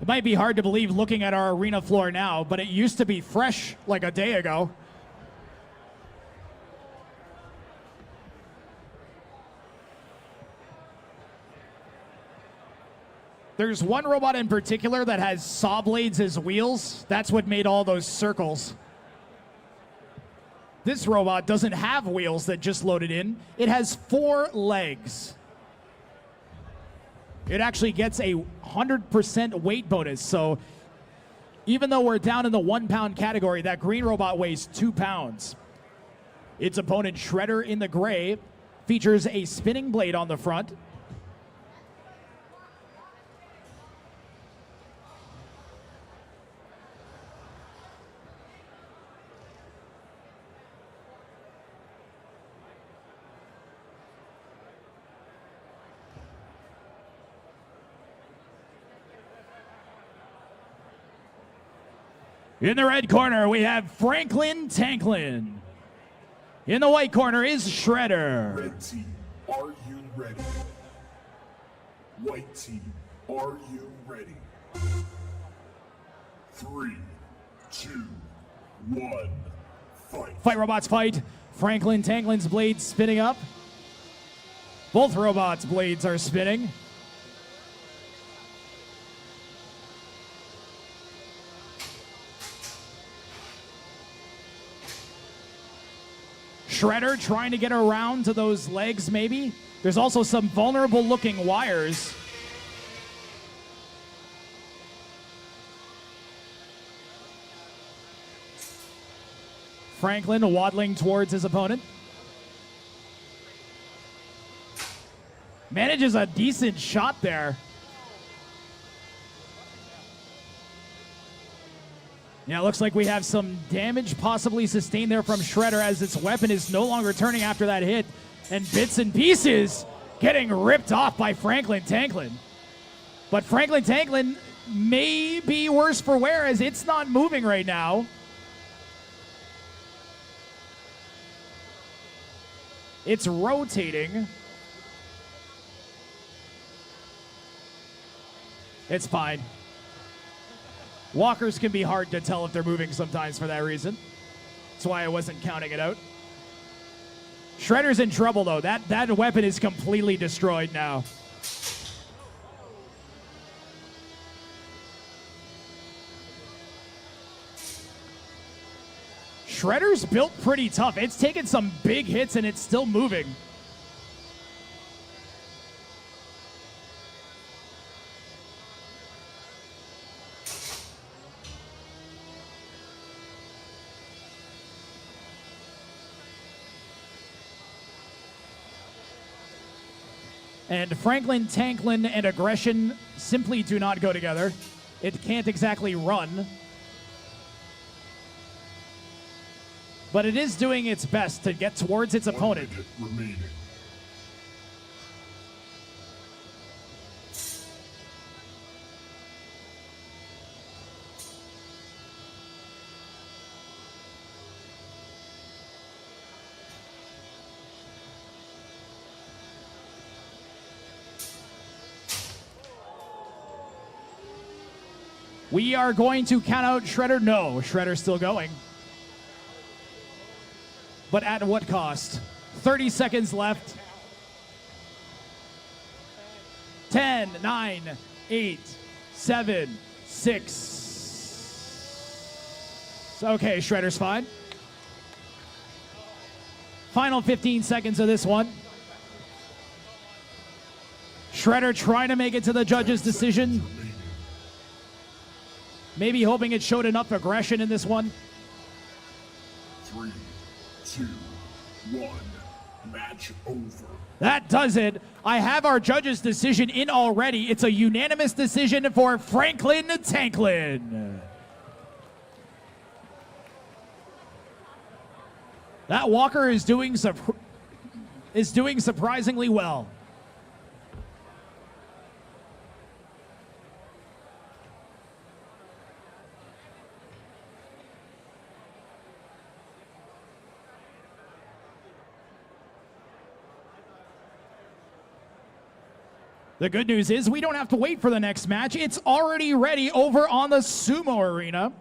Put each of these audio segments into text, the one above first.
It might be hard to believe looking at our arena floor now, but it used to be fresh like a day ago. There's one robot in particular that has saw blades as wheels. That's what made all those circles. This robot doesn't have wheels that just loaded in. It has 4 legs. It actually gets a 100% weight bonus. So even though we're down in the 1 pound category, that green robot weighs 2 pounds. Its opponent, Shredder in the gray, features a spinning blade on the front. In the red corner, we have Franklin Tanklin. In the white corner is Shredder. Red team, are you ready? White team, are you ready? 3, 2, 1, fight. Fight robots fight. Franklin Tanklin's blades spinning up. Both robots' blades are spinning. Shredder trying to get around to those legs, maybe. There's also some vulnerable looking wires. Franklin waddling towards his opponent. Manages a decent shot there. Yeah, it looks like we have some damage possibly sustained there from Shredder as its weapon is no longer turning after that hit. And bits and pieces getting ripped off by Franklin Tanklin. But Franklin Tanklin may be worse for wear as it's not moving right now. It's rotating. It's fine. Walkers can be hard to tell if they're moving sometimes for that reason. That's why I wasn't counting it out. Shredder's in trouble though. That weapon is completely destroyed now. Shredder's built pretty tough. It's taken some big hits and it's still moving. And Franklin Tanklin and aggression simply do not go together. It can't exactly run. But it is doing its best to get towards its opponent. 1 minute remaining. We are going to count out Shredder. No, Shredder's still going. But at what cost? 30 seconds left. 10, 9, 8, 7, 6. Okay, Shredder's fine. Final 15 seconds of this one. Shredder trying to make it to the judge's decision. Maybe hoping it showed enough aggression in this one. 3, 2, 1. Match over. That does it. I have our judge's decision in already. It's a unanimous decision for Franklin Tanklin. That Walker is doing surprisingly well. The good news is we don't have to wait for the next match. It's already ready over on the Sumo arena.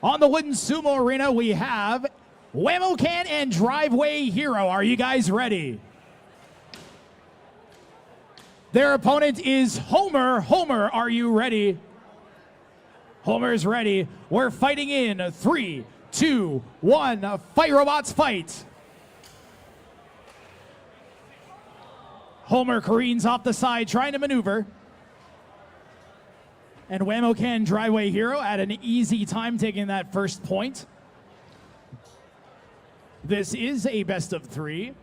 On the wooden Sumo arena, we have Whammo Can and Driveway Hero. Are you guys ready? Their opponent is Homer. Homer, are you ready? Homer's ready. We're fighting in 3, 2, 1. Fight, robots, fight. Homer careens off the side, trying to maneuver. And Whammo Can Driveway Hero at an easy time taking that first point. This is a best of 3.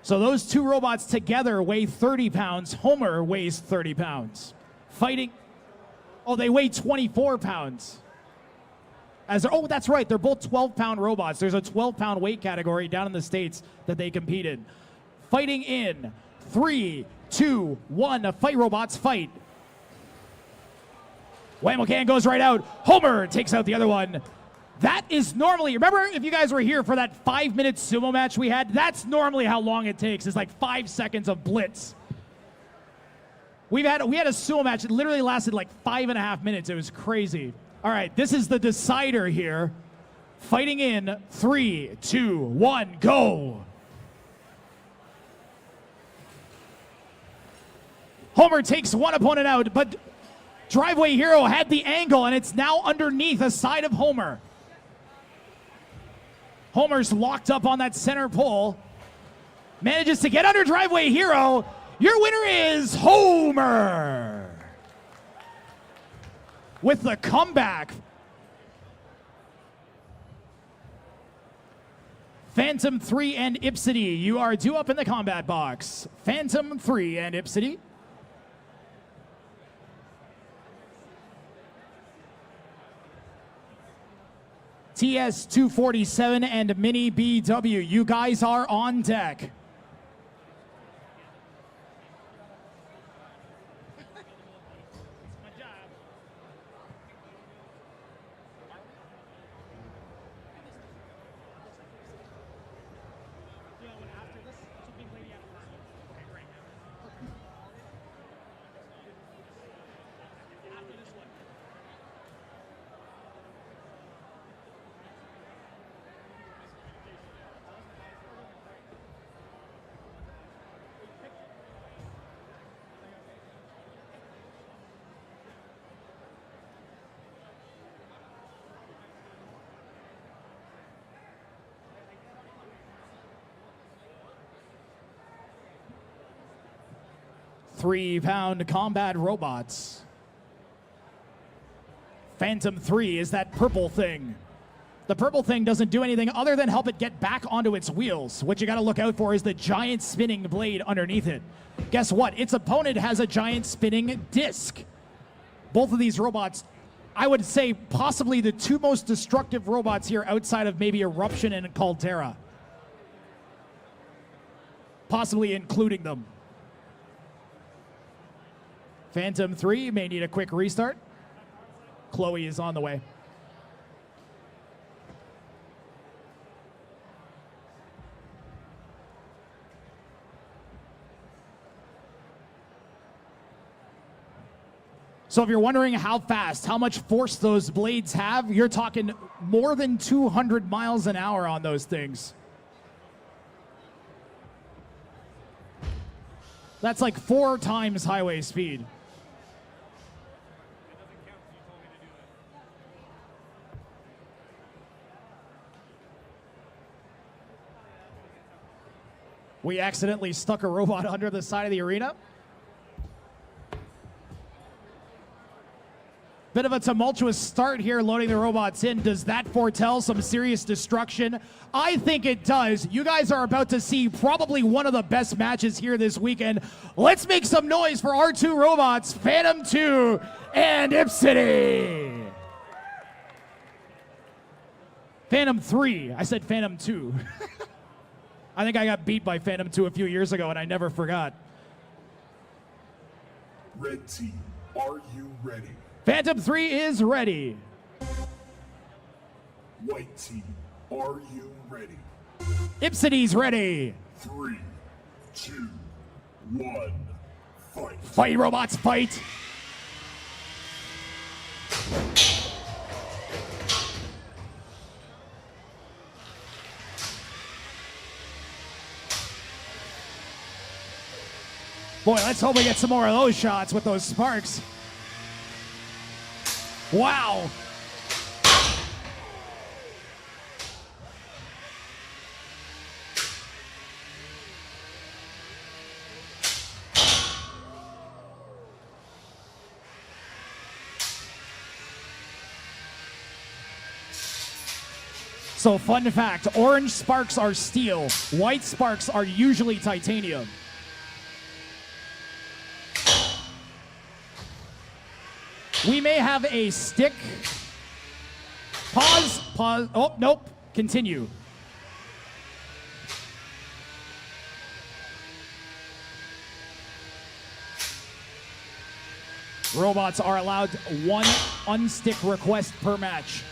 So those two robots together weigh 30 pounds. Homer weighs 30 pounds. Fighting. Oh, they weigh 24 pounds. Oh, that's right. They're both 12-pound robots. There's a 12-pound weight category down in the States that they compete in. Fighting in 3, 2, 1. Fight, robots, fight. Whammo Can goes right out. Homer takes out the other one. That is normally, remember if you guys were here for that 5-minute sumo match we had? That's normally how long it takes. It's like 5 seconds of blitz. We had a sumo match that literally lasted like 5.5 minutes. It was crazy. All right, this is the decider here. Fighting in 3, 2, 1, go. Homer takes one opponent out, but Driveway Hero had the angle, and it's now underneath the side of Homer. Homer's locked up on that center pole. Manages to get under Driveway Hero. Your winner is Homer. With the comeback. Phantom 3 and Ipsid, you are due up in the combat box. Phantom 3 and Ipsid. TS247 and Mini BW, you guys are on deck. Three-pound combat robots. Phantom 3 is that purple thing. The purple thing doesn't do anything other than help it get back onto its wheels. What you gotta look out for is the giant spinning blade underneath it. Guess what? Its opponent has a giant spinning disc. Both of these robots, I would say possibly the two most destructive robots here outside of maybe Eruption and Caldera. Possibly including them. Phantom 3 may need a quick restart. Chloe is on the way. So if you're wondering how fast, how much force those blades have, you're talking more than 200 miles an hour on those things. That's like 4 times highway speed. We accidentally stuck a robot under the side of the arena. Bit of a tumultuous start here loading the robots in. Does that foretell some serious destruction? I think it does. You guys are about to see probably one of the best matches here this weekend. Let's make some noise for our two robots, Phantom 2 and Ipsid. Phantom 3. I said Phantom 2. I think I got beat by Phantom 2 a few years ago and I never forgot. Red team, are you ready? Phantom 3 is ready. White team, are you ready? Ipsid's ready. 3, 2, 1, fight. Fight, robots, fight. Boy, let's hope we get some more of those shots with those sparks. Wow. So fun fact, orange sparks are steel, white sparks are usually titanium. We may have a stick. Pause. Oh, nope. Continue. Robots are allowed one unstick request per match.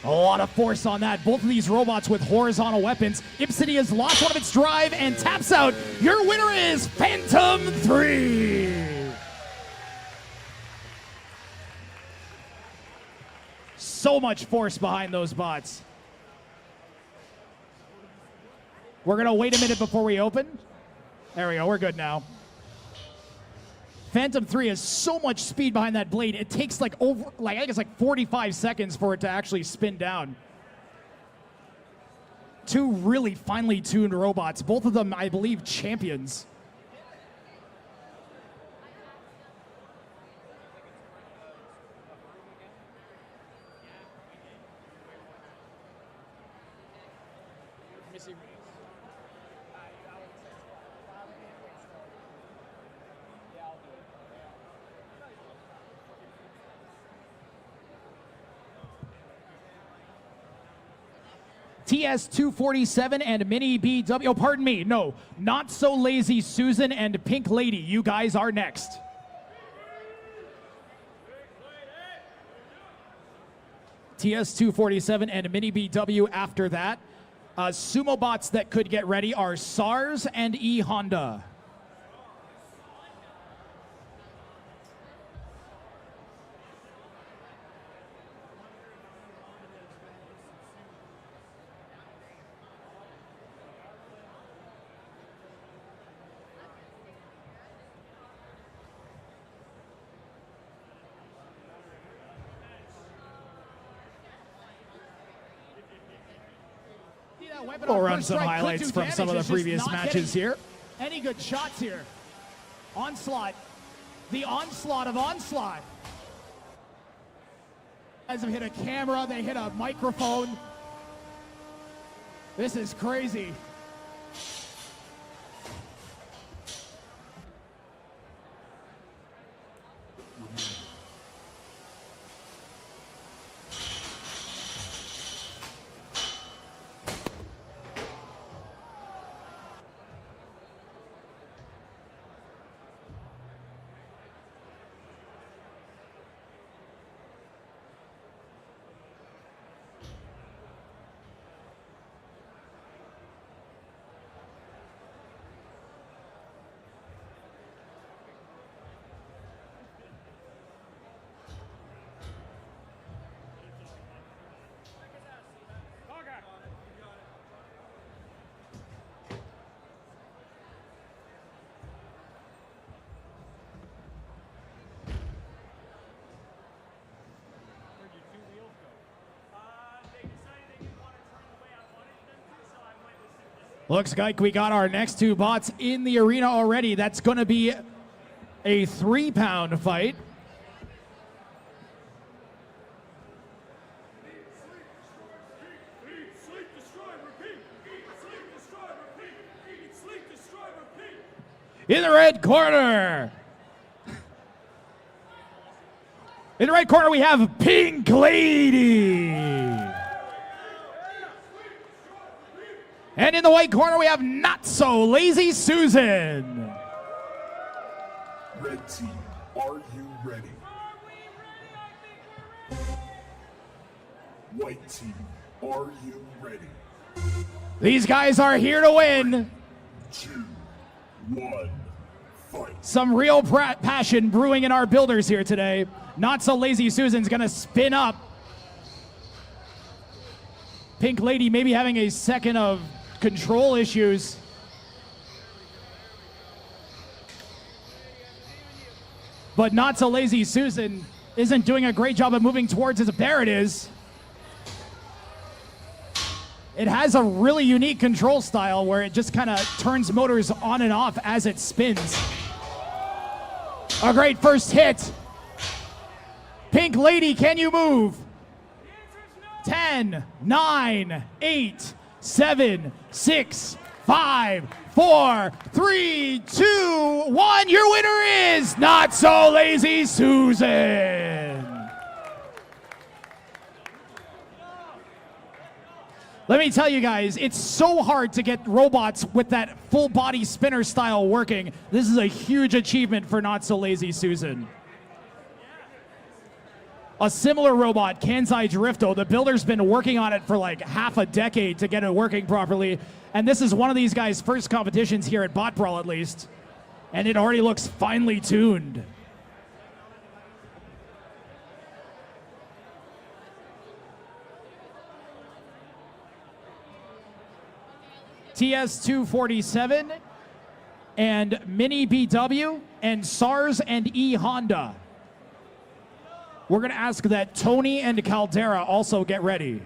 A lot of force on that. Both of these robots with horizontal weapons. Ipsid has lost one of its drive and taps out. Your winner is Phantom 3. So much force behind those bots. We're going to wait a minute before we open. There we go. We're good now. Phantom 3 has so much speed behind that blade. It takes I think it's like 45 seconds for it to actually spin down. Two really finely tuned robots. Both of them, I believe, champions. TS247 and Mini BW. Oh, pardon me. No, Not So Lazy Susan and Pink Lady. You guys are next. TS247 and Mini BW after that. Sumo bots that could get ready are SARS and E Honda. We'll run some highlights from some of the previous matches here. Any good shots here. Onslaught. The onslaught of onslaught. Guys have hit a camera, they hit a microphone. This is crazy. Looks like we got our next two bots in the arena already. That's going to be a 3-pound fight. In the red corner. In the red corner, we have Pink Lady. And in the white corner, we have Not So Lazy Susan. Red team, are you ready? White team, are you ready? These guys are here to win. 2, 1, fight. Some real passion brewing in our builders here today. Not So Lazy Susan's gonna spin up. Pink Lady maybe having a second of control issues. But Not So Lazy Susan isn't doing a great job of moving towards it. There it is. It has a really unique control style where it just kind of turns motors on and off as it spins. A great first hit. Pink Lady, can you move? 10, 9, 8, 7, 6, 5, 4, 3, 2, 1. Your winner is Not So Lazy Susan. Let me tell you guys, it's so hard to get robots with that full body spinner style working. This is a huge achievement for Not So Lazy Susan. A similar robot, Kansai Drifto, the builder's been working on it for like half a decade to get it working properly. And this is one of these guys' first competitions here at BotBrawl at least. And it already looks finely tuned. TS247 and Mini BW and SARS and E Honda. We're going to ask that Tony and Caldera also get ready.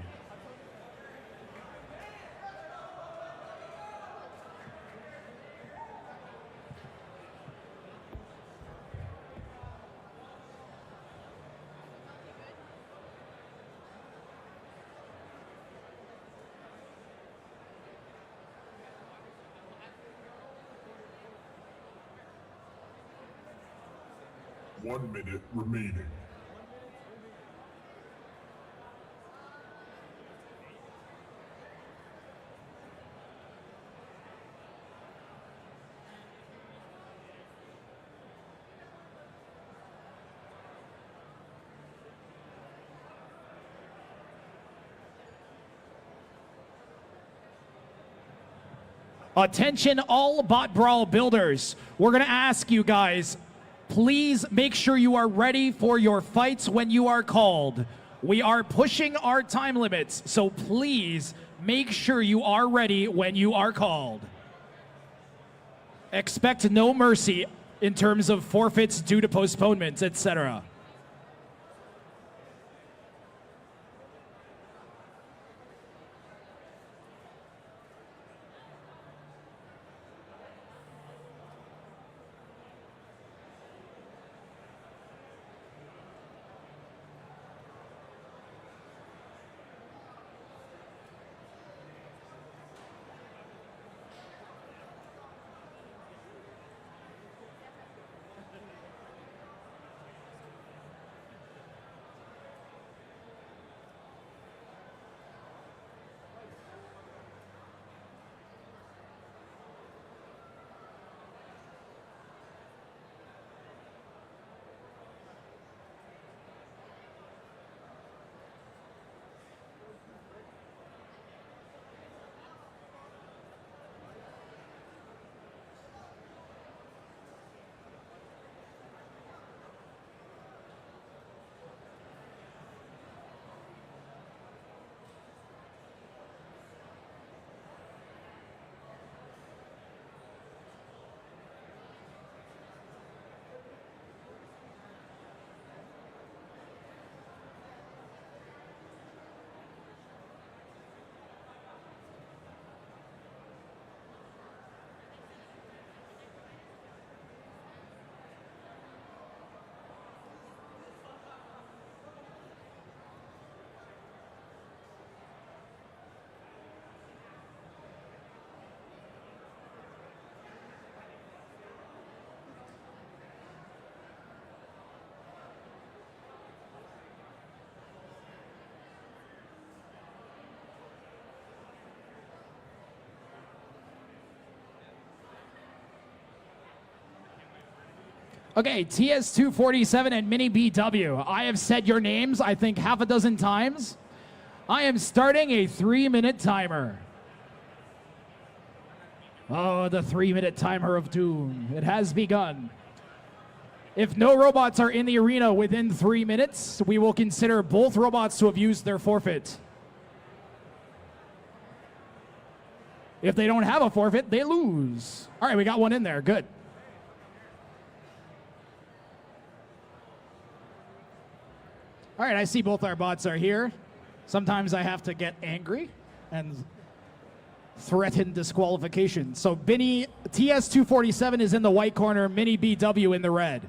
One minute remaining. Attention all BotBrawl builders. We're going to ask you guys, please make sure you are ready for your fights when you are called. We are pushing our time limits, so please make sure you are ready when you are called. Expect no mercy in terms of forfeits due to postponements, etc. Okay, TS247 and Mini BW. I have said your names, I think, half a dozen times. I am starting a 3-minute timer. Oh, the 3-minute timer of doom. It has begun. If no robots are in the arena within 3 minutes, we will consider both robots to have used their forfeit. If they don't have a forfeit, they lose. All right, we got one in there. Good. All right, I see both our bots are here. Sometimes I have to get angry and threaten disqualification. So Binny, TS247 is in the white corner, Mini BW in the red.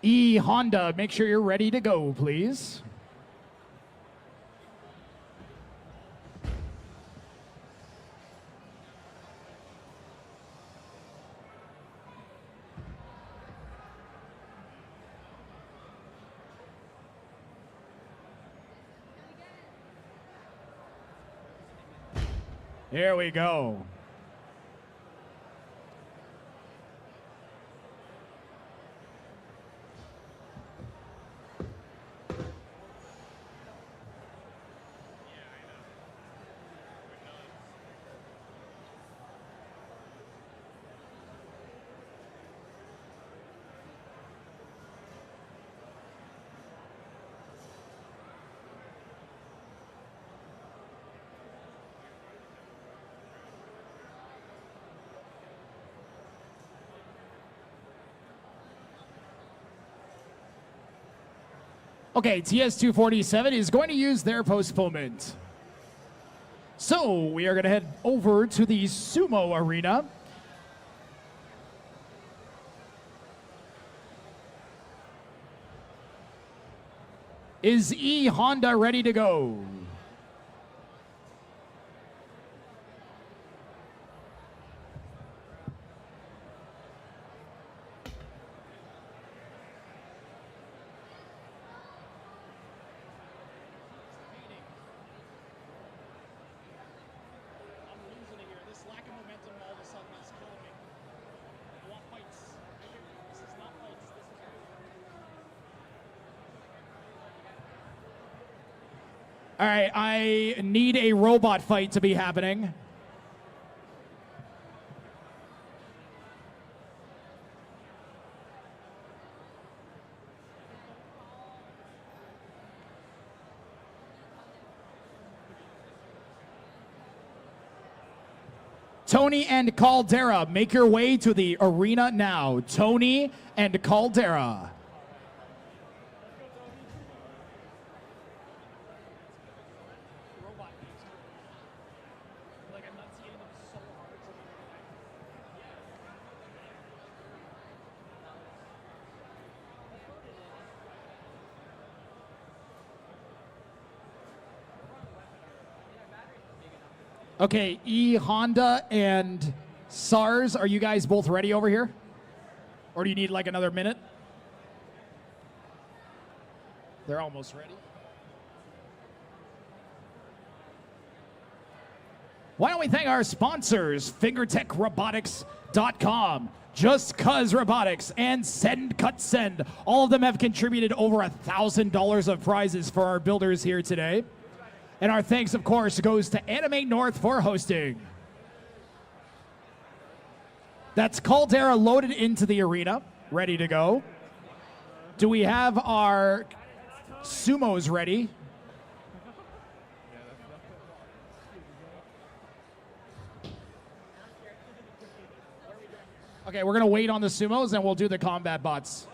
E Honda, make sure you're ready to go, please. Here we go. Okay, TS247 is going to use their postponement. So we are going to head over to the Sumo arena. Is E Honda ready to go? All right, I need a robot fight to be happening. Tony and Caldera, make your way to the arena now. Tony and Caldera. Okay, E Honda and SARS, are you guys both ready over here? Or do you need like another minute? They're almost ready. Why don't we thank our sponsors, FingerTechRobotics.com, Just Cuz Robotics, and Send Cut Send. All of them have contributed over $1,000 of prizes for our builders here today. And our thanks, of course, goes to AnimeNorth for hosting. That's Caldera loaded into the arena, ready to go. Do we have our Sumos ready? Okay, we're going to wait on the Sumos and we'll do the combat bots.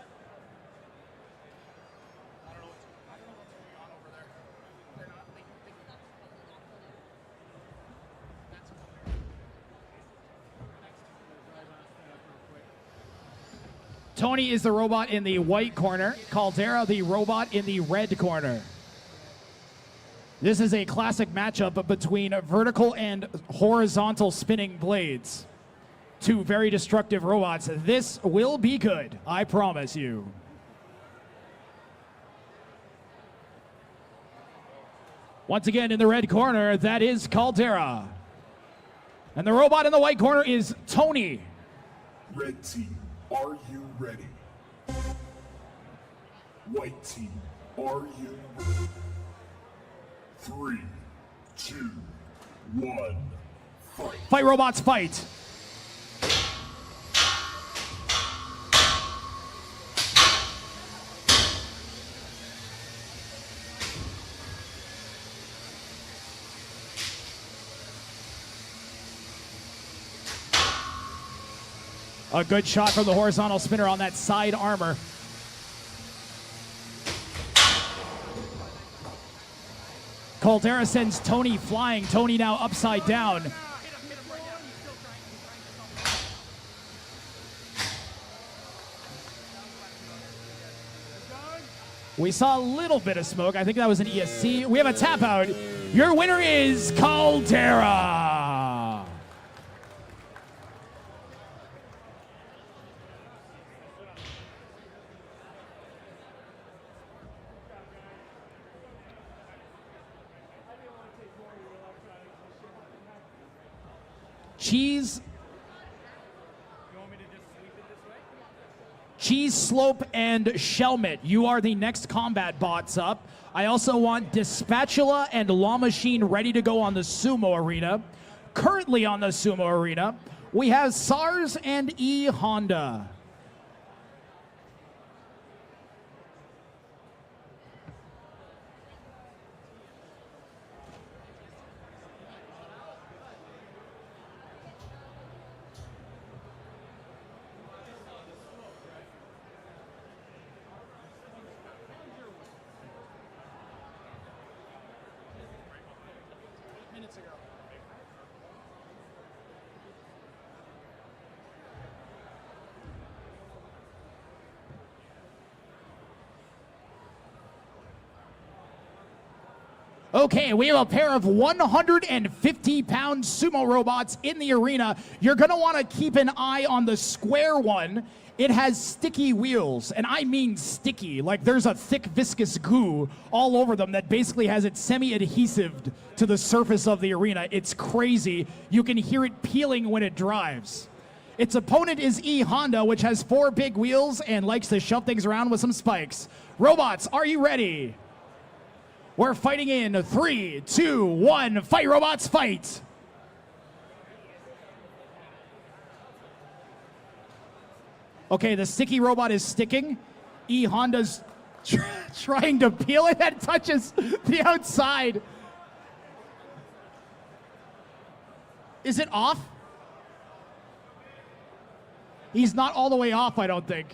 Tony is the robot in the white corner. Caldera, the robot in the red corner. This is a classic matchup between vertical and horizontal spinning blades. Two very destructive robots. This will be good, I promise you. Once again, in the red corner, that is Caldera. And the robot in the white corner is Tony. Red team, are you ready? White team, are you ready? 3, 2, 1, fight. Fight, robots, fight. A good shot from the horizontal spinner on that side armor. Caldera sends Tony flying. Tony now upside down. We saw a little bit of smoke. I think that was an ESC. We have a tap out. Your winner is Caldera. Cheese, Slope, and Shelmet, you are the next combat bots up. I also want Dispatula and Law Machine ready to go on the Sumo Arena. Currently on the Sumo Arena, we have SARS and E Honda. Okay, we have a pair of 150-pound sumo robots in the arena. You're going to want to keep an eye on the square one. It has sticky wheels, and I mean sticky. Like there's a thick viscous goo all over them that basically has it semi-adhesive to the surface of the arena. It's crazy. You can hear it peeling when it drives. Its opponent is E Honda, which has 4 big wheels and likes to shove things around with some spikes. Robots, are you ready? We're fighting in 3, 2, 1. Fight, robots, fight! Okay, the sticky robot is sticking. E Honda's trying to peel it and touches the outside. Is it off? He's not all the way off, I don't think.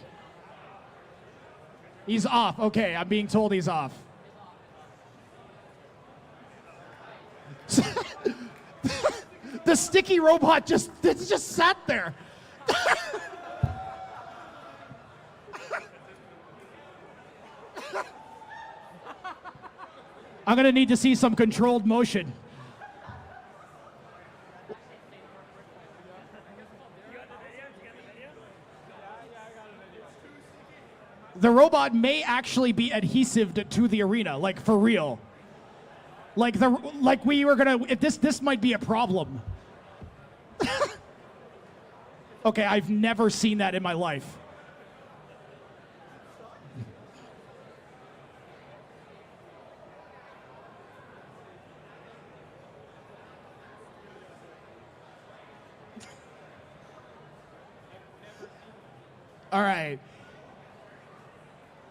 He's off. Okay, I'm being told he's off. The sticky robot just sat there. I'm gonna need to see some controlled motion. The robot may actually be adhesive to the arena, like for real. Like we were gonna, if this might be a problem. Okay, I've never seen that in my life. All right.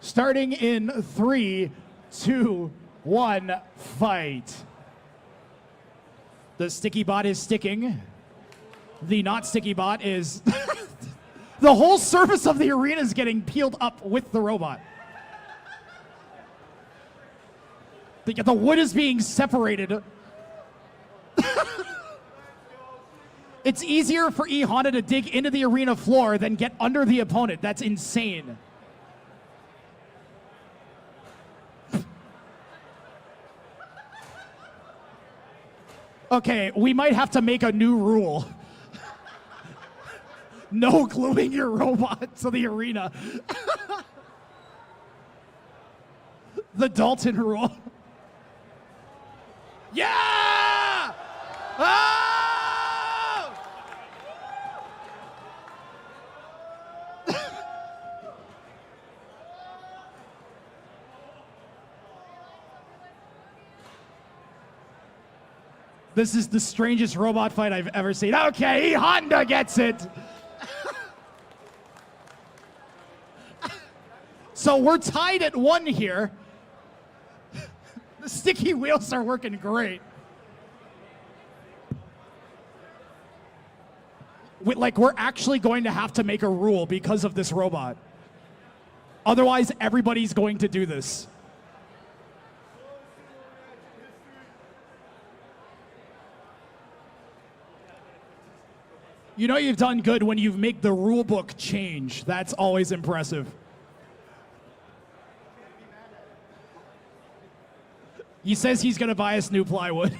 Starting in 3, 2, 1, fight. The sticky bot is sticking. The not sticky bot is... The whole surface of the arena is getting peeled up with the robot. The wood is being separated. It's easier for E Honda to dig into the arena floor than get under the opponent. That's insane. Okay, we might have to make a new rule. No gluing your robot to the arena. The Dalton rule. Yeah! Oh! This is the strangest robot fight I've ever seen. Okay, Honda gets it. So we're tied at 1 here. The sticky wheels are working great. We're actually going to have to make a rule because of this robot. Otherwise, everybody's going to do this. You know you've done good when you make the rule book change. That's always impressive. He says he's going to buy us new plywood.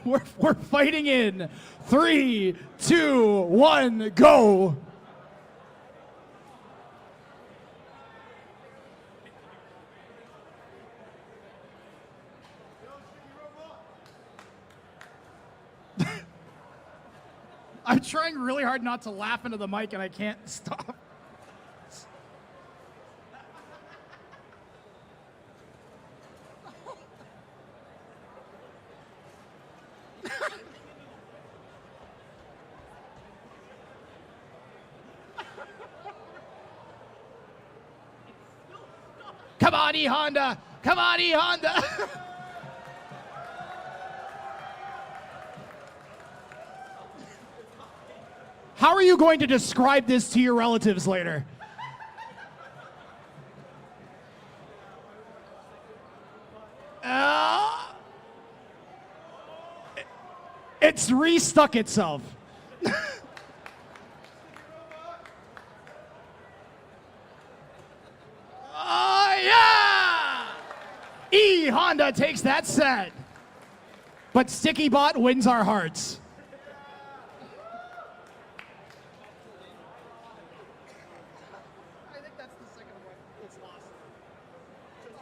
We're fighting in 3, 2, 1, go. I'm trying really hard not to laugh into the mic and I can't stop. Come on, E-Honda! Come on, E-Honda! How are you going to describe this to your relatives later? It's restuck itself. Oh, yeah! E-Honda takes that set. But Sticky Bot wins our hearts. I think that's the second one. It's lost.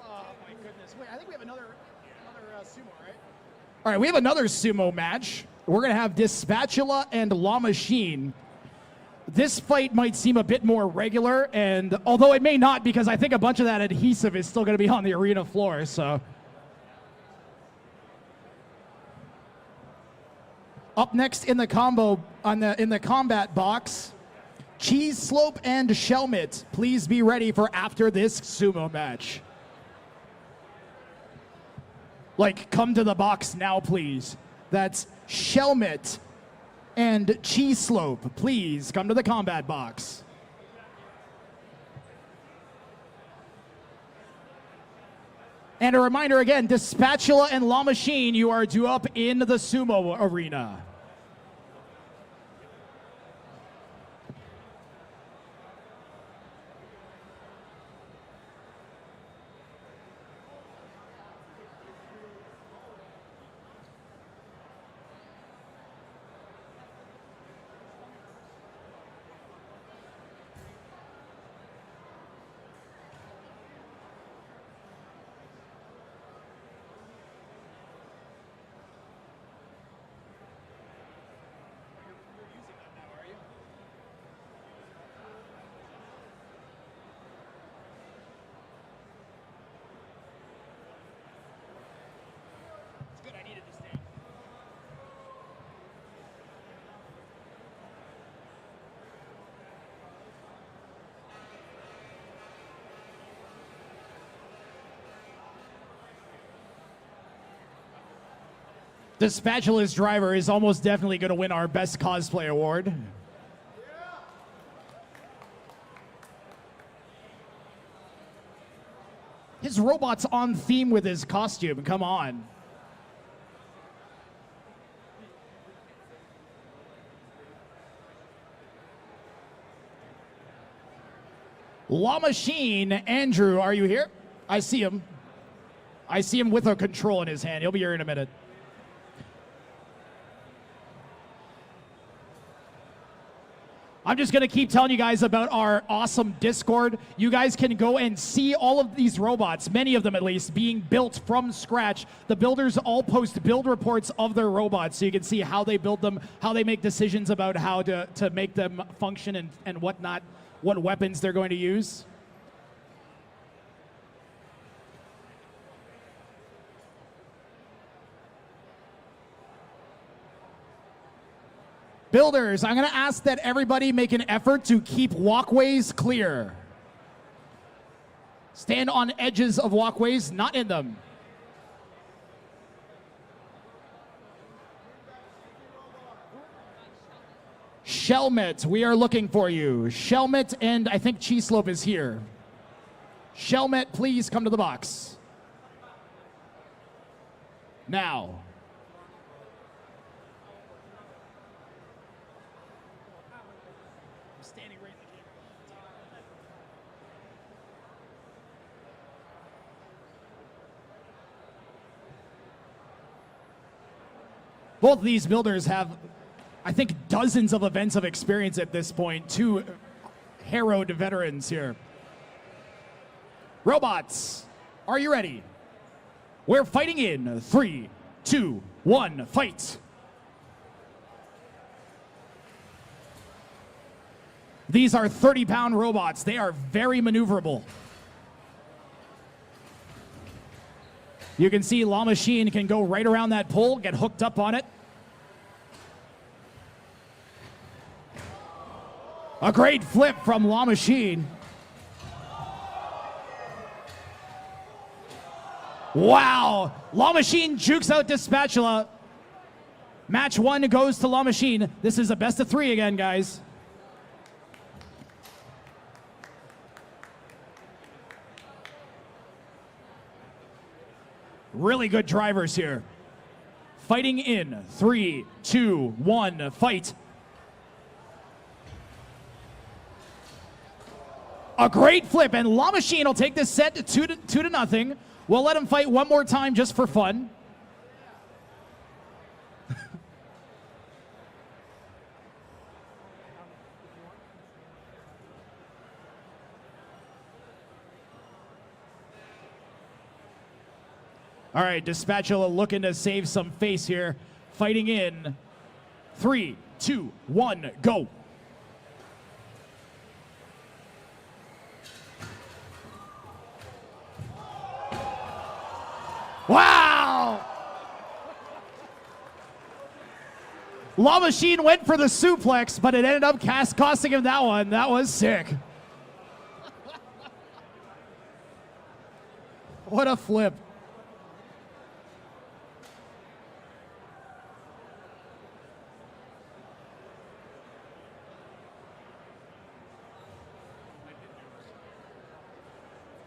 Oh, my goodness. Wait, I think we have another sumo, right? All right, we have another sumo match. We're going to have Dispatula and La Machine. This fight might seem a bit more regular, and although it may not, because I think a bunch of that adhesive is still going to be on the arena floor, so. Up next in the combo, in the combat box, Cheese Slope and Shelmet. Please be ready for after this sumo match. Come to the box now, please. That's Shelmet and Cheese Slope. Please come to the combat box. And a reminder again, Dispatula and La Machine, you are due up in the sumo arena. The Spatula's driver is almost definitely going to win our Best Cosplay Award. His robot's on theme with his costume. Come on. La Machine, Andrew, are you here? I see him. I see him with a control in his hand. He'll be here in a minute. I'm just going to keep telling you guys about our awesome Discord. You guys can go and see all of these robots, many of them at least, being built from scratch. The builders all post build reports of their robots, so you can see how they build them, how they make decisions about how to make them function and whatnot, what weapons they're going to use. Builders, I'm going to ask that everybody make an effort to keep walkways clear. Stand on edges of walkways, not in them. Shelmet, we are looking for you. Shelmet, and I think Cheeslope is here. Shelmet, please come to the box. Now. Both of these builders have, I think, dozens of events of experience at this point. Two harrowed veterans here. Robots, are you ready? We're fighting in 3, 2, 1, fight. These are 30-pound robots. They are very maneuverable. You can see La Machine can go right around that pole, get hooked up on it. A great flip from La Machine. Wow! La Machine jukes out Dispatula. Match 1 goes to La Machine. This is a best of 3 again, guys. Really good drivers here. Fighting in 3, 2, 1, fight. A great flip, and La Machine will take this set 2-0. We'll let him fight one more time just for fun. All right, Dispatula looking to save some face here. Fighting in 3, 2, 1, go. Wow! La Machine went for the suplex, but it ended up costing him that one. That was sick. What a flip.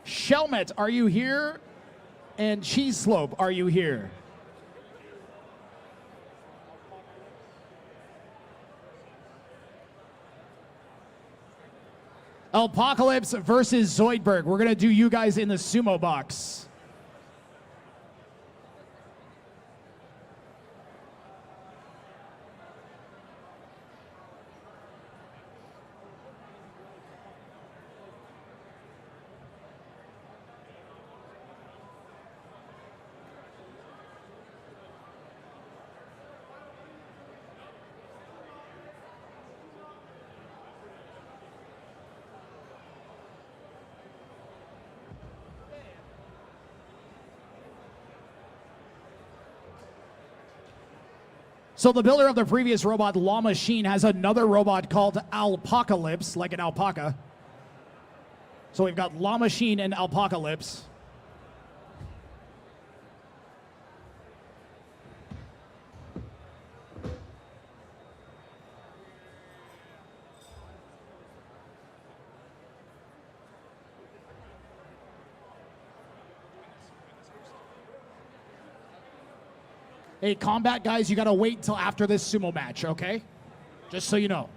Shelmet, are you here? And Cheese Slope, are you here? Apocalypse versus Zoidberg. We're going to do you guys in the sumo box. So the builder of the previous robot, La Machine, has another robot called Alpacalypse, like an alpaca. So we've got La Machine and Alpacalypse. Hey, combat guys, you gotta wait until after this sumo match, okay? Just so you know.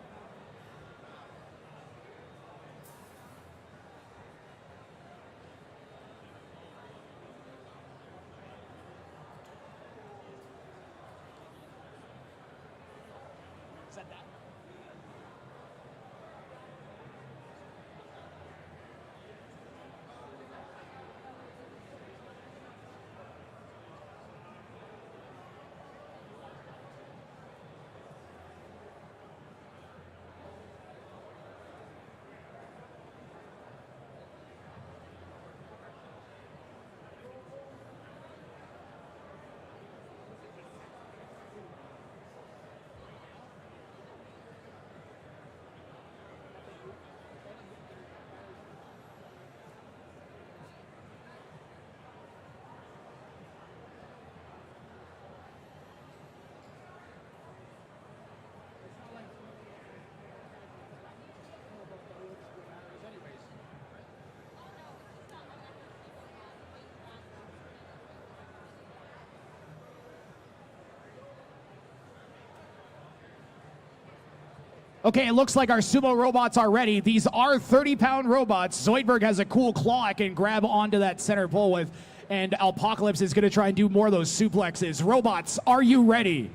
Okay, it looks like our sumo robots are ready. These are 30-pound robots. Zoidberg has a cool claw I can grab onto that center pole with, and Apocalypse is going to try and do more of those suplexes. Robots, are you ready?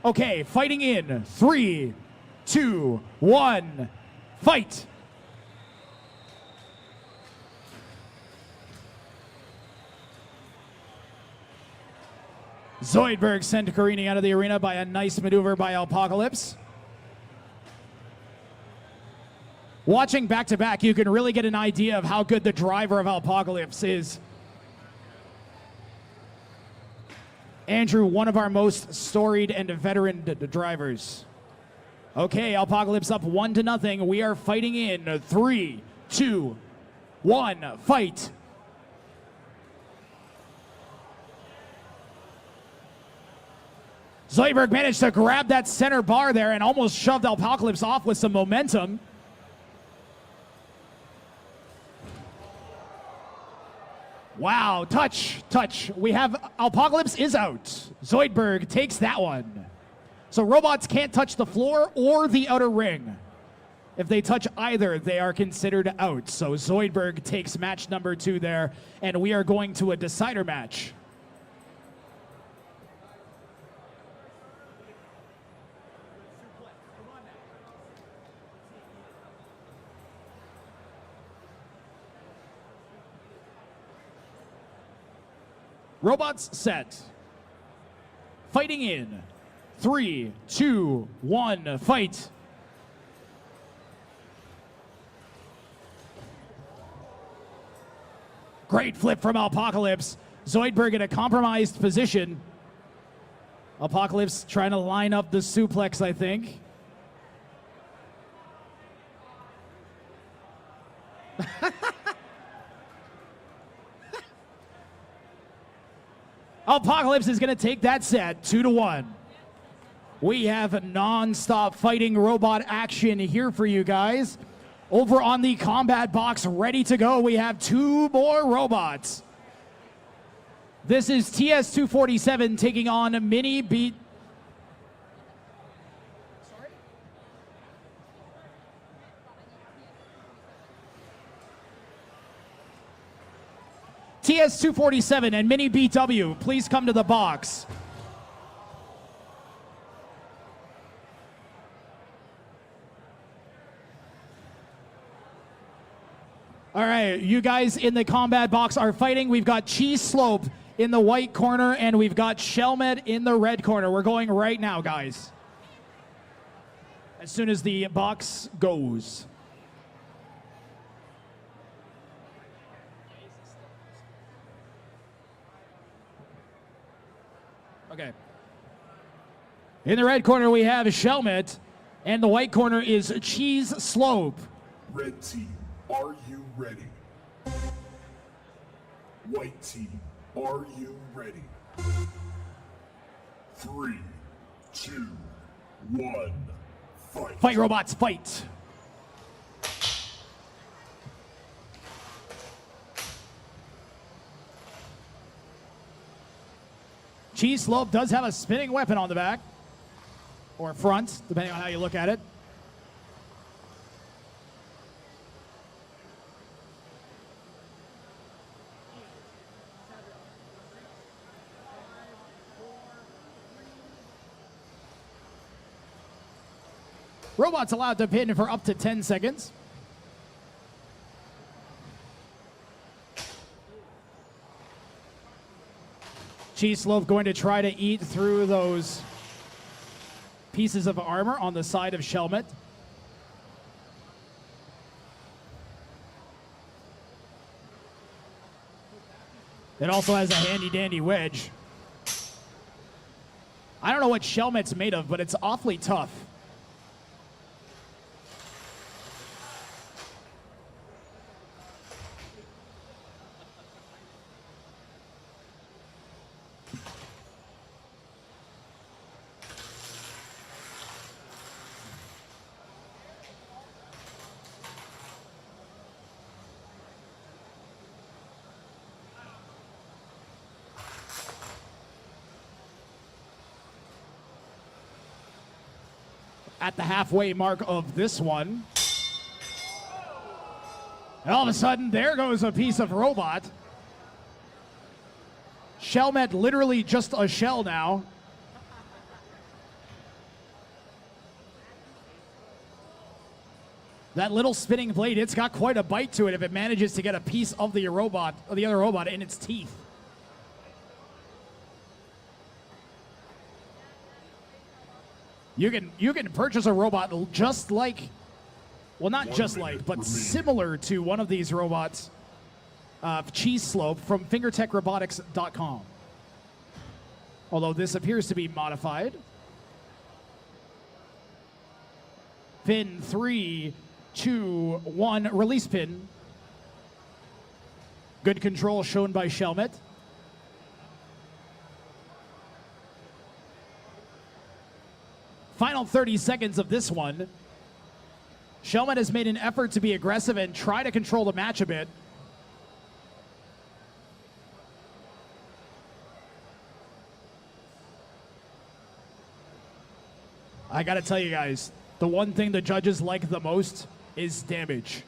Okay, fighting in 3, 2, 1, fight! Zoidberg sent careening out of the arena by a nice maneuver by Apocalypse. Watching back-to-back, you can really get an idea of how good the driver of Apocalypse is. Andrew, one of our most storied and veteran drivers. Okay, Apocalypse up 1-0. We are fighting in 3, 2, 1, fight. Zoidberg managed to grab that center bar there and almost shoved Apocalypse off with some momentum. Wow, touch. We have Apocalypse is out. Zoidberg takes that one. So robots can't touch the floor or the outer ring. If they touch either, they are considered out. So Zoidberg takes match number 2 there, and we are going to a decider match. Robots set. Fighting in 3, 2, 1, fight. Great flip from Apocalypse. Zoidberg in a compromised position. Apocalypse trying to line up the suplex, I think. Apocalypse is going to take that set 2-1. We have non-stop fighting robot action here for you guys. Over on the combat box, ready to go, we have 2 more robots. This is TS-247 taking on Mini Beat. TS-247 and Mini BW, please come to the box. All right, you guys in the combat box are fighting. We've got Cheese Slope in the white corner, and we've got Shelmet in the red corner. We're going right now, guys. As soon as the box goes. Okay. In the red corner, we have Shelmet, and the white corner is Cheese Slope. Red team, are you ready? White team, are you ready? 3, 2, 1, fight. Fight, robots, fight. Cheese Slope does have a spinning weapon on the back, or front, depending on how you look at it. Robots allowed to pin for up to 10 seconds. Cheese Slope going to try to eat through those pieces of armor on the side of Shelmet. It also has a handy-dandy wedge. I don't know what Shelmet's made of, but it's awfully tough. at the halfway mark of this one. And all of a sudden, there goes a piece of robot. Shelmet literally just a shell now. That little spinning blade, it's got quite a bite to it if it manages to get a piece of the robot, or the other robot, in its teeth. You can purchase a robot just like, well, not just like, but similar to one of these robots, Cheese Slope from fingertechrobotics.com. Although this appears to be modified. Pin 3, 2, 1, release pin. Good control shown by Shelmet. Final 30 seconds of this one. Shelmet has made an effort to be aggressive and try to control the match a bit. I gotta tell you guys, the one thing the judges like the most is damage.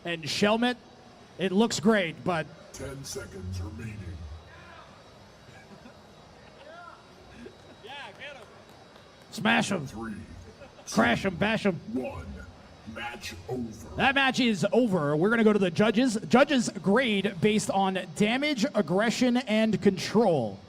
And Shelmet, it looks great, but 10 seconds remaining. Smash him. 3, Crash him, bash him. 1. Match over. That match is over. We're going to go to the judges. Judges grade based on damage, aggression, and control.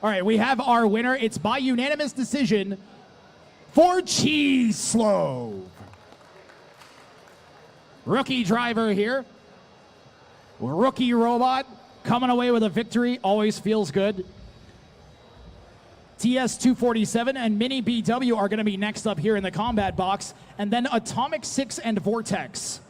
All right, we have our winner. It's by unanimous decision for Cheese Slope. Rookie driver here. Rookie robot coming away with a victory. Always feels good. TS247 and Mini BW are going to be next up here in the combat box. And then Atomic 6 and Vortex.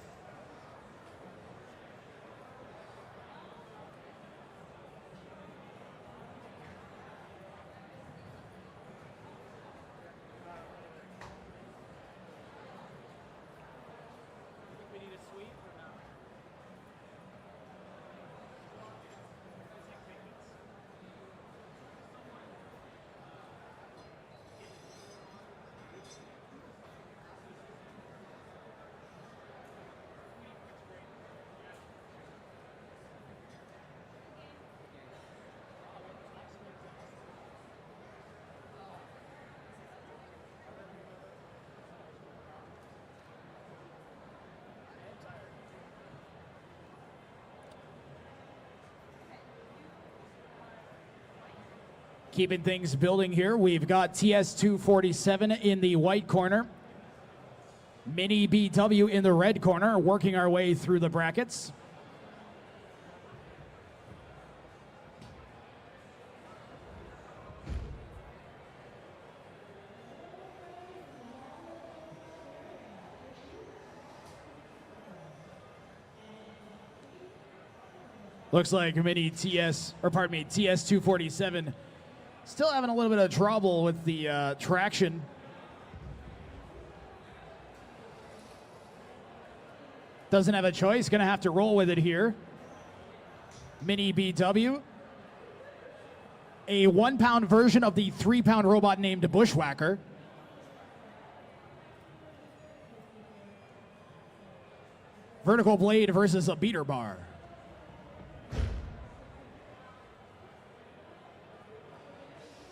Keeping things building here, we've got TS247 in the white corner. Mini BW in the red corner, working our way through the brackets. Looks like TS247 still having a little bit of trouble with the traction. Doesn't have a choice, gonna have to roll with it here. Mini BW. A 1 pound version of the 3 pound robot named Bushwhacker. Vertical blade versus a beater bar.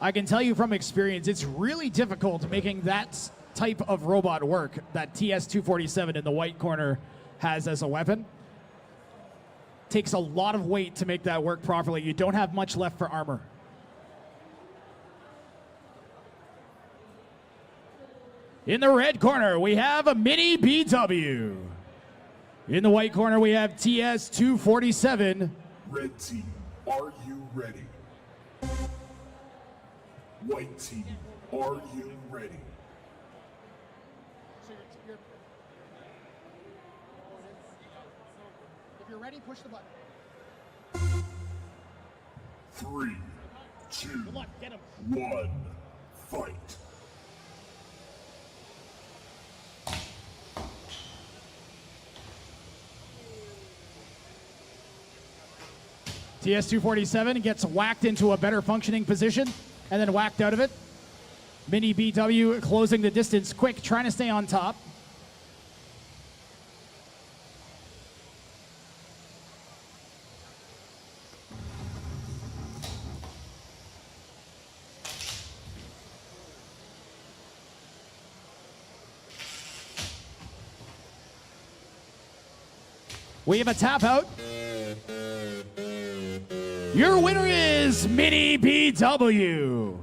I can tell you from experience, it's really difficult making that type of robot work that TS247 in the white corner has as a weapon. takes a lot of weight to make that work properly. You don't have much left for armor. In the red corner, we have a mini BW. In the white corner, we have TS247. Red team, are you ready? White team, are you ready? If you're ready, push the button. 3, 2, Good luck, get him. 1, fight. TS247 gets whacked into a better functioning position and then whacked out of it. Mini BW closing the distance quick, trying to stay on top. We have a tap out. Your winner is Mini BW.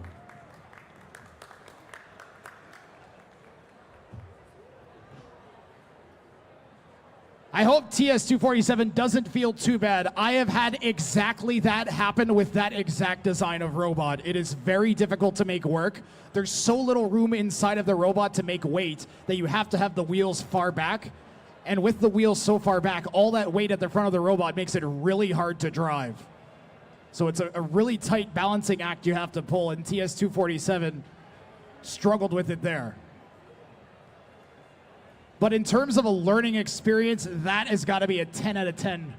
I hope TS247 doesn't feel too bad. I have had exactly that happen with that exact design of robot. It is very difficult to make work. There's so little room inside of the robot to make weight that you have to have the wheels far back. And with the wheels so far back, all that weight at the front of the robot makes it really hard to drive. So it's a really tight balancing act you have to pull, and TS247 struggled with it there. But in terms of a learning experience, that has got to be a 10 out of 10.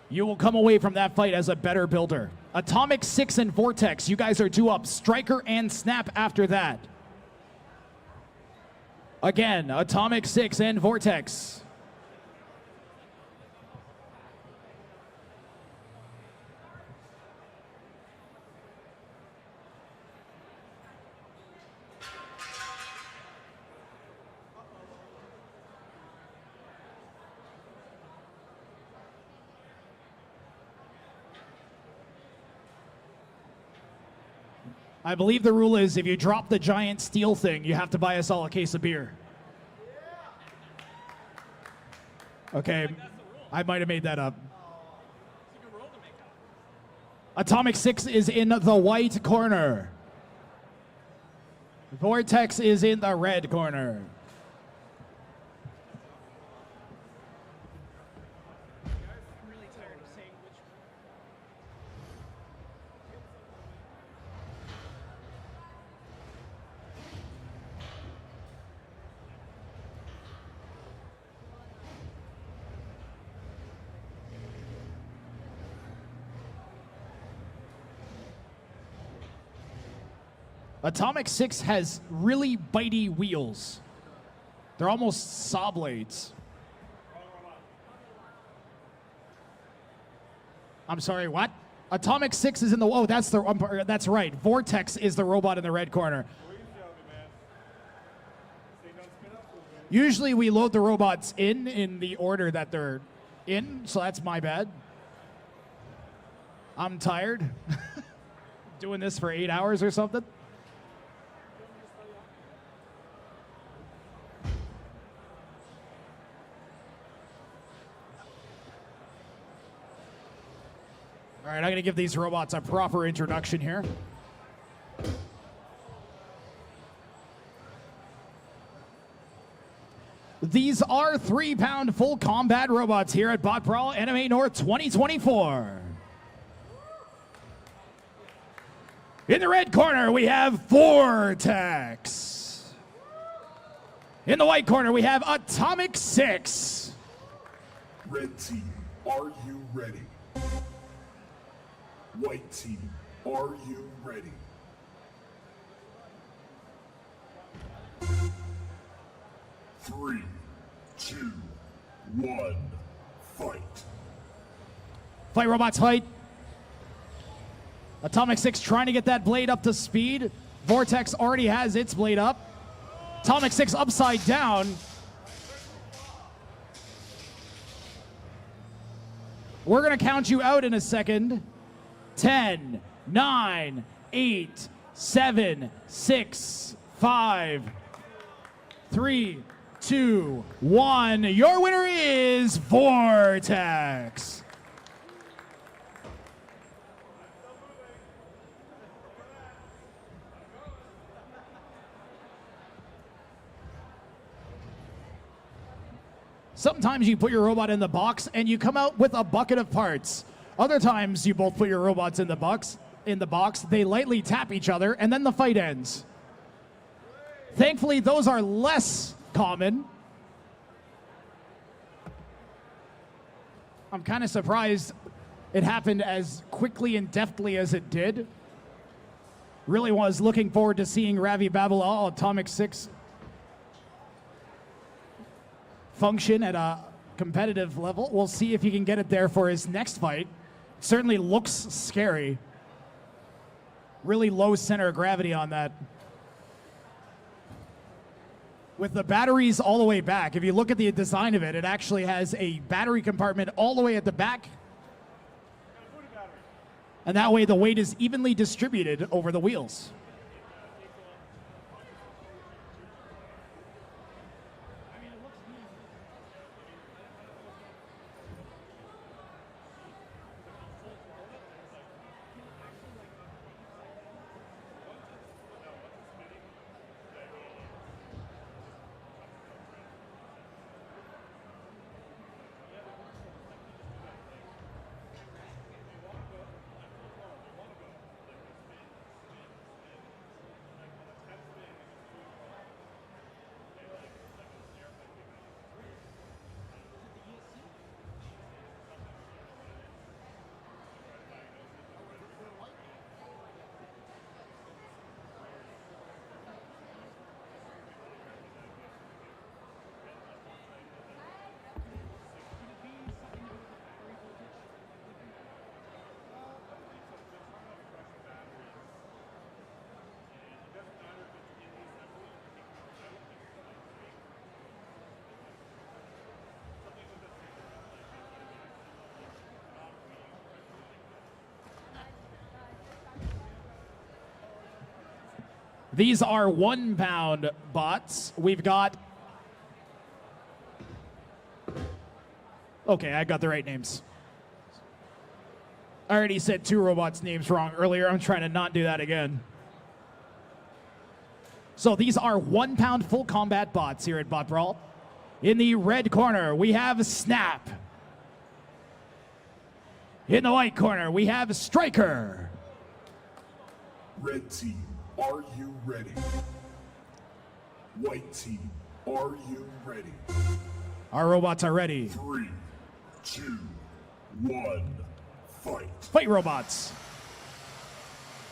You will come away from that fight as a better builder. Atomic 6 and Vortex, you guys are due up. Striker and Snap after that. Again, Atomic 6 and Vortex. I believe the rule is if you drop the giant steel thing, you have to buy us all a case of beer. Okay, I might have made that up. Atomic 6 is in the white corner. Vortex is in the red corner. Atomic 6 has really bitey wheels. They're almost saw blades. I'm sorry, what? Atomic 6 is in the, oh, that's right. Vortex is the robot in the red corner. Usually we load the robots in the order that they're in, so that's my bad. I'm tired. Doing this for 8 hours or something. All right, I'm going to give these robots a proper introduction here. These are 3-pound full combat robots here at BotBrawl AnimeNorth 2024. In the red corner, we have Vortex. In the white corner, we have Atomic 6. Red team, are you ready? White team, are you ready? Three, 2, 1, fight. Fight robots, fight. Atomic 6 trying to get that blade up to speed. Vortex already has its blade up. Atomic 6 upside down. We're going to count you out in a second. 10, 9, 8, 7, 6, 5, 3, 2, 1. Your winner is Vortex. Sometimes you put your robot in the box and you come out with a bucket of parts. Other times you both put your robots in the box, they lightly tap each other, and then the fight ends. Thankfully, those are less common. I'm kind of surprised it happened as quickly and deftly as it did. Really was looking forward to seeing Ravi Babalal Atomic 6 function at a competitive level. We'll see if he can get it there for his next fight. Certainly looks scary. Really low center of gravity on that. With the batteries all the way back, if you look at the design of it, it actually has a battery compartment all the way at the back. And that way the weight is evenly distributed over the wheels. These are 1 pound bots. We've got, okay, I got the right names. I already said 2 robots' names wrong earlier. I'm trying to not do that again. So these are 1 pound full combat bots here at BotBrawl. In the red corner, we have Snap. In the white corner, we have Striker. Red team, are you ready? White team, are you ready? Our robots are ready. 3, 2, 1, fight. Fight robots.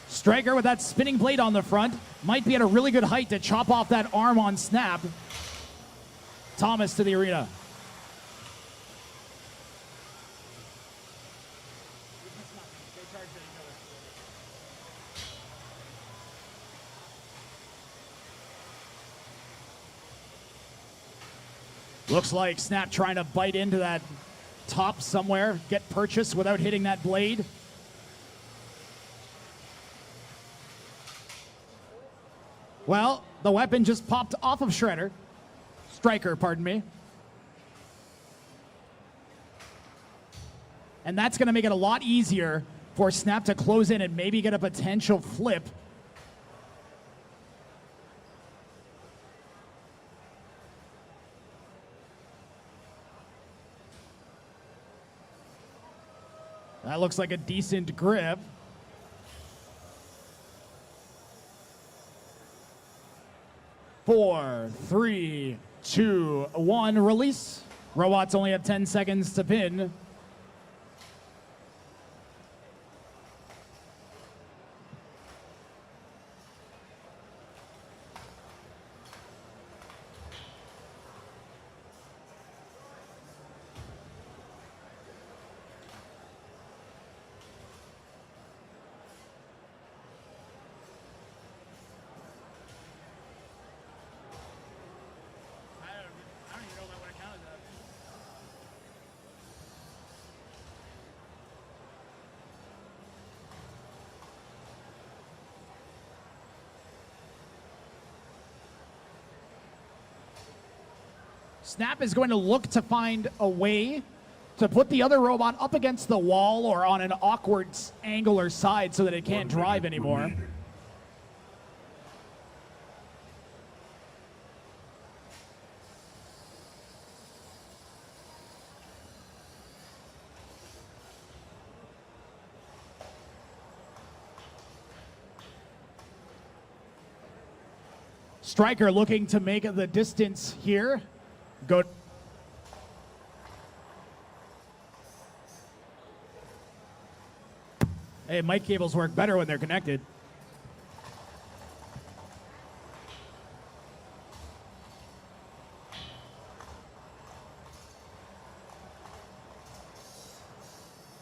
Striker with that spinning blade on the front might be at a really good height to chop off that arm on Snap. Thomas to the arena. Looks like Snap trying to bite into that top somewhere, get purchase without hitting that blade. Well, the weapon just popped off of Striker, pardon me. And that's going to make it a lot easier for Snap to close in and maybe get a potential flip. That looks like a decent grip. Four, 3, 2, 1, release. Robots only have 10 seconds to pin. Snap is going to look to find a way to put the other robot up against the wall or on an awkward angle or side so that it can't drive anymore. Striker looking to make the distance here. Go. Hey, mic cables work better when they're connected.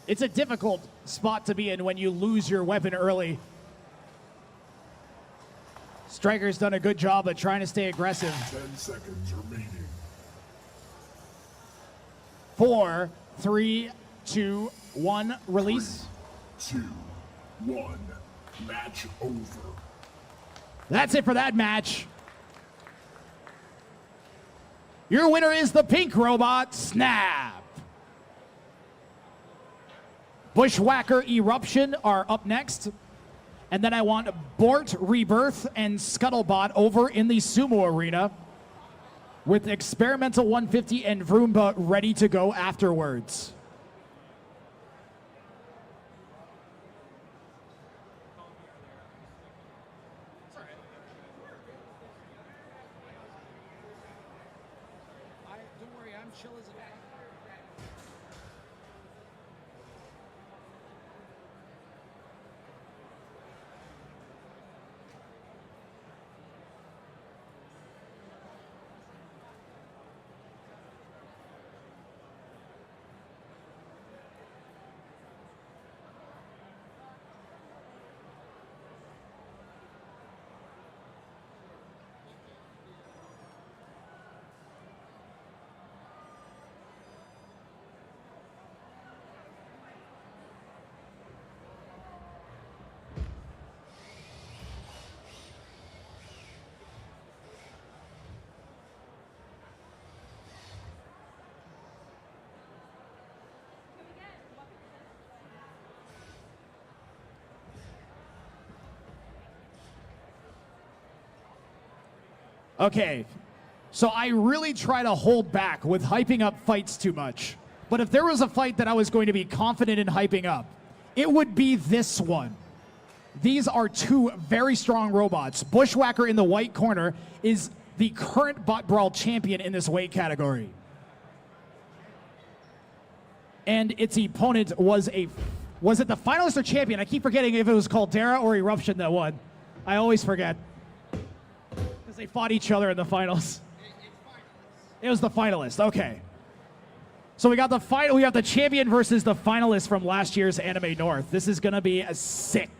It's a difficult spot to be in when you lose your weapon early. Striker's done a good job of trying to stay aggressive. 10 seconds remaining. 4, 3, 2, 1, release. 3, 2, 1, match over. That's it for that match. Your winner is the pink robot, Snap. Bushwhacker, Eruption are up next. And then I want Bort, Rebirth, and Scuttlebot over in the Sumo arena with Experimental 150 and Vroomba ready to go afterwards. Don't worry, I'm chill as a man. Okay, so I really try to hold back with hyping up fights too much. But if there was a fight that I was going to be confident in hyping up, it would be this one. These are two very strong robots. Bushwhacker in the white corner is the current BotBrawl champion in this weight category. And its opponent was it the finalist or champion? I keep forgetting if it was Caldera or Eruption that won. I always forget. They fought each other in the finals. It was the finalist. Okay. So we got the champion versus the finalist from last year's AnimeNorth. This is gonna be a sick.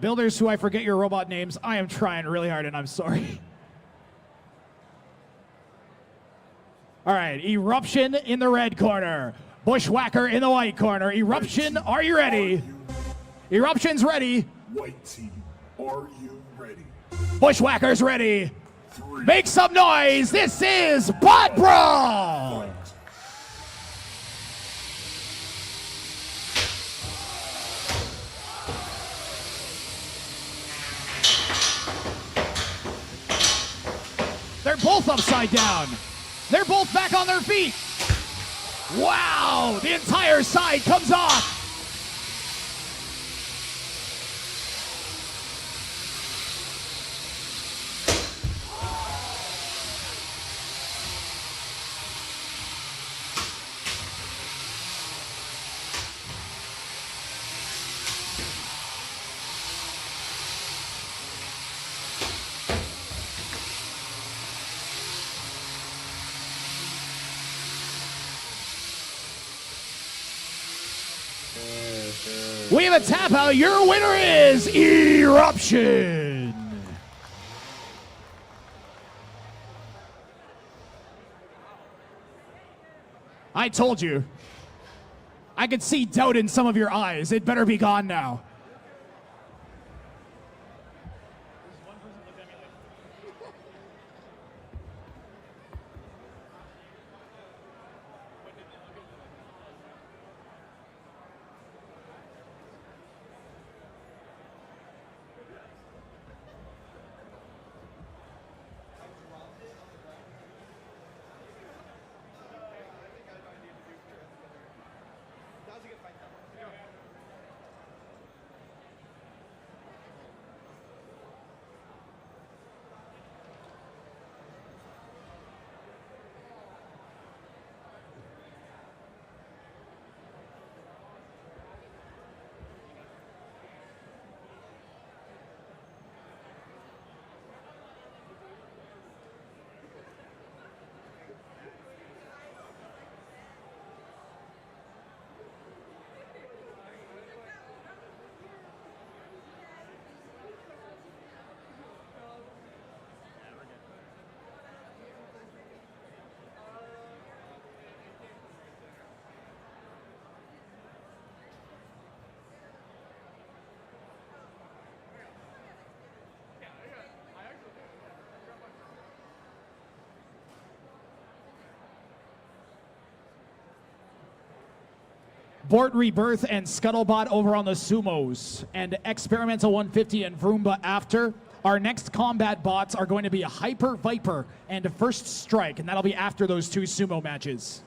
Builders who I forget your robot names, I am trying really hard and I'm sorry. All right, Eruption in the red corner. Bushwhacker in the white corner. Eruption, are you ready? Eruption's ready. White team, are you ready? Bushwhacker's ready. Make some noise. This is BotBrawl. They're both upside down. They're both back on their feet. Wow, the entire side comes off. We have a tap out. Your winner is Eruption. I told you. I could see doubt in some of your eyes. It better be gone now. Bort Rebirth and Scuttlebutt over on the Sumos, and Experimental 150 and Vroomba after. Our next combat bots are going to be a Hyper Viper and a First Strike, and that'll be after those two Sumo matches.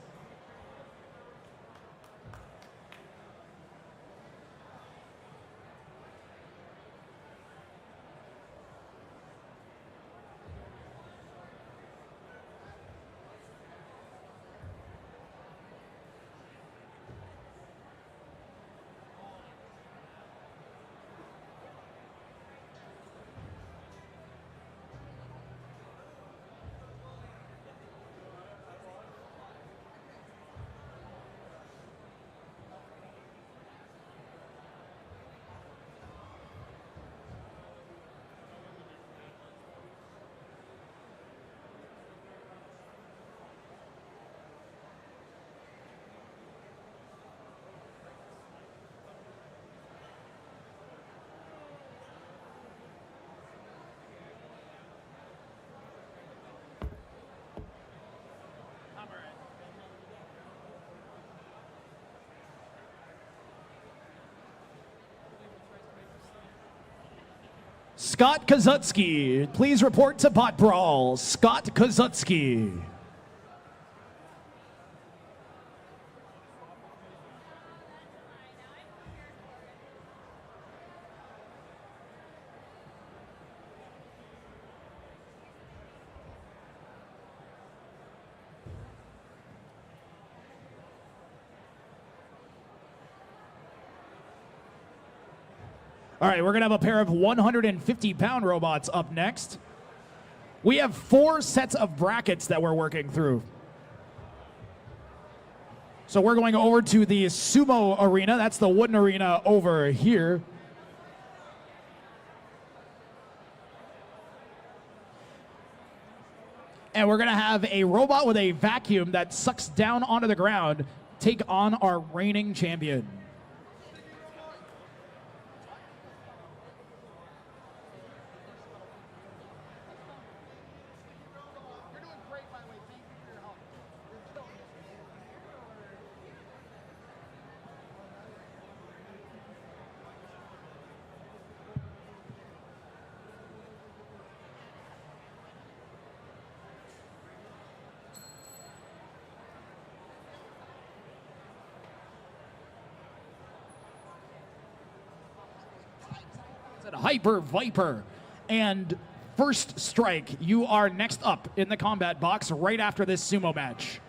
Scott Kazutsky, please report to BotBrawl. Scott Kazutsky. All right, we're going to have a pair of 150-pound robots up next. We have 4 sets of brackets that we're working through. So we're going over to the Sumo arena. That's the wooden arena over here. And we're going to have a robot with a vacuum that sucks down onto the ground take on our reigning champion. Hyper Viper and First Strike, you are next up in the combat box right after this Sumo match.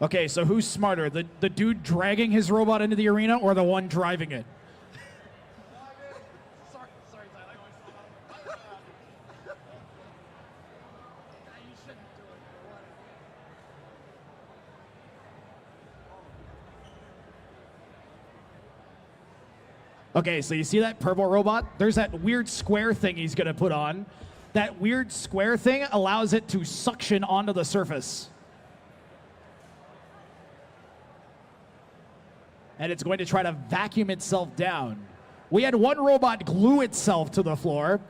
Okay, so who's smarter, the dude dragging his robot into the arena or the one driving it? Okay, so you see that purple robot? There's that weird square thing he's going to put on. That weird square thing allows it to suction onto the surface. And it's going to try to vacuum itself down. We had one robot glue itself to the floor.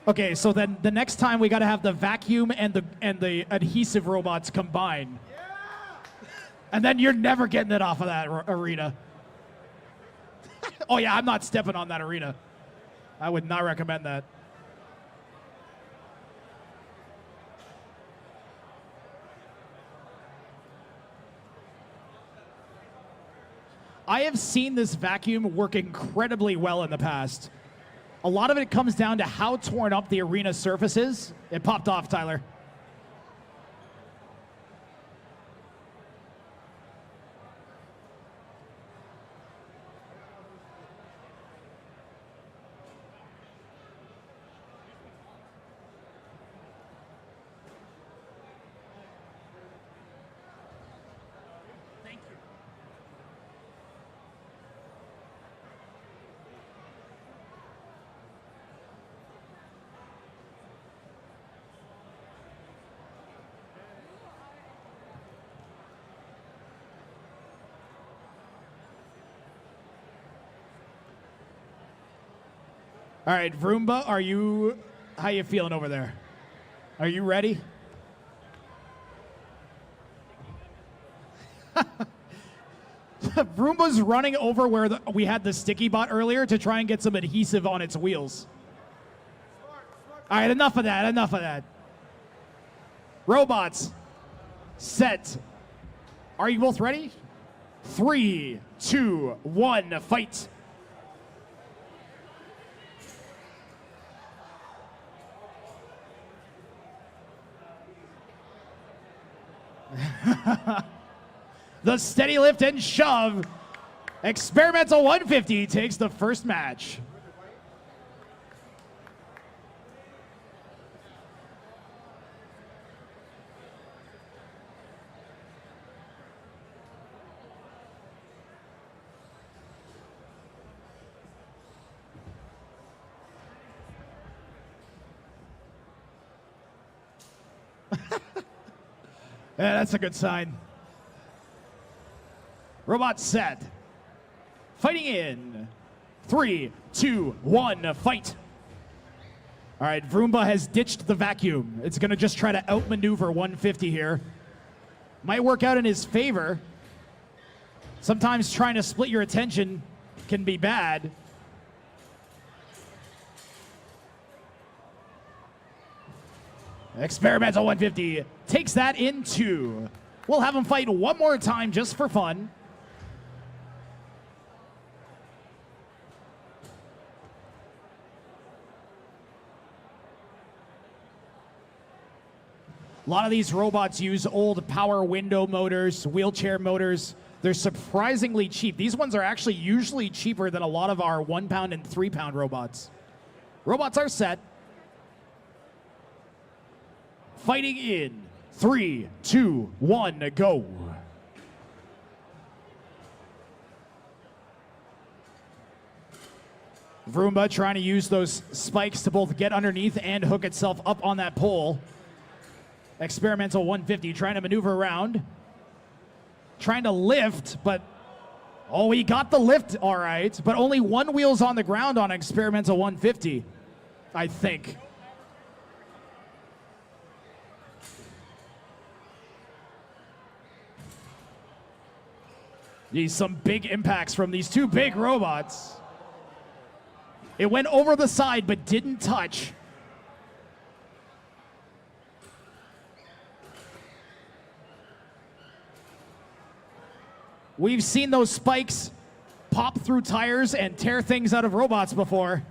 Okay, so then the next time we got to have the vacuum and the adhesive robots combine. And then you're never getting it off of that arena. Oh yeah, I'm not stepping on that arena. I would not recommend that. I have seen this vacuum work incredibly well in the past. A lot of it comes down to how torn up the arena surface is. It popped off, Tyler. All right, Vroomba, how you feeling over there? Are you ready? Vroomba's running over where we had the sticky bot earlier to try and get some adhesive on its wheels. All right, enough of that. Robots, set. Are you both ready? 3, 2, 1, fight. The steady lift and shove. Experimental 150 takes the first match. Yeah, that's a good sign. Robot set. Fighting in. 3, 2, 1, fight. All right, Vroomba has ditched the vacuum. It's going to just try to outmaneuver 150 here. Might work out in his favor. Sometimes trying to split your attention can be bad. Experimental 150 takes that in 2. We'll have him fight one more time just for fun. A lot of these robots use old power window motors, wheelchair motors. They're surprisingly cheap. These ones are actually usually cheaper than a lot of our 1 pound and 3 pound robots. Robots are set. Fighting in 3, 2, 1, go. Vroomba trying to use those spikes to both get underneath and hook itself up on that pole. Experimental 150 trying to maneuver around. Trying to lift, but oh, he got the lift all right, but only one wheel's on the ground on Experimental 150, I think. Some big impacts from these two big robots. It went over the side but didn't touch. We've seen those spikes pop through tires and tear things out of robots before.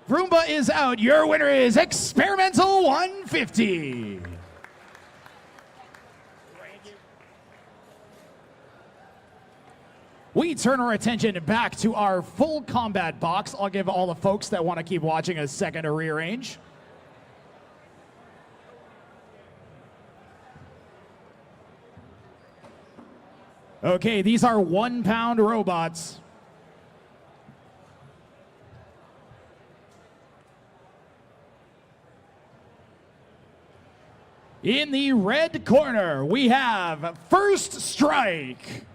Vroomba is out. Your winner is Experimental 150. We turn our attention back to our full combat box. I'll give all the folks that want to keep watching a second to rearrange. Okay, these are 1 pound robots. In the red corner, we have First Strike.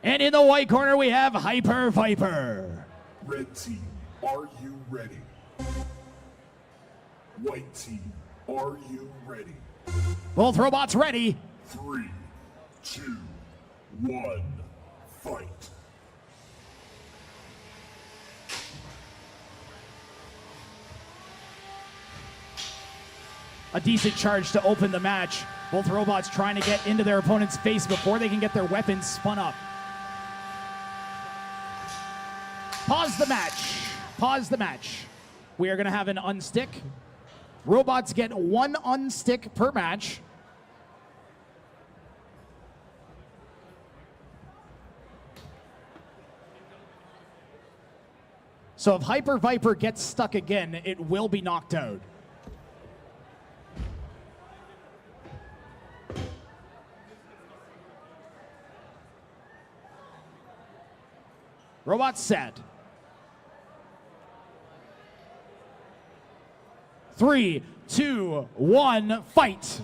And in the white corner, we have Hyper Viper. Red team, are you ready? White team, are you ready? Both robots ready. 3, 2, 1, fight. A decent charge to open the match. Both robots trying to get into their opponent's face before they can get their weapons spun up. Pause the match. Pause the match. We are going to have an unstick. Robots get 1 unstick per match. So if Hyper Viper gets stuck again, it will be knocked out. Robot set. 3, 2, 1, fight.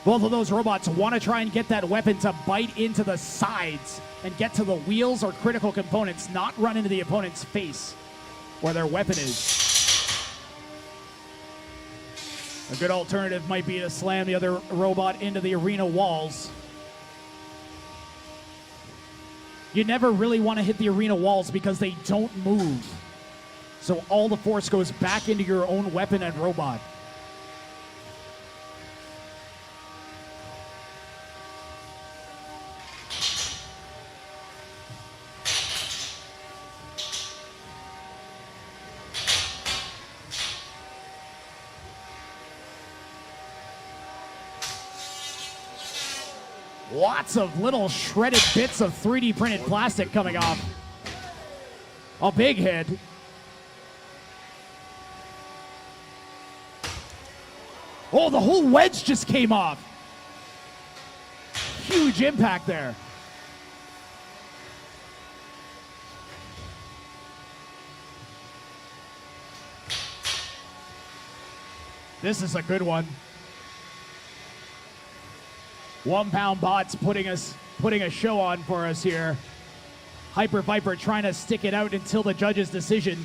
Both of those robots want to try and get that weapon to bite into the sides and get to the wheels or critical components, not run into the opponent's face where their weapon is. A good alternative might be to slam the other robot into the arena walls. You never really want to hit the arena walls because they don't move. So all the force goes back into your own weapon and robot. Lots of little shredded bits of 3D printed plastic coming off. A big hit. Oh, the whole wedge just came off. Huge impact there. This is a good one. 1 Pound Bots putting a show on for us here. Hyper Viper trying to stick it out until the judge's decision.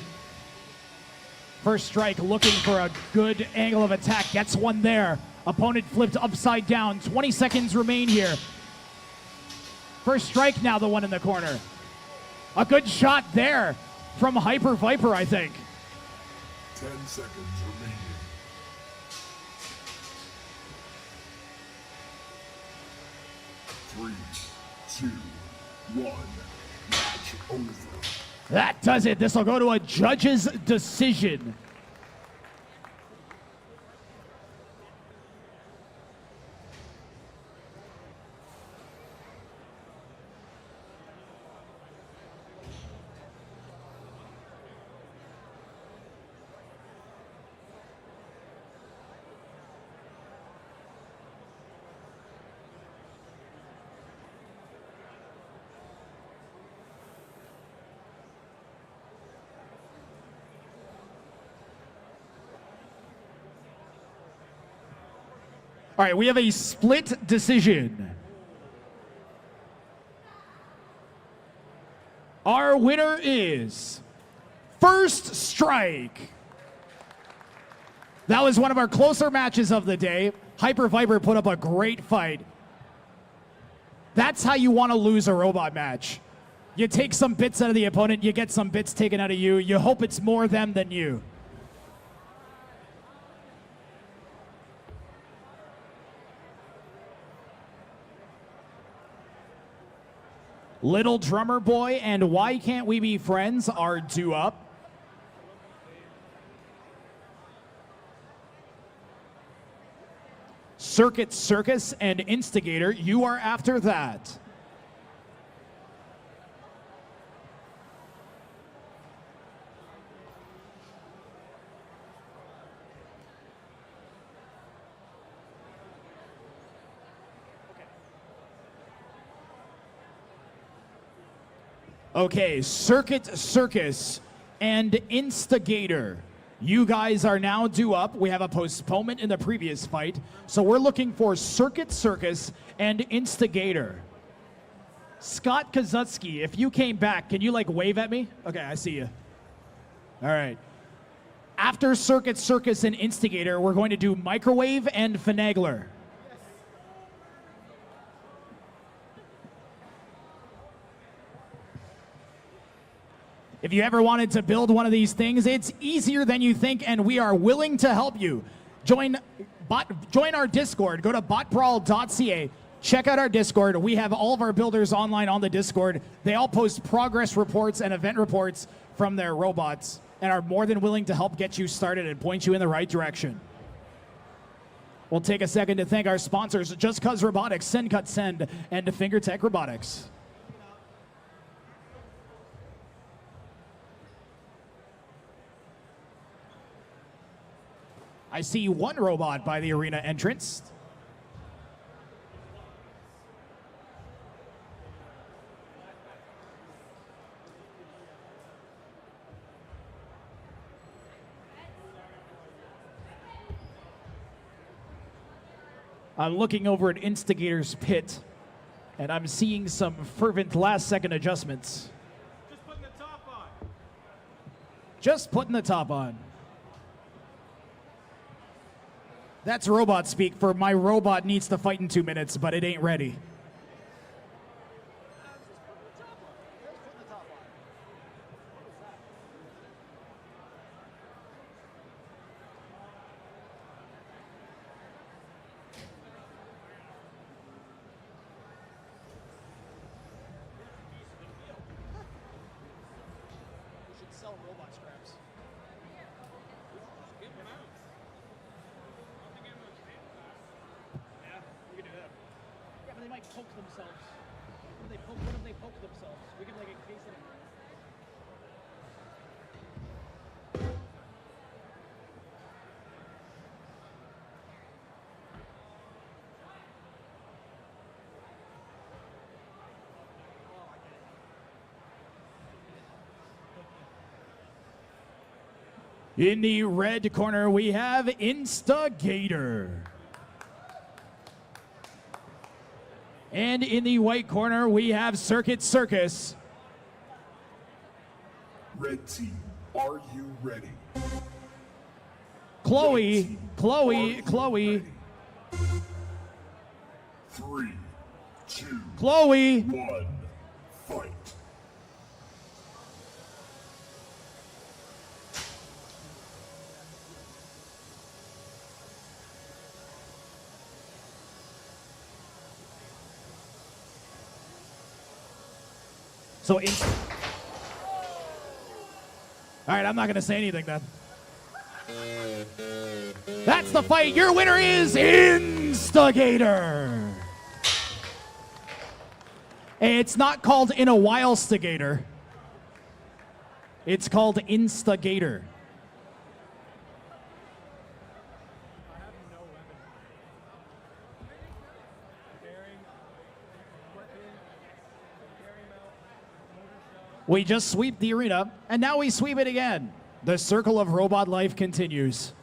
First strike looking for a good angle of attack. Gets one there. Opponent flipped upside down. 20 seconds remain here. First strike now, the one in the corner. A good shot there from Hyper Viper, I think. 10 seconds remaining. 3, 2, 1. Match over. That does it. This will go to a judge's decision. All right, we have a split decision. Our winner is First Strike. That was one of our closer matches of the day. Hyper Viper put up a great fight. That's how you want to lose a robot match. You take some bits out of the opponent, you get some bits taken out of you. You hope it's more them than you. Little Drummer Boy and Why Can't We Be Friends are due up. Circus and Instigator, you are after that. Okay, Circus and Instigator. You guys are now due up. We have a postponement in the previous fight. So we're looking for Circus and Instigator. Scott Kazutsky, if you came back, can you like wave at me? Okay, I see you. All right. After Circus and Instigator, we're going to do Microwave and Finagler. If you ever wanted to build one of these things, it's easier than you think, and we are willing to help you. Join our Discord. Go to botbrawl.ca. Check out our Discord. We have all of our builders online on the Discord. They all post progress reports and event reports from their robots and are more than willing to help get you started and point you in the right direction. We'll take a second to thank our sponsors, Just Cuz Robotics, Send Cut Send, and FingerTech Robotics. I see one robot by the arena entrance. I'm looking over at Instigator's pit, and I'm seeing some fervent last-second adjustments. Just putting the top on. Just putting the top on. That's robot speak for my robot needs to fight in 2 minutes, but it ain't ready. Sell robot scraps. Get one out. Yeah, we can do that. Yeah, but they might poke themselves. What if they poke themselves? We can like encase it. In the red corner, we have Instigator. And in the white corner, we have Circus. Red team, are you ready? Chloe. 3, 2, Chloe. 1, fight. So, all right, I'm not going to say anything then. That's the fight. Your winner is Instigator. It's not called In a While Stigator. It's called Instigator. We just sweep the arena, and now we sweep it again. The circle of robot life continues.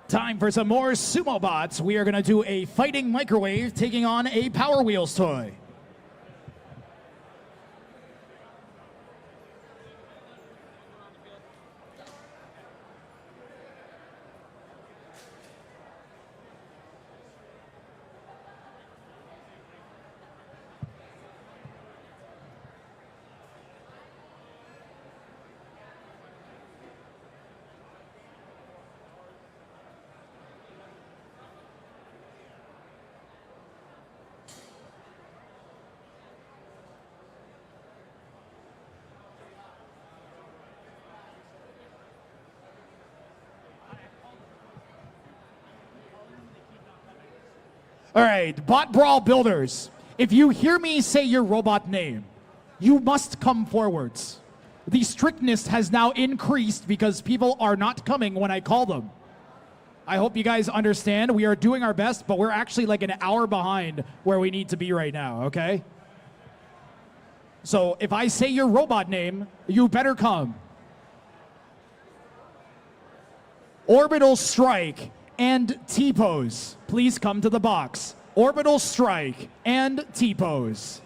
Time for some more Sumo bots. We are going to do a fighting microwave taking on a Power Wheels toy. All right, BotBrawl builders, if you hear me say your robot name, you must come forwards. The strictness has now increased because people are not coming when I call them. I hope you guys understand. We are doing our best, but we're actually like an hour behind where we need to be right now, okay? So if I say your robot name, you better come. Orbital Strike and T-POS. Please come to the box. Orbital Strike and T-POS.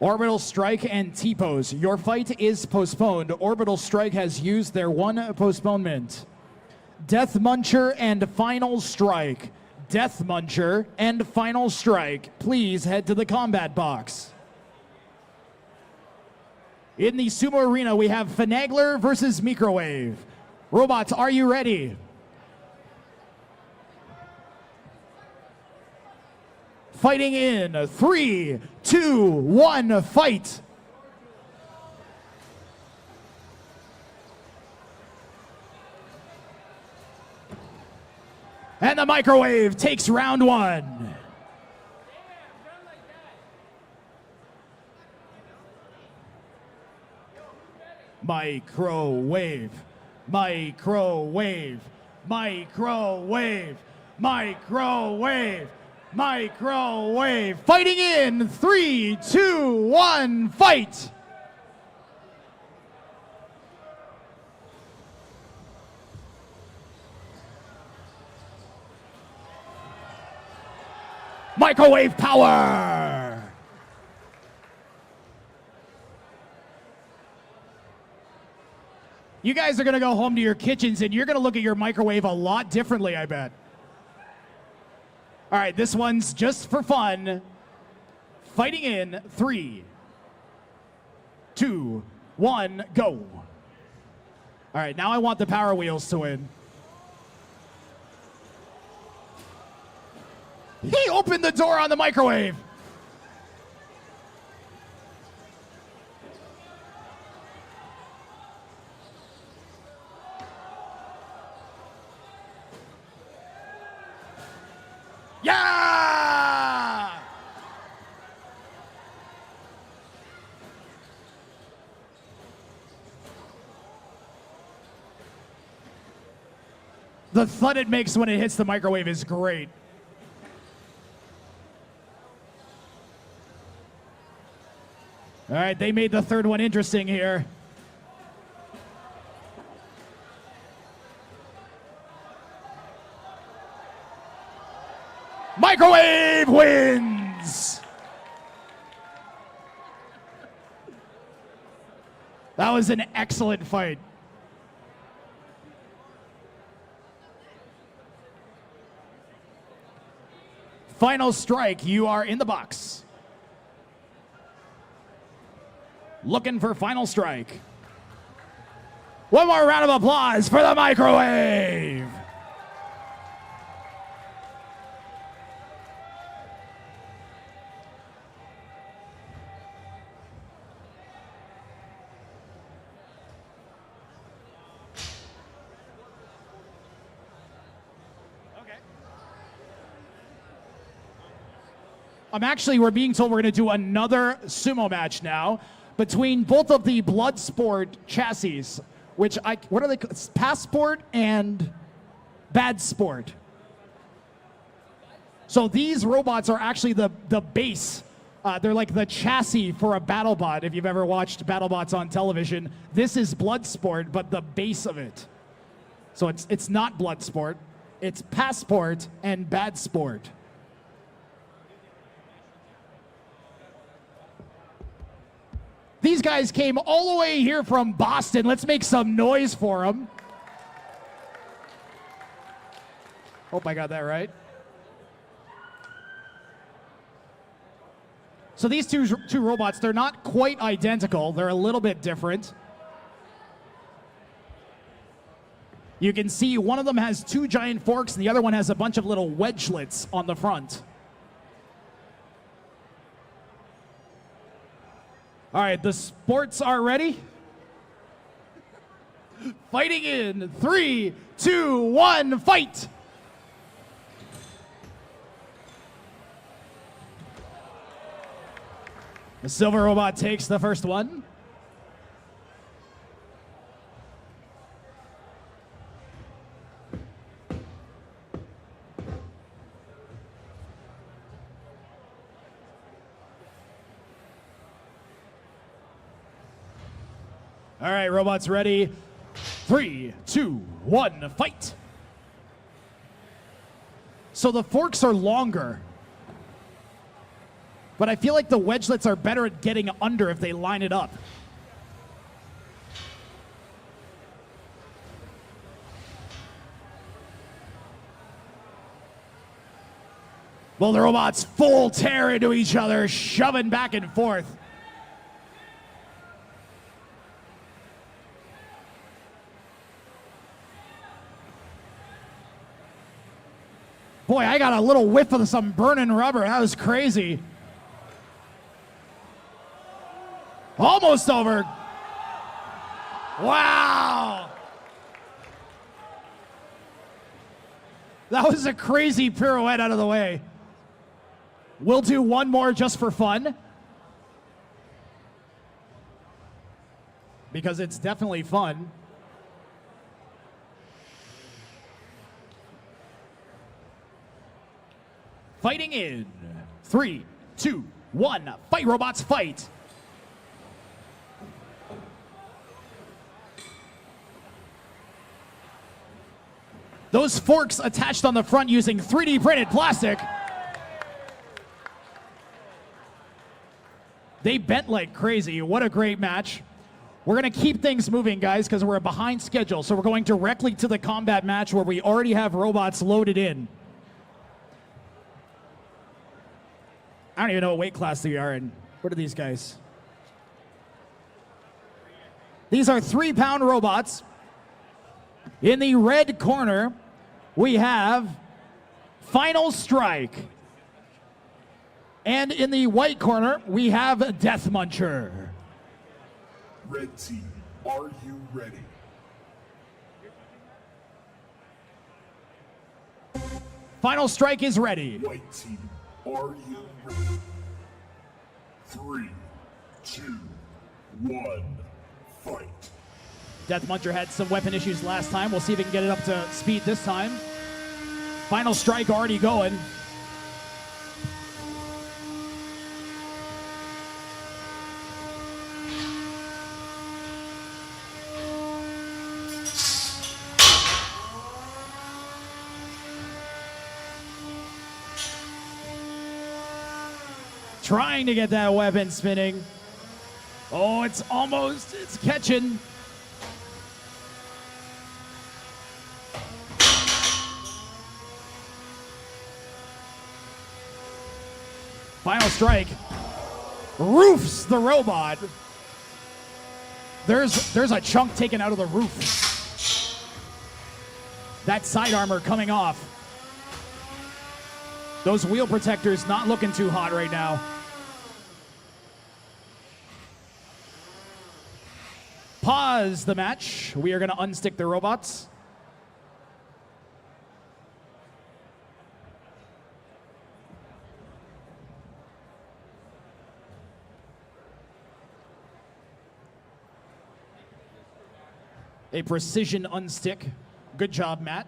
Orbital Strike and T-POS. Your fight is postponed. Orbital Strike has used their one postponement. Death Muncher and Final Strike. Death Muncher and Final Strike. Please head to the combat box. In the Sumo Arena, we have Finagler versus Microwave. Robots, are you ready? Fighting in 3, 2, 1, fight. And the Microwave takes round 1. Microwave, microwave, microwave, microwave. Microwave. Fighting in 3, 2, 1, fight. Microwave power. You guys are going to go home to your kitchens and you're going to look at your microwave a lot differently, I bet. All right, this one's just for fun. Fighting in 3, 2, 1, go. All right, now I want the Power Wheels to win. He opened the door on the Microwave. Yeah! The thud it makes when it hits the Microwave is great. All right, they made the third one interesting here. Microwave wins! That was an excellent fight. Final Strike, you are in the box. Looking for Final Strike. One more round of applause for the Microwave! We're being told we're going to do another sumo match now between both of the Bloodsport chassis, what are they called? Passport and Bad Sport. So these robots are actually the base. They're like the chassis for a BattleBot. If you've ever watched BattleBots on television, this is Bloodsport, but the base of it. So it's not Bloodsport, it's Passport and Bad Sport. These guys came all the way here from Boston. Let's make some noise for them. Hope I got that right. So these two robots, they're not quite identical. They're a little bit different. You can see one of them has 2 giant forks and the other one has a bunch of little wedgelets on the front. All right, the sports are ready. Fighting in 3, 2, 1, fight! The silver robot takes the first one. All right, robots ready. 3, 2, 1, fight. So the forks are longer, but I feel like the wedgelets are better at getting under if they line it up. Well, the robots full tear into each other, shoving back and forth. Boy, I got a little whiff of some burning rubber. That was crazy. Almost over. Wow. That was a crazy pirouette out of the way. We'll do one more just for fun, because it's definitely fun. Fighting in 3, 2, 1, fight, robots, fight. Those forks attached on the front using 3D printed plastic. They bent like crazy. What a great match. We're going to keep things moving, guys, because we're behind schedule. So we're going directly to the combat match where we already have robots loaded in. I don't even know what weight class they are in. What are these guys? These are 3-pound robots. In the red corner, we have Final Strike. And in the white corner, we have Death Muncher. Red team, are you ready? Final Strike is ready. White team, are you ready? 3, 2, 1, fight. Death Muncher had some weapon issues last time. We'll see if we can get it up to speed this time. Final Strike already going. Trying to get that weapon spinning. Oh, it's catching. Final Strike roofs the robot. There's a chunk taken out of the roof. That side armor coming off. Those wheel protectors not looking too hot right now. Pause the match. We are going to unstick the robots. A precision unstick. Good job, Matt.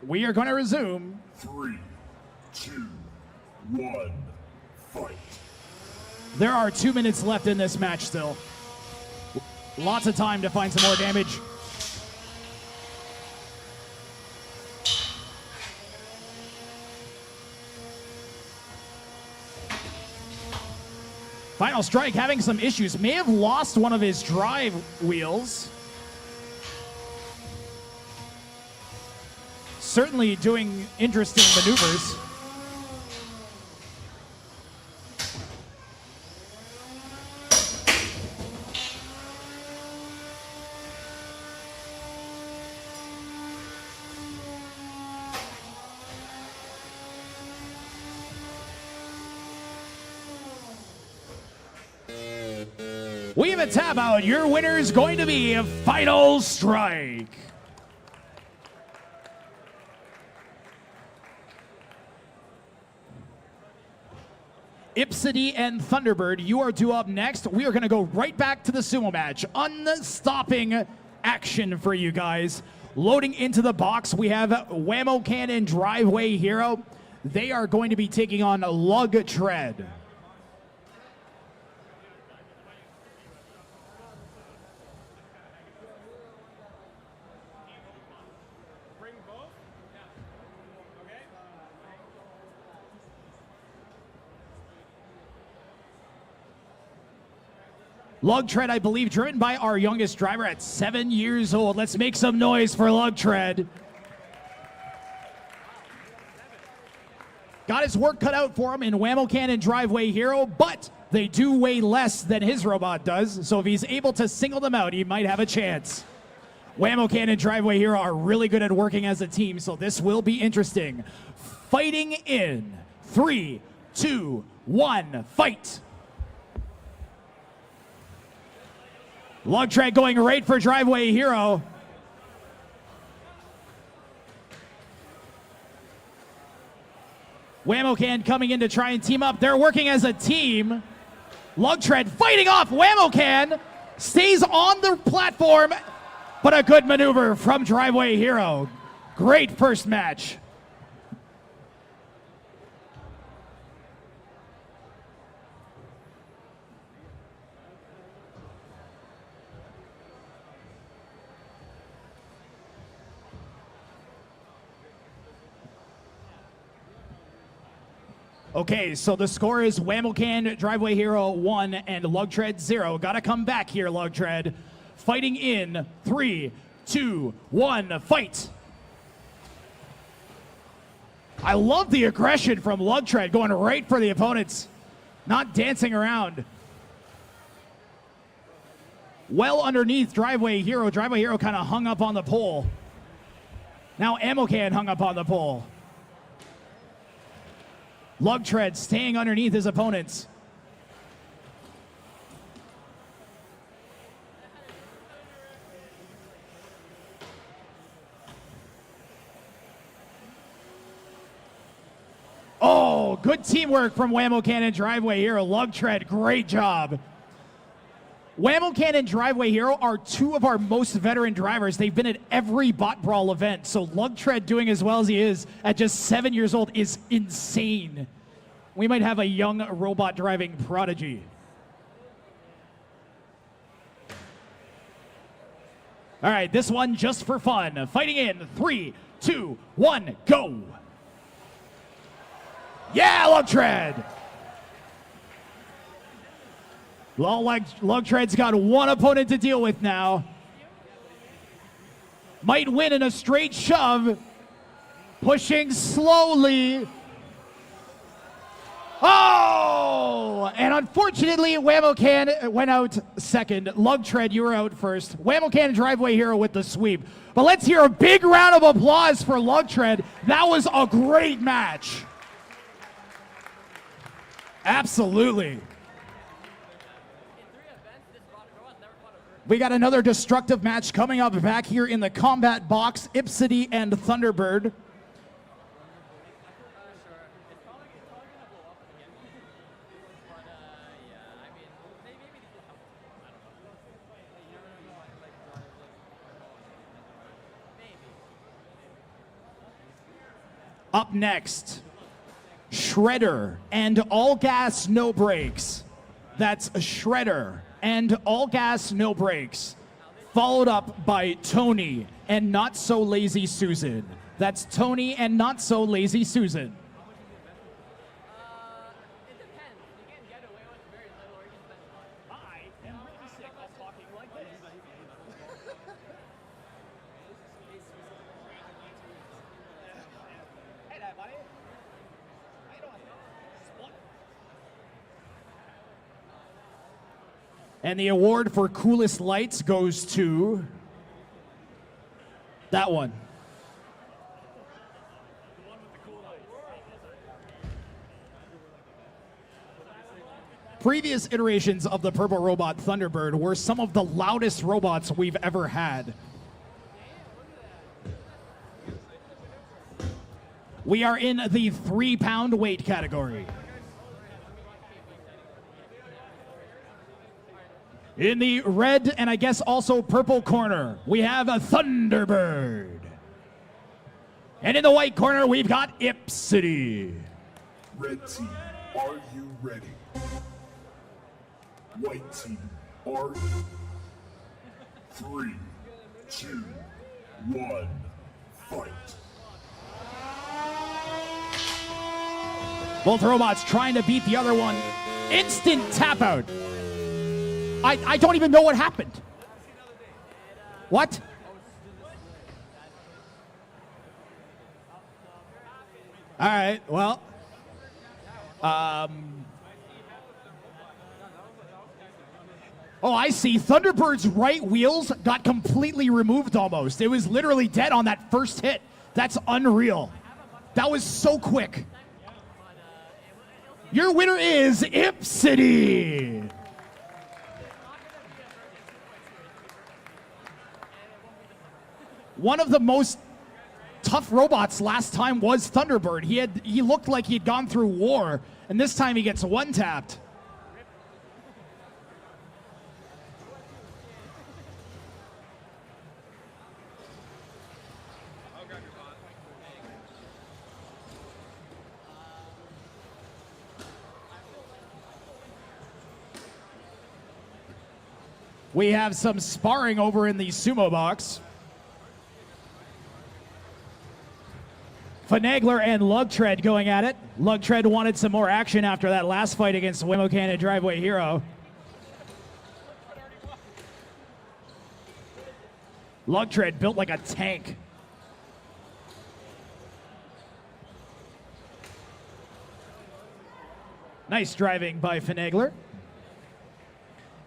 We are going to resume. 3, 2, 1, fight. There are 2 minutes left in this match still. Lots of time to find some more damage. Final Strike having some issues. May have lost one of his drive wheels. Certainly doing interesting maneuvers. We have a tab out. Your winner is going to be Final Strike. Ipsid and Thunderbird, you are due up next. We are going to go right back to the sumo match. Unstopping action for you guys. Loading into the box, we have Whammo Cannon Driveway Hero. They are going to be taking on Lug Tread. Lug Tread, I believe, driven by our youngest driver at 7 years old. Let's make some noise for Lug Tread. Got his work cut out for him in Whammo Cannon Driveway Hero, but they do weigh less than his robot does, so if he's able to single them out, he might have a chance. Whammo Cannon Driveway Hero are really good at working as a team, so this will be interesting. Fighting in 3, 2, 1, fight! Lug Tread going right for Driveway Hero. Whammo Can coming in to try and team up. They're working as a team. Lug Tread fighting off Whammo Can. Stays on the platform, but a good maneuver from Driveway Hero. Great first match. Okay, so the score is Whammo Can Driveway Hero 1 and Lug Tread 0. Gotta come back here, Lug Tread. Fighting in 3, 2, 1, fight! I love the aggression from Lug Tread, going right for the opponents, not dancing around. Well underneath Driveway Hero. Driveway Hero kind of hung up on the pole. Now Ammo Can hung up on the pole. Lug Tread staying underneath his opponents. Oh, good teamwork from Whammo Cannon Driveway Hero. Lug Tread, great job. Whammo Cannon Driveway Hero are two of our most veteran drivers. They've been at every BotBrawl event, so Lug Tread doing as well as he is at just 7 years old is insane. We might have a young robot driving prodigy. All right, this one just for fun. Fighting in 3, 2, 1, go. Yeah, Lug Tread. Lug Tread's got one opponent to deal with now. Might win in a straight shove. Pushing slowly. Oh! And unfortunately, Whammo Can went out second. Lug Tread, you were out first. Whammo Can Driveway Hero with the sweep. But let's hear a big round of applause for Lug Tread. That was a great match. Absolutely. We got another destructive match coming up back here in the combat box. Ipsid and Thunderbird. Up next, Shredder and All Gas No Brakes. That's Shredder and All Gas No Brakes. Followed up by Tony and Not So Lazy Susan. That's Tony and Not So Lazy Susan. It depends. You can get away with very little or you can spend a lot. I am really sick of talking like this. Hey there, buddy. How you doing? Spot. And the award for coolest lights goes to that one. previous iterations of the purple robot Thunderbird were some of the loudest robots we've ever had. We are in the 3-pound weight category. In the red and I guess also purple corner, we have a Thunderbird. And in the white corner, we've got Ipsid. Red team, are you ready? White team, are you? 3, 2, 1, fight. Both robots trying to beat the other one. Instant tap out. I don't even know what happened. What? All right, well. Oh, I see. Thunderbird's right wheels got completely removed almost. It was literally dead on that first hit. That's unreal. That was so quick. Your winner is Ipsid. One of the most tough robots last time was Thunderbird. He looked like he'd gone through war, and this time he gets one-tapped. We have some sparring over in the Sumo box. Finagler and Lug Tread going at it. Lug Tread wanted some more action after that last fight against Wemo Cannon Driveway Hero. Lug Tread built like a tank. Nice driving by Finagler.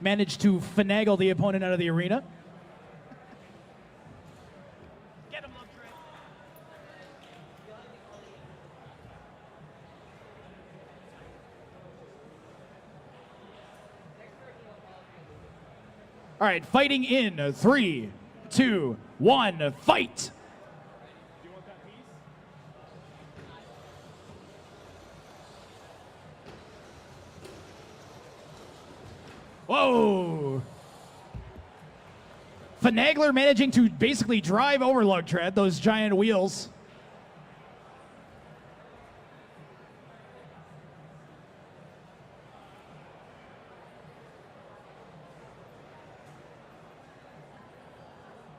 Managed to finagle the opponent out of the arena. Get him, Lug Tread. All right, fighting in 3, 2, 1, fight. Whoa! Finagler managing to basically drive over Lug Tread, those giant wheels.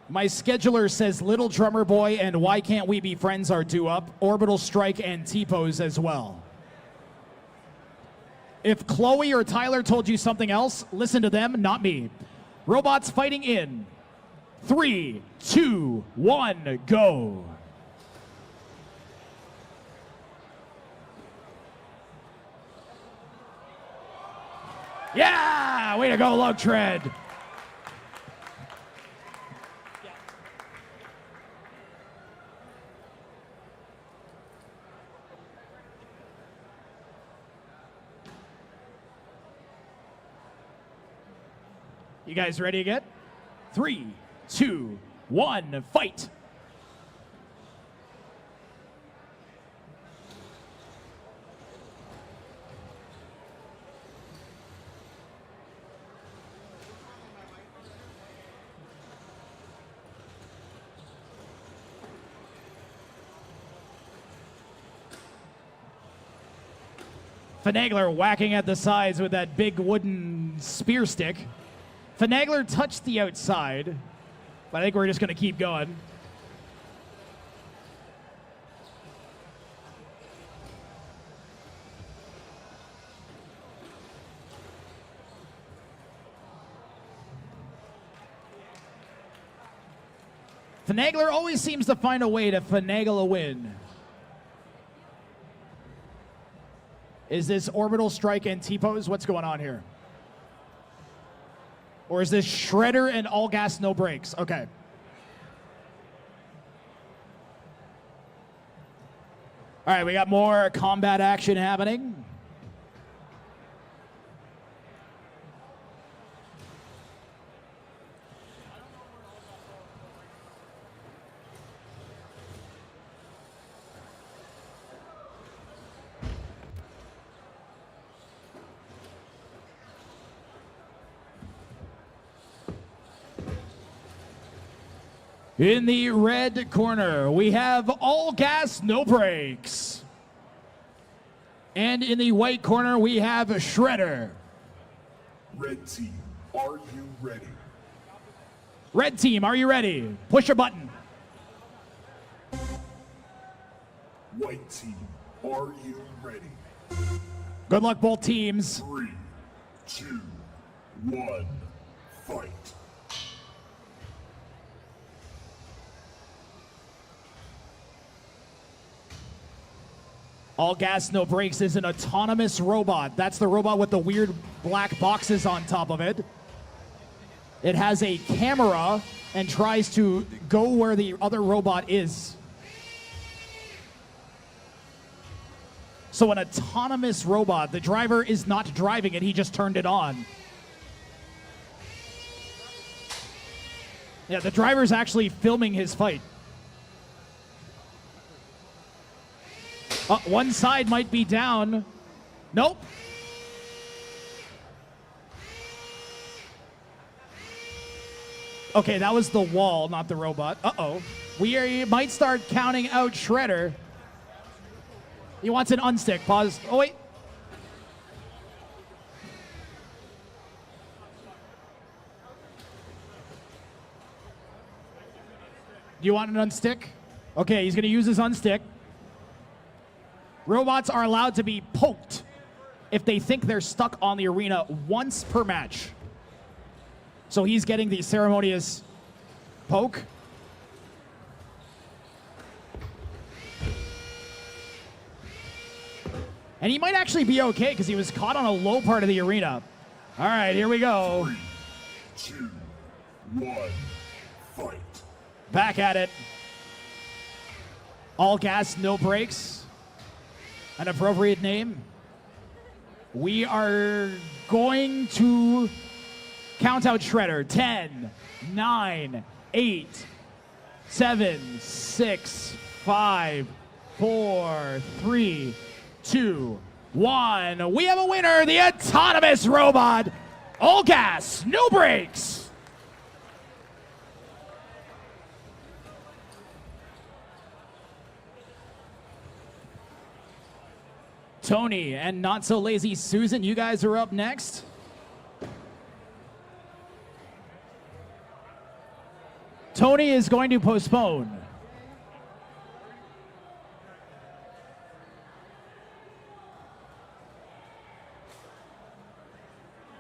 My scheduler says Little Drummer Boy and Why Can't We Be Friends are due up. Orbital Strike and T-POS as well. If Chloe or Tyler told you something else, listen to them, not me. Robots fighting in 3, 2, 1, go. Yeah! Way to go, Lug Tread. You guys ready again? 3, 2, 1, fight! Finagler whacking at the sides with that big wooden spear stick. Finagler touched the outside, but I think we're just going to keep going. Finagler always seems to find a way to finagle a win. Is this Orbital Strike and T-POS? What's going on here? Or is this Shredder and all gas, no brakes? Okay. All right, we got more combat action happening. In the red corner, we have All Gas, No Brakes. And in the white corner, we have Shredder. Red team, are you ready? Red team, are you ready? Push a button. White team, are you ready? Good luck, both teams. 3, 2, 1, fight. All Gas, No Brakes is an autonomous robot. That's the robot with the weird black boxes on top of it. It has a camera and tries to go where the other robot is. So an autonomous robot, the driver is not driving it, he just turned it on. Yeah, the driver's actually filming his fight. One side might be down. Nope. Okay, that was the wall, not the robot. Uh-oh. We might start counting out Shredder. He wants an unstick. Pause. Oh, wait. Do you want an unstick? Okay, he's going to use his unstick. Robots are allowed to be poked if they think they're stuck on the arena once per match. So he's getting the ceremonious poke. And he might actually be okay because he was caught on a low part of the arena. All right, here we go. 3, 2, 1, fight. Back at it. All Gas, No Brakes. An appropriate name. We are going to count out Shredder. 10, 9, 8, 7, 6, 5, 4, 3, 2, 1. We have a winner, the autonomous robot. All Gas, No Brakes. Tony and Not So Lazy Susan, you guys are up next. Tony is going to postpone.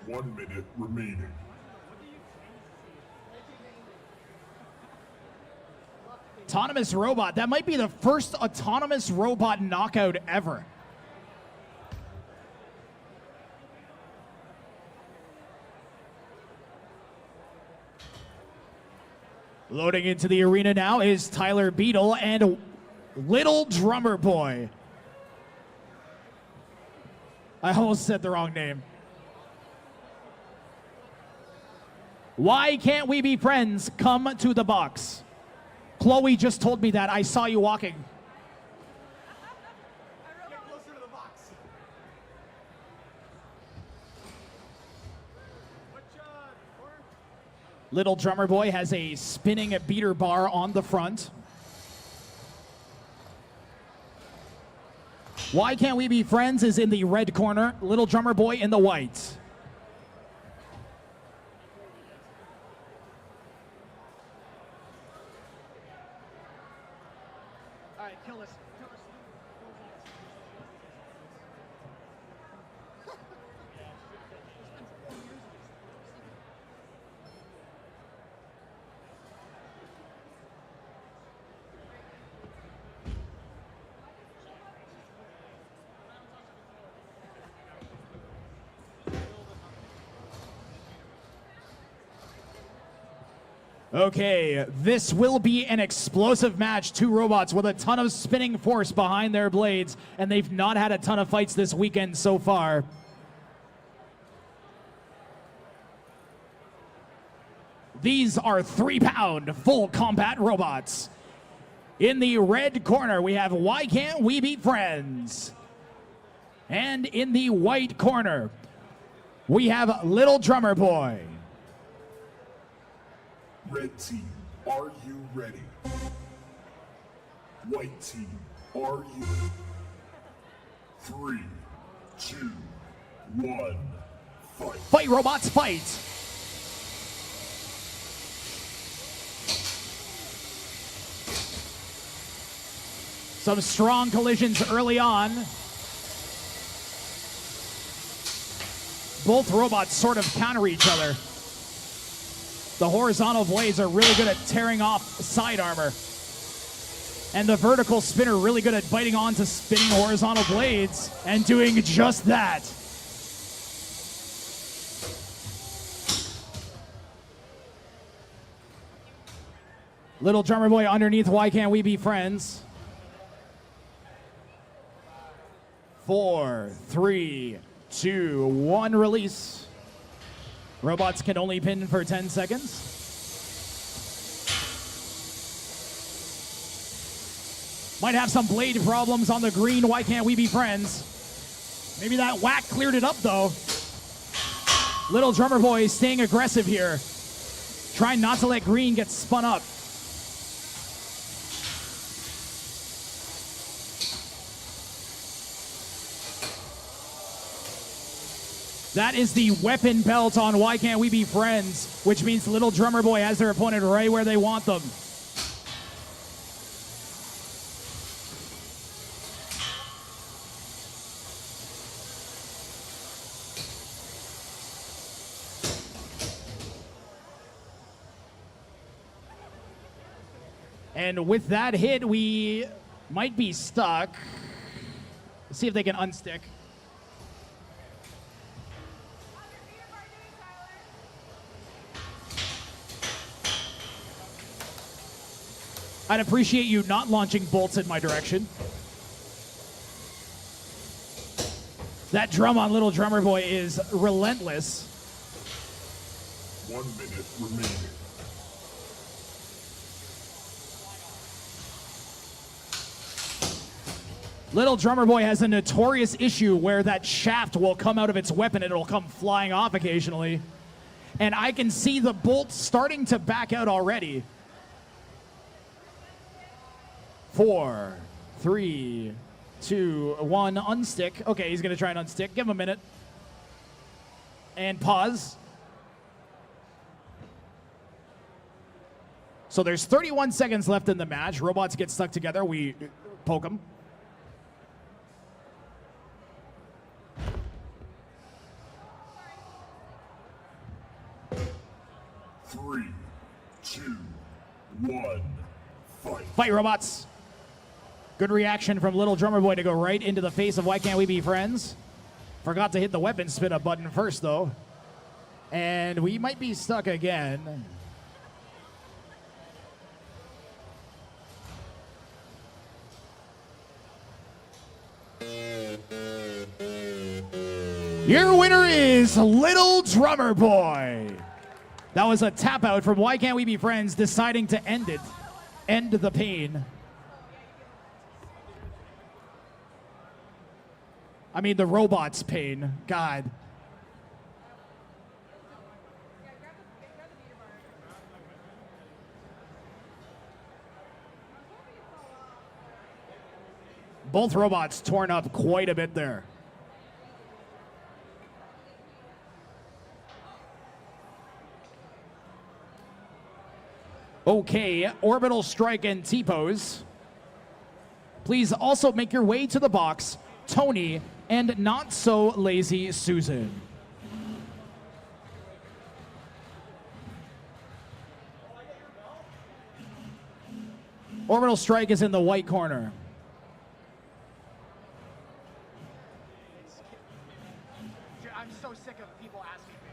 One minute remaining. Autonomous robot. That might be the first autonomous robot knockout ever. Loading into the arena now is Tyler Beetle and Little Drummer Boy. I almost said the wrong name. Why can't we be friends? Come to the box. Chloe just told me that. I saw you walking. Get closer to the box. Little Drummer Boy has a spinning beater bar on the front. Why Can't We Be Friends is in the red corner. Little Drummer Boy in the white. All right, kill us. Kill us. Okay, this will be an explosive match. Two robots with a ton of spinning force behind their blades, and they've not had a ton of fights this weekend so far. These are 3-pound full combat robots. In the red corner, we have Why Can't We Be Friends? And in the white corner, we have Little Drummer Boy. Red team, are you ready? White team, are you? 3, 2, 1, fight. Fight, robots, fight! Some strong collisions early on. Both robots sort of counter each other. The horizontal blades are really good at tearing off side armor. And the vertical spinner really good at biting onto spinning horizontal blades and doing just that. Little drummer boy underneath, why can't we be friends? 4, 3, 2, 1, release. Robots can only pin for 10 seconds. Might have some blade problems on the green. Why can't we be friends? Maybe that whack cleared it up, though. Little drummer boy staying aggressive here. Trying not to let green get spun up. That is the weapon belt on Why Can't We Be Friends, which means Little Drummer Boy has their opponent right where they want them. And with that hit, we might be stuck. Let's see if they can unstick. I'd appreciate you not launching bolts in my direction. That drum on Little Drummer Boy is relentless. 1 minute remaining. Little Drummer Boy has a notorious issue where that shaft will come out of its weapon and it'll come flying off occasionally. And I can see the bolts starting to back out already. 4, 3, 2, 1, unstick. Okay, he's gonna try and unstick. Give him a minute. And pause. So there's 31 seconds left in the match. Robots get stuck together. We poke them. Three, 2, 1, fight. Fight, robots. Good reaction from Little Drummer Boy to go right into the face of Why Can't We Be Friends. Forgot to hit the weapon spin up button first, though. And we might be stuck again. Your winner is Little Drummer Boy. That was a tap out from Why Can't We Be Friends, deciding to end it. End the pain. I mean, the robot's pain. God. Both robots torn up quite a bit there. Okay, Orbital Strike and T-POS. Please also make your way to the box, Tony and Not So Lazy Susan. Orbital Strike is in the white corner. I'm so sick of people asking me.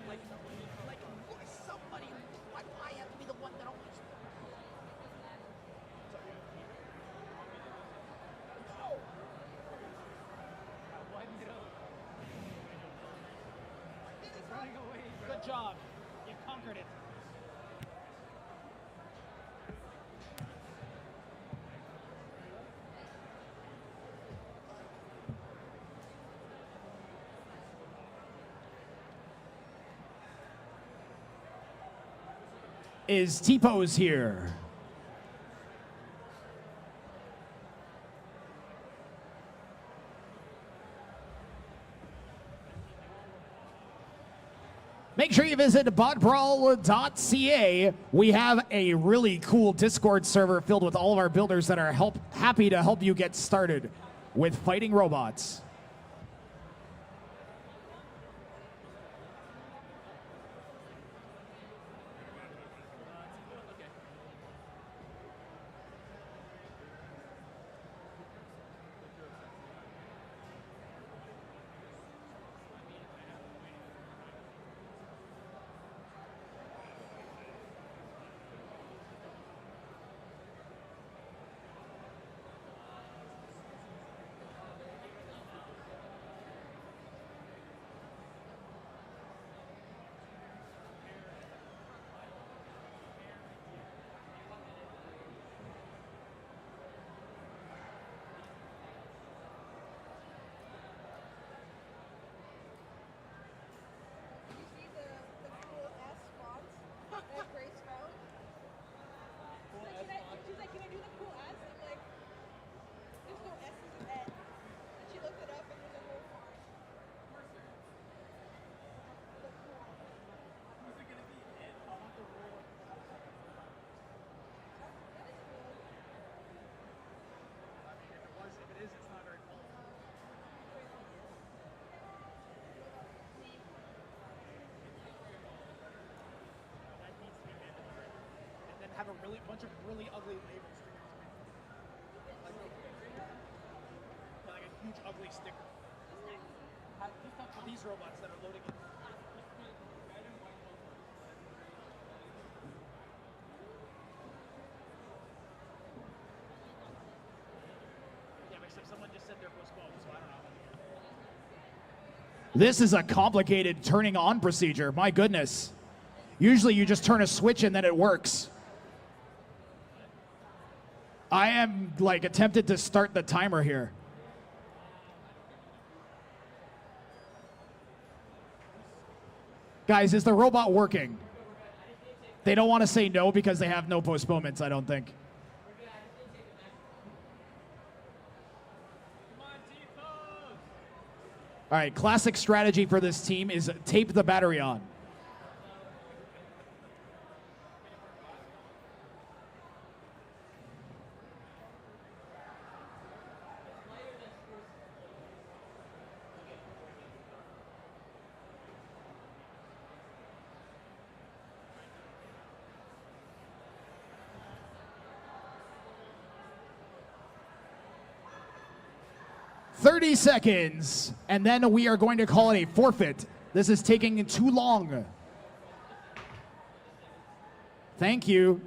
Like, somebody, why I have to be the one that always... Good job. You conquered it. Is T-POS here? Make sure you visit BotBrawl.ca. We have a really cool Discord server filled with all of our builders that are happy to help you get started with fighting robots. She's like, can I do the cool S? I'm like, there's no S's in it. And she looked it up and there's a whole font. Who's it gonna be? Ed? I want the roll. That is cool. I mean, if it is, it's not very cool. That needs to be mandatory. And then have a bunch of really ugly labels. Like a huge ugly sticker. Just talk to these robots that are loading in. Yeah, but except someone just said they're postponed, so I don't know. This is a complicated turning on procedure. My goodness. Usually you just turn a switch and then it works. I am like attempted to start the timer here. Guys, is the robot working? They don't want to say no because they have no postponements, I don't think. All right, classic strategy for this team is tape the battery on. "30 seconds, and then we are going to call it a forfeit. This is taking too long. Thank you.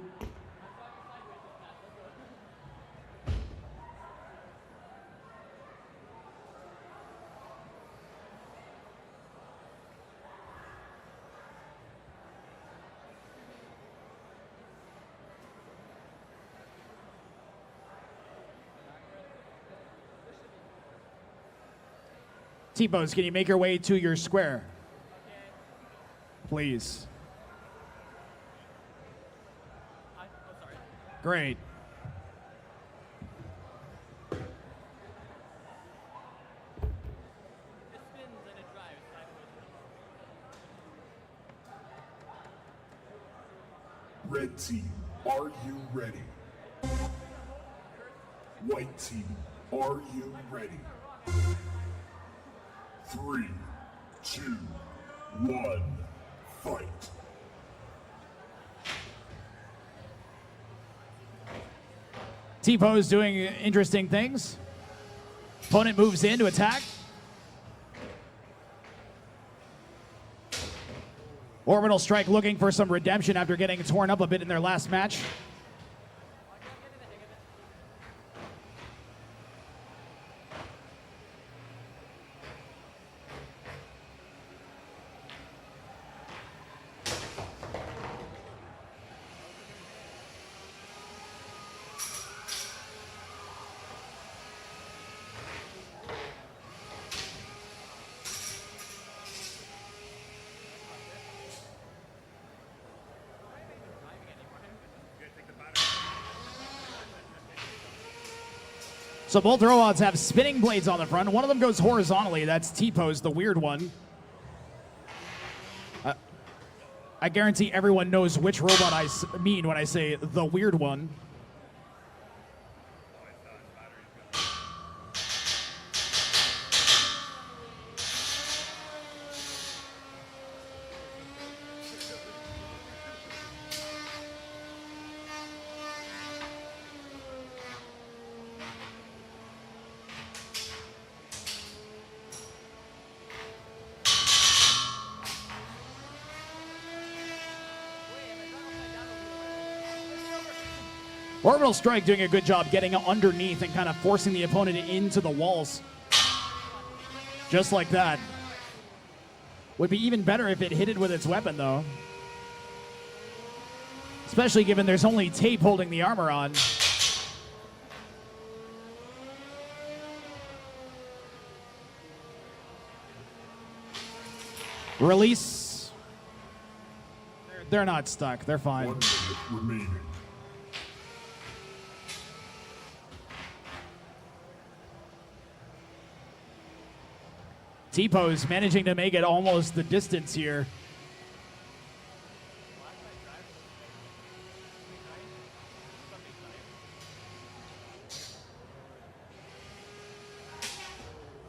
T-POS, can you make your way to your square? Please. Sorry. Great. It spins and it drives. Red team, are you ready? White team, are you ready? 3, 2, 1, fight. T-POS doing interesting things. Opponent moves in to attack. Orbital Strike looking for some redemption after getting torn up a bit in their last match. So both robots have spinning blades on the front. One of them goes horizontally. That's T-POS, the weird one. I guarantee everyone knows which robot I mean when I say the weird one. Orbital Strike doing a good job getting underneath and kind of forcing the opponent into the walls. Just like that. Would be even better if it hit it with its weapon, though. Especially given there's only tape holding the armor on. Release. They're not stuck. They're fine. 1 minute remaining. T-POS managing to make it almost the distance here.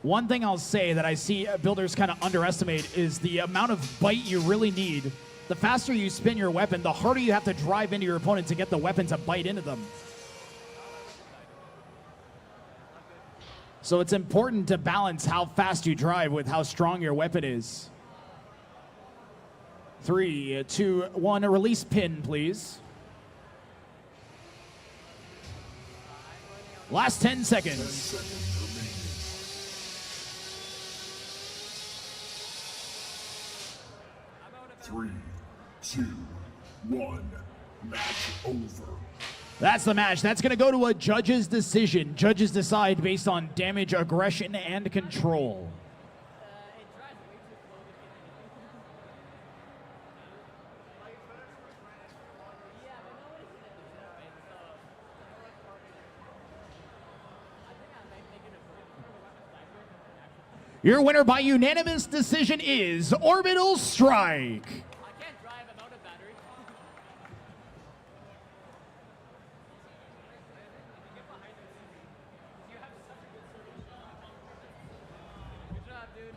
One thing I'll say that I see builders kind of underestimate is the amount of bite you really need. The faster you spin your weapon, the harder you have to drive into your opponent to get the weapon to bite into them. So it's important to balance how fast you drive with how strong your weapon is. 3, 2, 1, a release pin, please. Last 10 seconds. 10 seconds remaining. 3, 2, 1. Match over. That's the match. That's going to go to a judge's decision. Judges decide based on damage, aggression, and control. Your winner by unanimous decision is Orbital Strike. I can't drive, I'm out of battery. Good job, dude.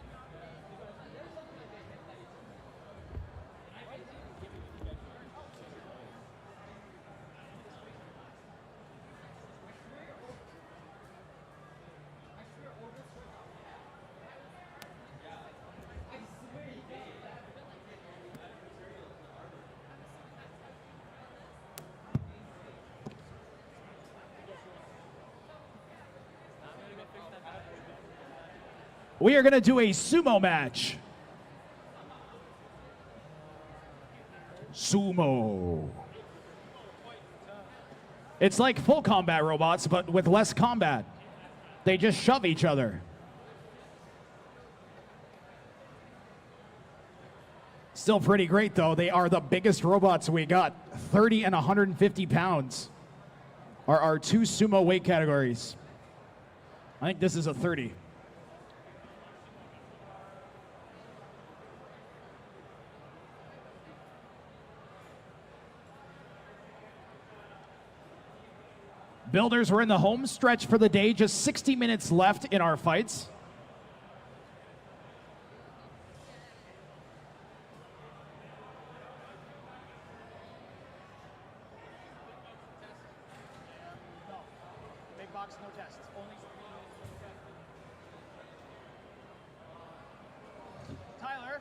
We are going to do a sumo match. Sumo. It's like full combat robots, but with less combat. They just shove each other. Still pretty great, though. They are the biggest robots we got. 30 and 150 pounds are our two sumo weight categories. I think this is a 30. Builders, we're in the home stretch for the day. Just 60 minutes left in our fights. Big box, no tests. Only. Tyler.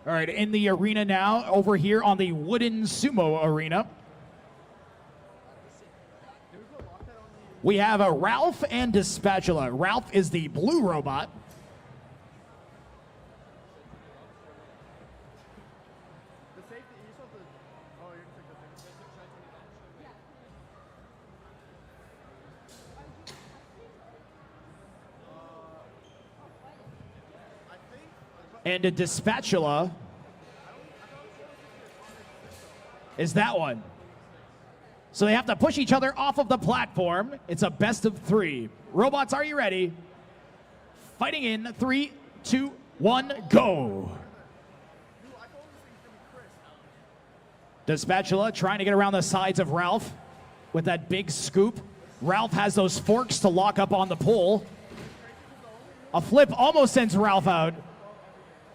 All right, in the arena now, over here on the wooden sumo arena. We have a Ralph and a Spatula. Ralph is the blue robot. And a Dispatula is that one. So they have to push each other off of the platform. It's a best of 3. Robots, are you ready? Fighting in 3, 2, 1, go. Dispatula trying to get around the sides of Ralph with that big scoop. Ralph has those forks to lock up on the pole. A flip almost sends Ralph out.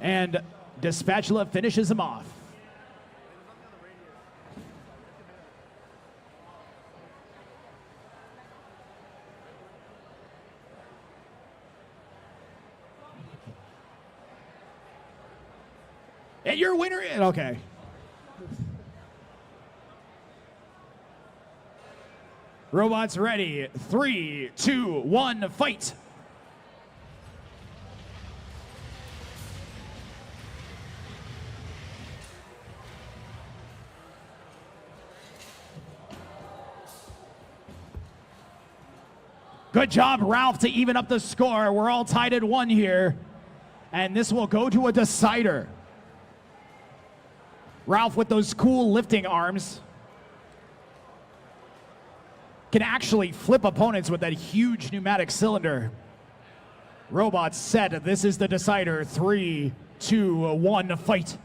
And Dispatula finishes him off. And your winner is, okay. Robots ready. 3, 2, 1, fight. Good job, Ralph, to even up the score. We're all tied at 1 here. And this will go to a decider. Ralph with those cool lifting arms can actually flip opponents with that huge pneumatic cylinder. Robots set. This is the decider. 3, 2, 1, fight.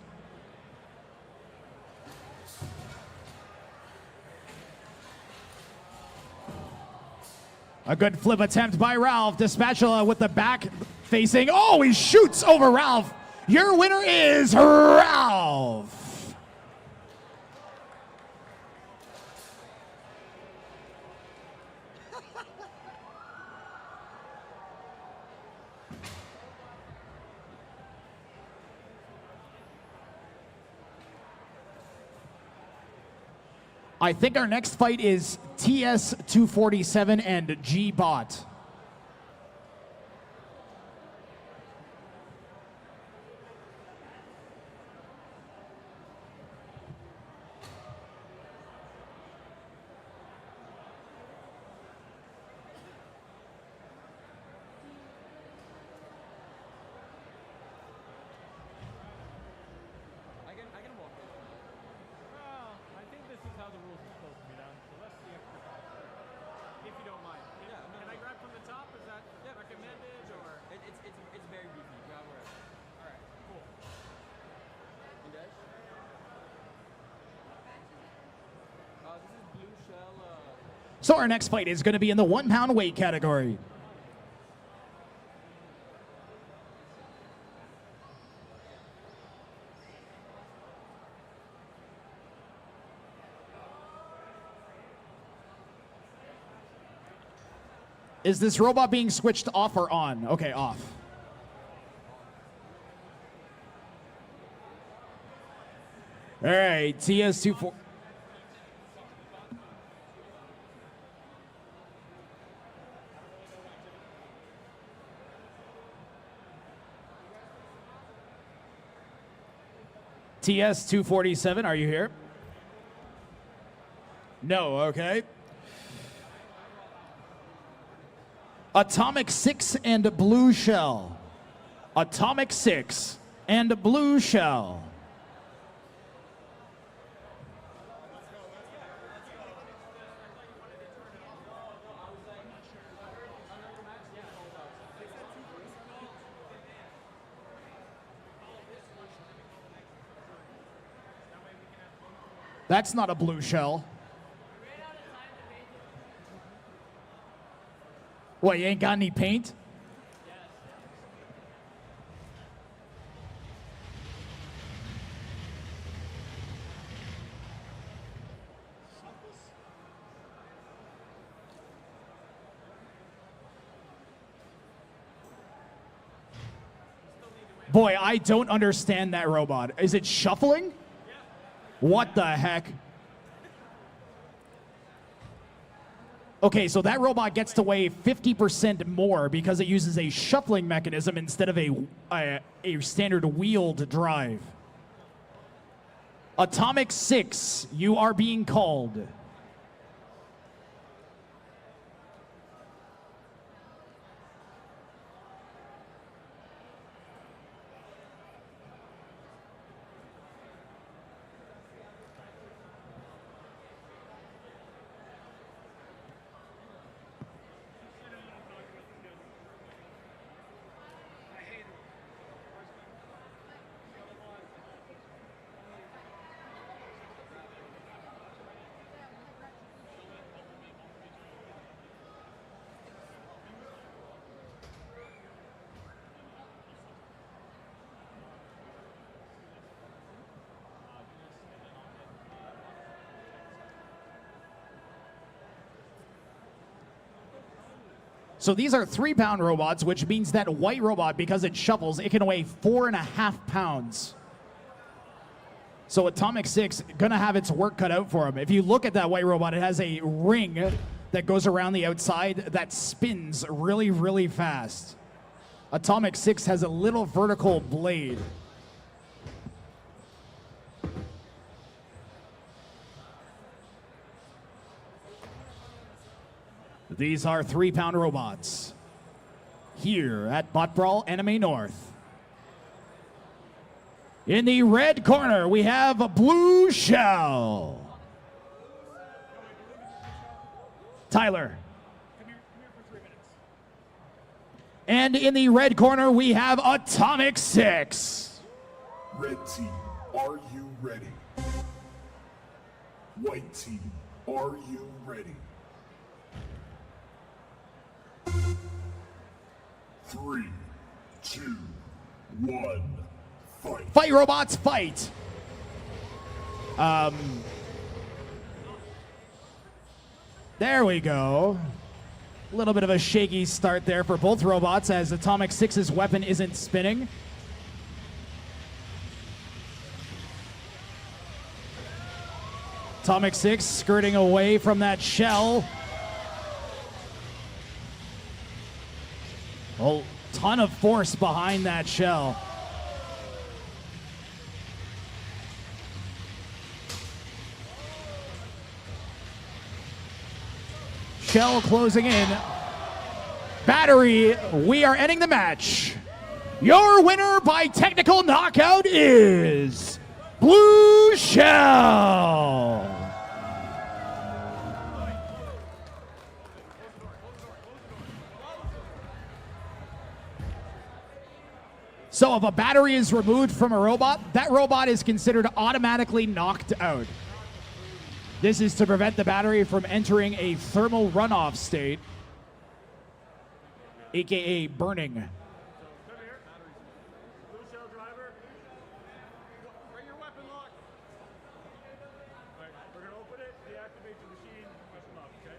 A good flip attempt by Ralph. Dispatula with the back facing. Oh, he shoots over Ralph. Your winner is Ralph. I think our next fight is TS247 and G-Bot. I can walk in. Well, I think this is how the rules are supposed to be done. So let's see if you don't mind. Yeah, no, can I grab from the top? Is that recommended or? It's very beefy. Grab wherever. All right, cool. You guys? This is blue shell. So our next fight is going to be in the 1 pound weight category. Is this robot being switched off or on? Okay, off. All right, TS24. TS247, are you here? No, okay. Atomic 6 and Blue Shell. Atomic 6 and Blue Shell. That's not a blue shell. What, you ain't got any paint? Boy, I don't understand that robot. Is it shuffling? What the heck? Okay, so that robot gets to weigh 50% more because it uses a shuffling mechanism instead of a standard wheeled drive. Atomic 6, you are being called. So these are 3-pound robots, which means that white robot, because it shuffles, it can weigh 4.5 pounds. So Atomic 6 gonna have its work cut out for him. If you look at that white robot, it has a ring that goes around the outside that spins really, really fast. Atomic 6 has a little vertical blade. These are 3-pound robots here at BotBrawl AnimeNorth. In the red corner, we have a Blue Shell. Tyler. Come here for 3 minutes. And in the red corner, we have Atomic 6. Red team, are you ready? White team, are you ready? 3, 2, 1, fight. Fight, robots, fight. There we go. A little bit of a shaky start there for both robots as Atomic 6's weapon isn't spinning. Atomic 6 skirting away from that shell. A ton of force behind that shell. Shell closing in. Battery, we are ending the match. Your winner by technical knockout is Blue Shell. So if a battery is removed from a robot, that robot is considered automatically knocked out. This is to prevent the battery from entering a thermal runoff state, aka burning. Come here. Blue shell driver. Bring your weapon lock. All right, we're going to open it, deactivate the machine, press them up, okay?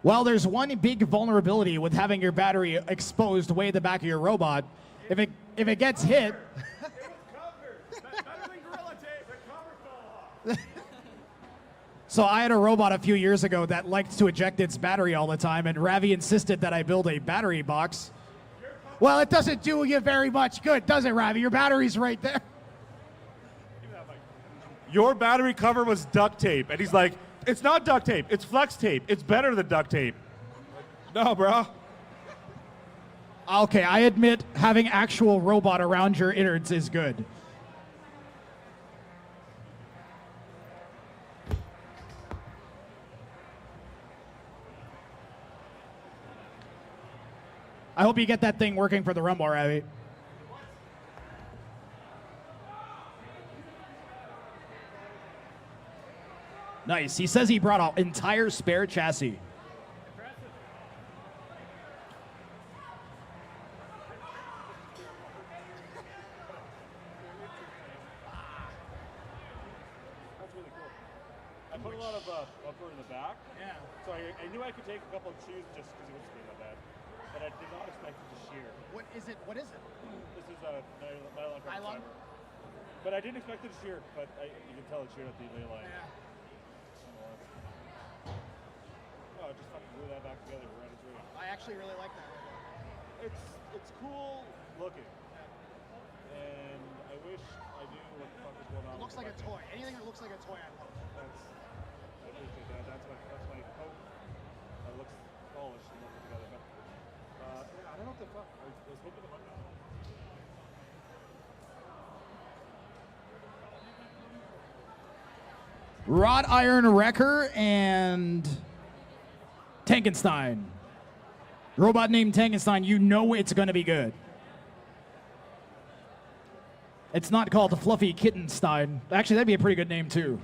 Well, there's one big vulnerability with having your battery exposed way at the back of your robot. If it gets hit, It was covered. Better than Gorilla Tape. The cover fell off. so I had a robot a few years ago that liked to eject its battery all the time, and Ravi insisted that I build a battery box. Well, it doesn't do you very much good, does it, Ravi? Your battery's right there. Your battery cover was duct tape. And he's like, it's not duct tape, it's flex tape. It's better than duct tape. No, bro. Okay, I admit having actual robot around your innards is good. I hope you get that thing working for the Rumble, Ravi. Nice. He says he brought an entire spare chassis. That's really cool. I put a lot of upper in the back. Yeah. So I knew I could take a couple of chews just because it was being that bad. But I did not expect it to shear. What is it? What is it? This is a nylon carbon Nylon? fiber. But I didn't expect it to shear, but you can tell it sheared at the lay line. Oh, just fucking glue that back together right as ready. I actually really like that. It's cool looking. And I wish I knew what the fuck was going on. It looks like a toy. Anything that looks like a toy, I love. I appreciate that. That's my hope. It looks polished and looking together. But yeah, I don't know what the fuck. I was hoping to find out. Wrought Iron Wrecker and Tankenstein. Robot named Tankenstein, you know it's going to be good. It's not called Fluffy Kittenstein. Actually, that'd be a pretty good name, too.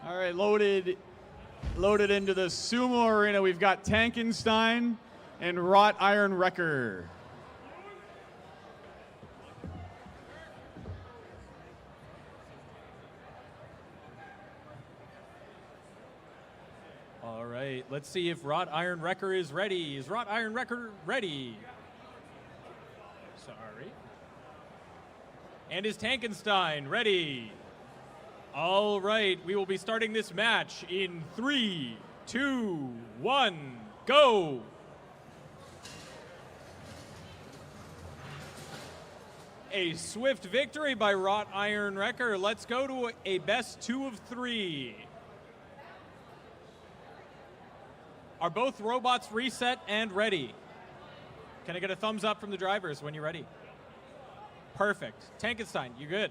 All right, loaded into the Sumo arena. We've got Tankenstein and Wrought Iron Wrecker. All right, let's see if Wrought Iron Wrecker is ready. Is Wrought Iron Wrecker ready? Sorry. And is Tankenstein ready? All right, we will be starting this match in 3, 2, 1, go! A swift victory by Wrought Iron Wrecker. Let's go to a best 2 of 3. Are both robots reset and ready? Can I get a thumbs up from the drivers when you're ready? Perfect. Tankenstein, you good?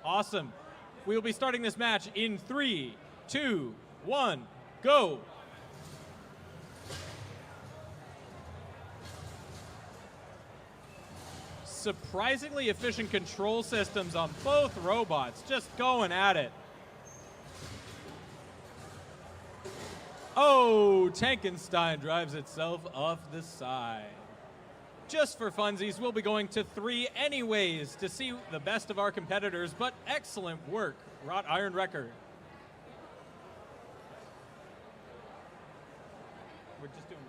Awesome. We will be starting this match in 3, 2, 1, go. Surprisingly efficient control systems on both robots, just going at it. Oh, Tankenstein drives itself off the side. Just for funsies, we'll be going to 3 anyways to see the best of our competitors, but excellent work, Wrought Iron Wrecker. We're just doing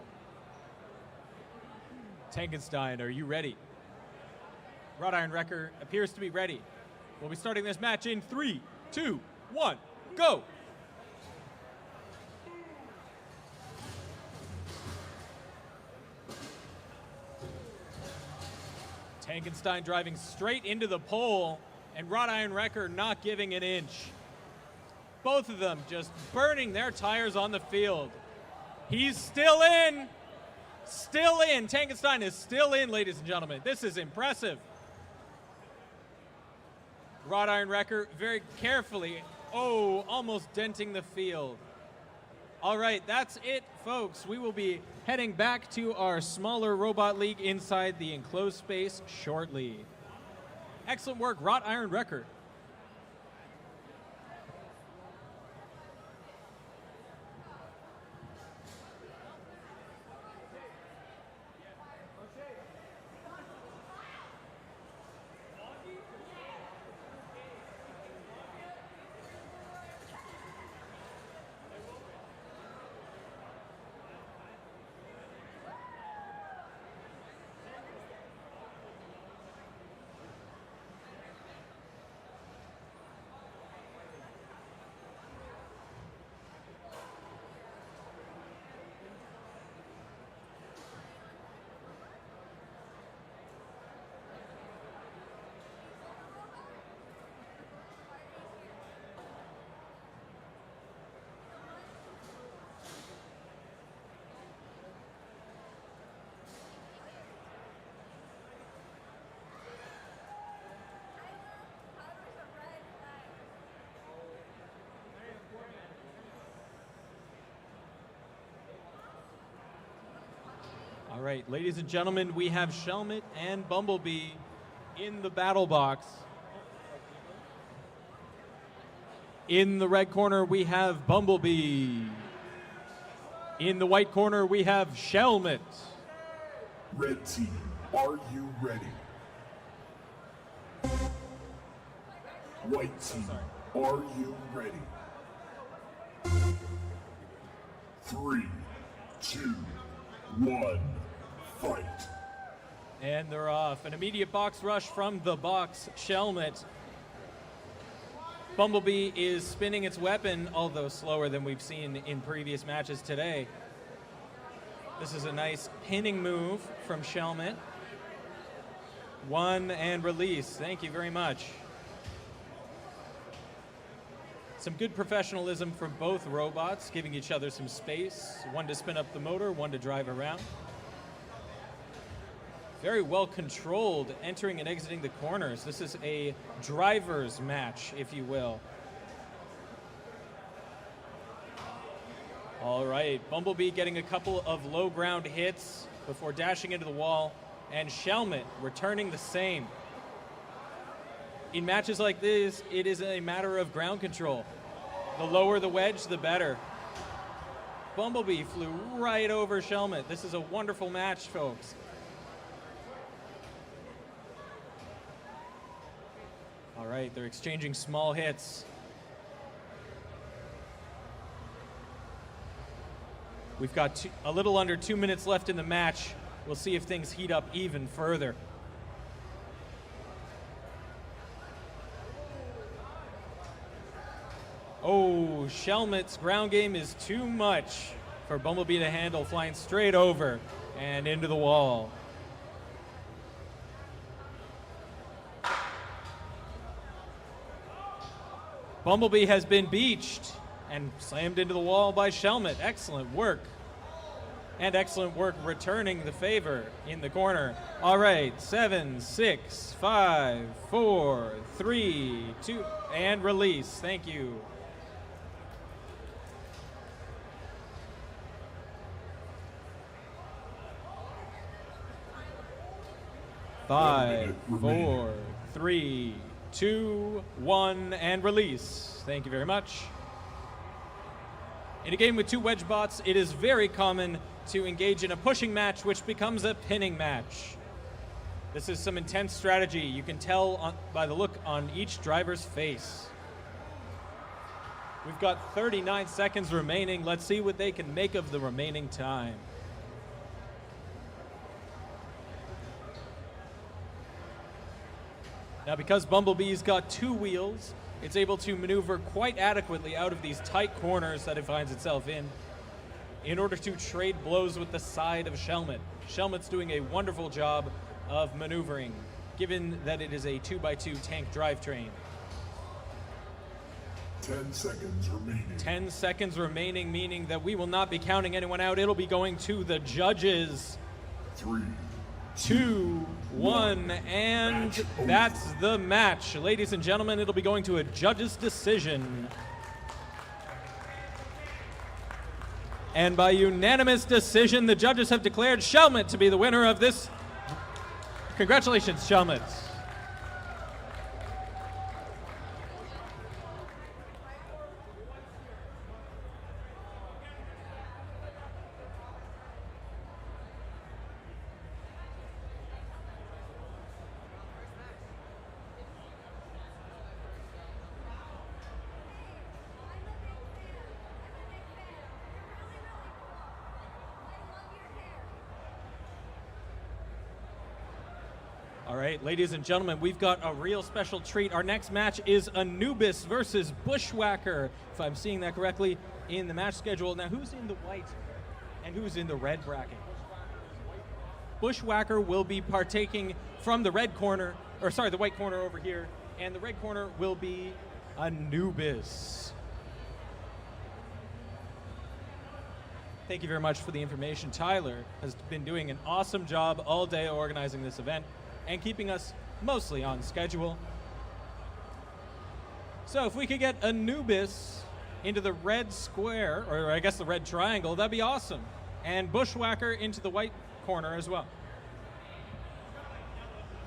one. Tankenstein, are you ready? Wrought Iron Wrecker appears to be ready. We'll be starting this match in 3, 2, 1, go! Tankenstein driving straight into the pole, and Wrought Iron Wrecker not giving an inch. Both of them just burning their tires on the field. He's still in! Still in! Tankenstein is still in, ladies and gentlemen. This is impressive. Wrought Iron Wrecker very carefully, almost denting the field. All right, that's it, folks. We will be heading back to our smaller robot league inside the enclosed space shortly. Excellent work, Wrought Iron Wrecker. All right, ladies and gentlemen, we have Shelmet and Bumblebee in the battle box. In the red corner, we have Bumblebee. In the white corner, we have Shelmet. Red team, are you ready? White team, are you ready? 3, 2, 1, fight. And they're off. An immediate box rush from the box, Shelmet. Bumblebee is spinning its weapon, although slower than we've seen in previous matches today. This is a nice pinning move from Shelmet. 1 and release. Thank you very much. Some good professionalism from both robots, giving each other some space. One to spin up the motor, one to drive around. Very well controlled, entering and exiting the corners. This is a driver's match, if you will. All right, Bumblebee getting a couple of low ground hits before dashing into the wall, and Shelmet returning the same. In matches like this, it is a matter of ground control. The lower the wedge, the better. Bumblebee flew right over Shelmet. This is a wonderful match, folks. All right, they're exchanging small hits. We've got a little under 2 minutes left in the match. We'll see if things heat up even further. Oh, Shelmet's ground game is too much for Bumblebee to handle, flying straight over and into the wall. Bumblebee has been beached and slammed into the wall by Shelmet. Excellent work. And excellent work returning the favor in the corner. All right, 7, 6, 5, 4, 3, 2, and release. Thank you. Five, 4, 3, 2, 1, and release. Thank you very much. In a game with 2 wedge bots, it is very common to engage in a pushing match, which becomes a pinning match. This is some intense strategy. You can tell by the look on each driver's face. We've got 39 seconds remaining. Let's see what they can make of the remaining time. Now, because Bumblebee's got 2 wheels, it's able to maneuver quite adequately out of these tight corners that it finds itself in order to trade blows with the side of Shelmet. Shelmet's doing a wonderful job of maneuvering, given that it is a 2x2 tank drivetrain. 10 seconds remaining. 10 seconds remaining, meaning that we will not be counting anyone out. It'll be going to the judges. 3, 2, 1, and that's the match. Ladies and gentlemen, it'll be going to a judge's decision. And by unanimous decision, the judges have declared Shelmet to be the winner of this. Congratulations, Shelmet. All right, ladies and gentlemen, we've got a real special treat. Our next match is Anubis versus Bushwhacker, if I'm seeing that correctly, in the match schedule. Now, who's in the white and who's in the red bracket? Bushwhacker will be partaking from the red corner, or sorry, the white corner over here, and the red corner will be Anubis. Thank you very much for the information. Tyler has been doing an awesome job all day organizing this event and keeping us mostly on schedule. So if we could get Anubis into the red square, or I guess the red triangle, that'd be awesome. And Bushwhacker into the white corner as well.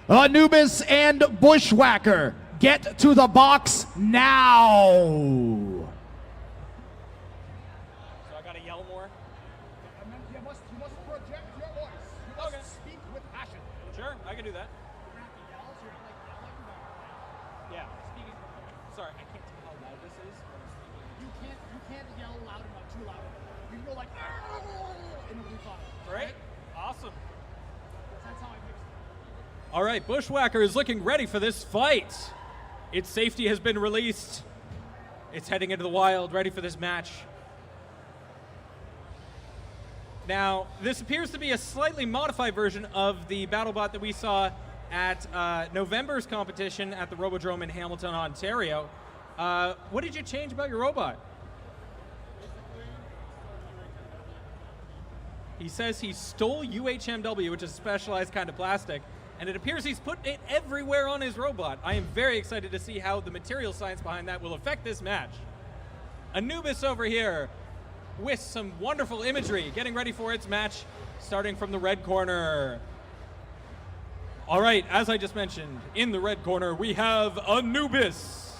Anubis and Bushwhacker, get to the box now. So I gotta yell more? You must project your voice. You must speak with passion. Sure, I can do that. Yeah. Speaking. Sorry, I can't tell how loud this is. You can't yell loud enough, too loud enough. You can go like, and it'll be fine. Great. Awesome. That's how I mix it. All right, Bushwhacker is looking ready for this fight. Its safety has been released. It's heading into the wild, ready for this match. Now, this appears to be a slightly modified version of the BattleBot that we saw at November's competition at the Robodrome in Hamilton, Ontario. What did you change about your robot? He says he stole UHMW, which is a specialized kind of plastic, and it appears he's put it everywhere on his robot. I am very excited to see how the material science behind that will affect this match. Anubis over here with some wonderful imagery, getting ready for its match, starting from the red corner. All right, as I just mentioned, in the red corner, we have Anubis.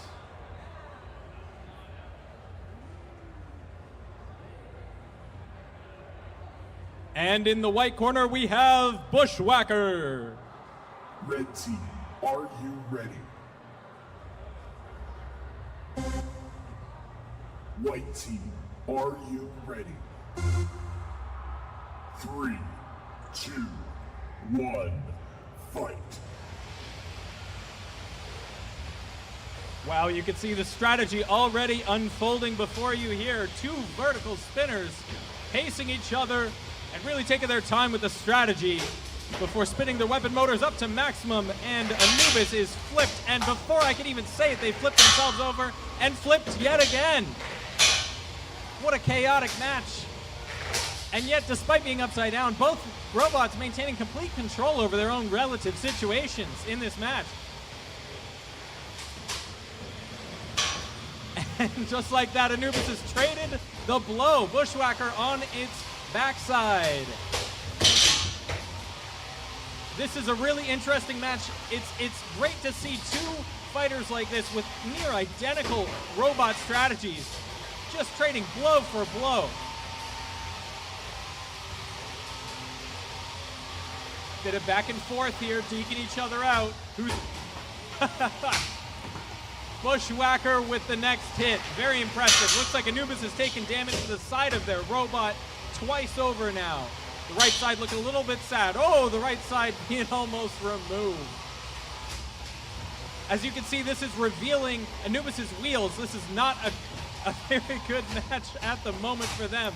And in the white corner, we have Bushwhacker. Red team, are you ready? White team, are you ready? 3, 2, 1, fight. Wow, you can see the strategy already unfolding before you here. Two vertical spinners pacing each other and really taking their time with the strategy before spinning their weapon motors up to maximum, and Anubis is flipped, and before I can even say it, they flipped themselves over and flipped yet again. What a chaotic match. And yet, despite being upside down, both robots maintaining complete control over their own relative situations in this match. And just like that, Anubis has traded the blow. Bushwhacker on its backside. This is a really interesting match. It's great to see two fighters like this with near identical robot strategies, just trading blow for blow. Bit of back and forth here, deking each other out. Who's Bushwhacker with the next hit. Very impressive. Looks like Anubis has taken damage to the side of their robot twice over now. The right side looking a little bit sad. Oh, the right side being almost removed. As you can see, this is revealing Anubis's wheels. This is not a very good match at the moment for them.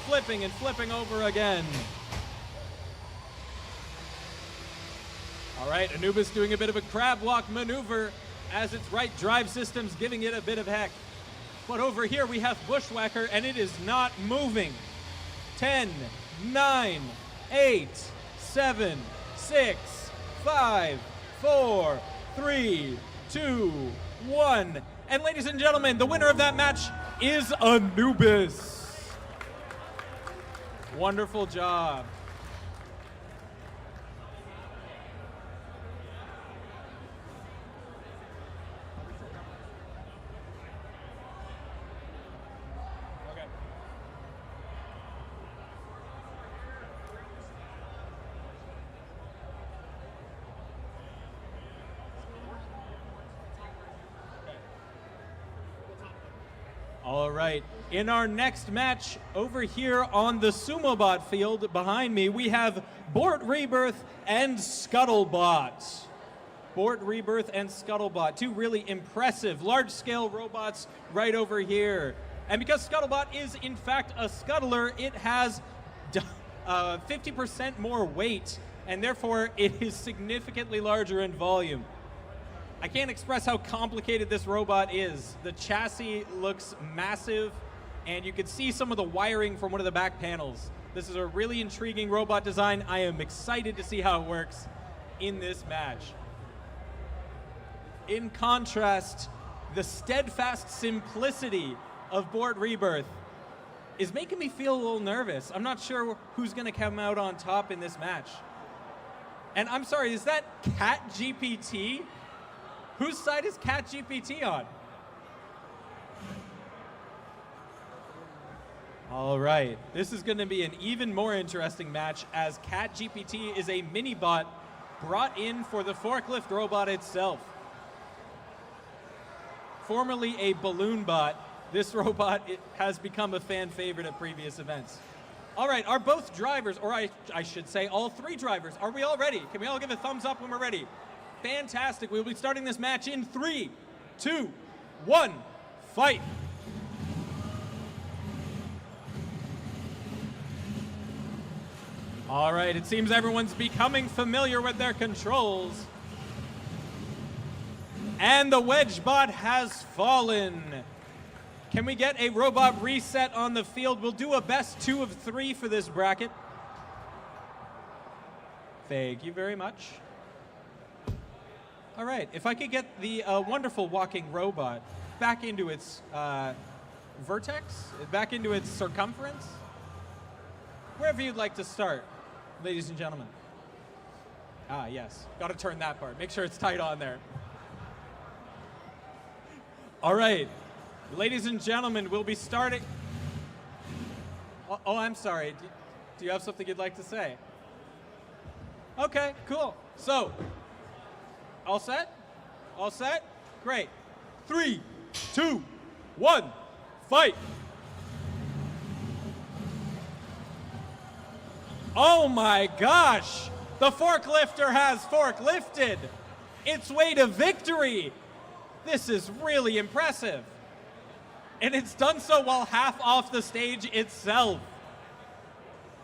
Flipping and flipping over again. All right, Anubis doing a bit of a crab walk maneuver as its right drive system's giving it a bit of heck. But over here we have Bushwhacker, and it is not moving. 10, 9, 8, 7, 6, 5, 4, 3, 2, 1. And ladies and gentlemen, the winner of that match is Anubis. Wonderful job. All right, in our next match over here on the Sumo bot field behind me, we have Bort Rebirth and Scuttlebot. Bort Rebirth and Scuttlebot, two really impressive large-scale robots right over here. And because Scuttlebot is in fact a scuttler, it has 50% more weight, and therefore it is significantly larger in volume. I can't express how complicated this robot is. The chassis looks massive, and you can see some of the wiring from one of the back panels. This is a really intriguing robot design. I am excited to see how it works in this match. In contrast, the steadfast simplicity of Bort Rebirth is making me feel a little nervous. I'm not sure who's going to come out on top in this match. And I'm sorry, is that Cat GPT? Whose side is Cat GPT on? All right, this is going to be an even more interesting match as Cat GPT is a mini bot brought in for the forklift robot itself. Formerly a balloon bot, this robot has become a fan favorite at previous events. All right, are both drivers, or I should say all three drivers, are we all ready? Can we all give a thumbs up when we're ready? Fantastic. We'll be starting this match in 3, 2, 1, fight. All right, it seems everyone's becoming familiar with their controls. And the wedge bot has fallen. Can we get a robot reset on the field? We'll do a best 2 of 3 for this bracket. Thank you very much. All right, if I could get the wonderful walking robot back into its vertex, back into its circumference, wherever you'd like to start, ladies and gentlemen. Ah, yes, got to turn that part. Make sure it's tight on there. All right, ladies and gentlemen, we'll be starting. Oh, I'm sorry. Do you have something you'd like to say? Okay, cool. So, all set? All set? Great. 3, 2, 1, fight! Oh my gosh! The forklifter has forklifted its way to victory! This is really impressive. And it's done so while half off the stage itself.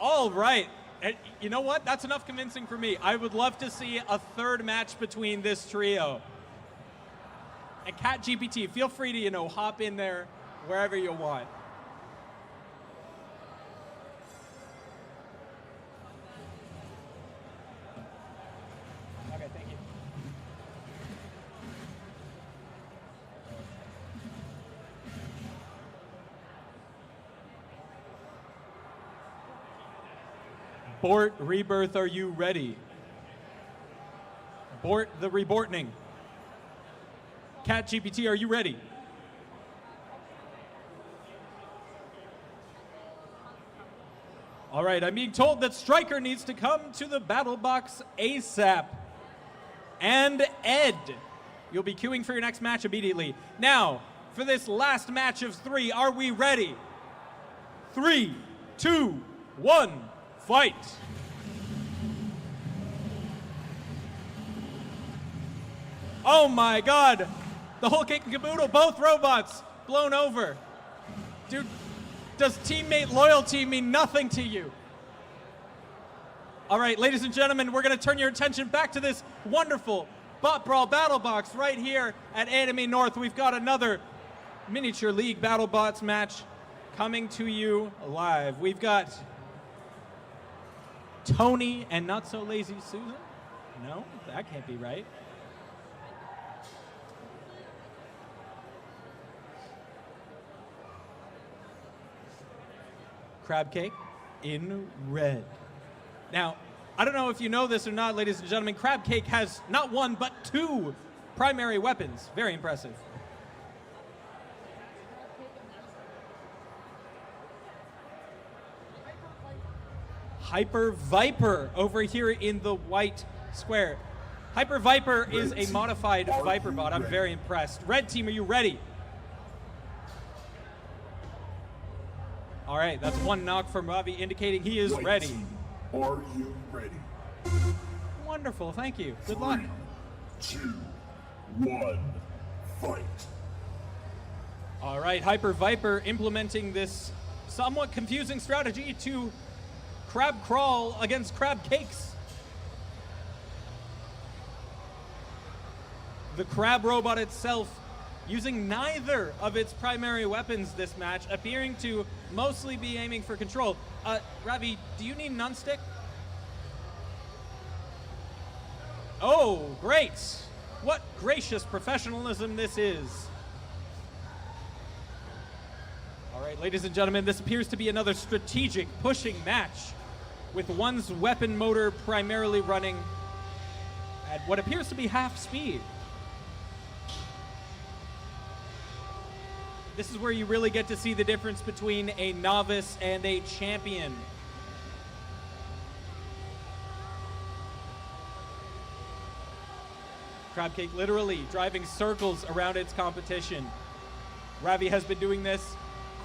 All right. And you know what? That's enough convincing for me. I would love to see a third match between this trio. And CatGPT, feel free to, hop in there wherever you want. Okay, thank you. Bort Rebirth, are you ready? Bort the Rebortning. CatGPT, are you ready? All right, I'm being told that Stryker needs to come to the battle box ASAP. And Ed, you'll be queuing for your next match immediately. Now, for this last match of 3, are we ready? 3, 2, 1, fight! Oh my god! The whole kit and caboodle, both robots blown over. Dude, does teammate loyalty mean nothing to you? All right, ladies and gentlemen, we're going to turn your attention back to this wonderful BotBrawl battle box right here at AnimeNorth. We've got another miniature league battle bots match coming to you live. We've got Tony and Not So Lazy Susan. No, that can't be right. Crab Cake in red. Now, I don't know if you know this or not, ladies and gentlemen, Crab Cake has not 1, but 2 primary weapons. Very impressive. Hyper Viper over here in the white square. Hyper Viper is a modified Viper bot. I'm very impressed. Red team, are you ready? All right, that's 1 knock from Ravi, indicating he is ready. Team, are you ready? Wonderful, thank you. Good luck. 3, 2, 1, fight. All right, Hyper Viper implementing this somewhat confusing strategy to crab crawl against crab cakes. The crab robot itself using neither of its primary weapons this match, appearing to mostly be aiming for control. Ravi, do you need an unstick? Oh, great. What gracious professionalism this is. All right, ladies and gentlemen, this appears to be another strategic pushing match with one's weapon motor primarily running at what appears to be half speed. This is where you really get to see the difference between a novice and a champion. Crabcake literally driving circles around its competition. Ravi has been doing this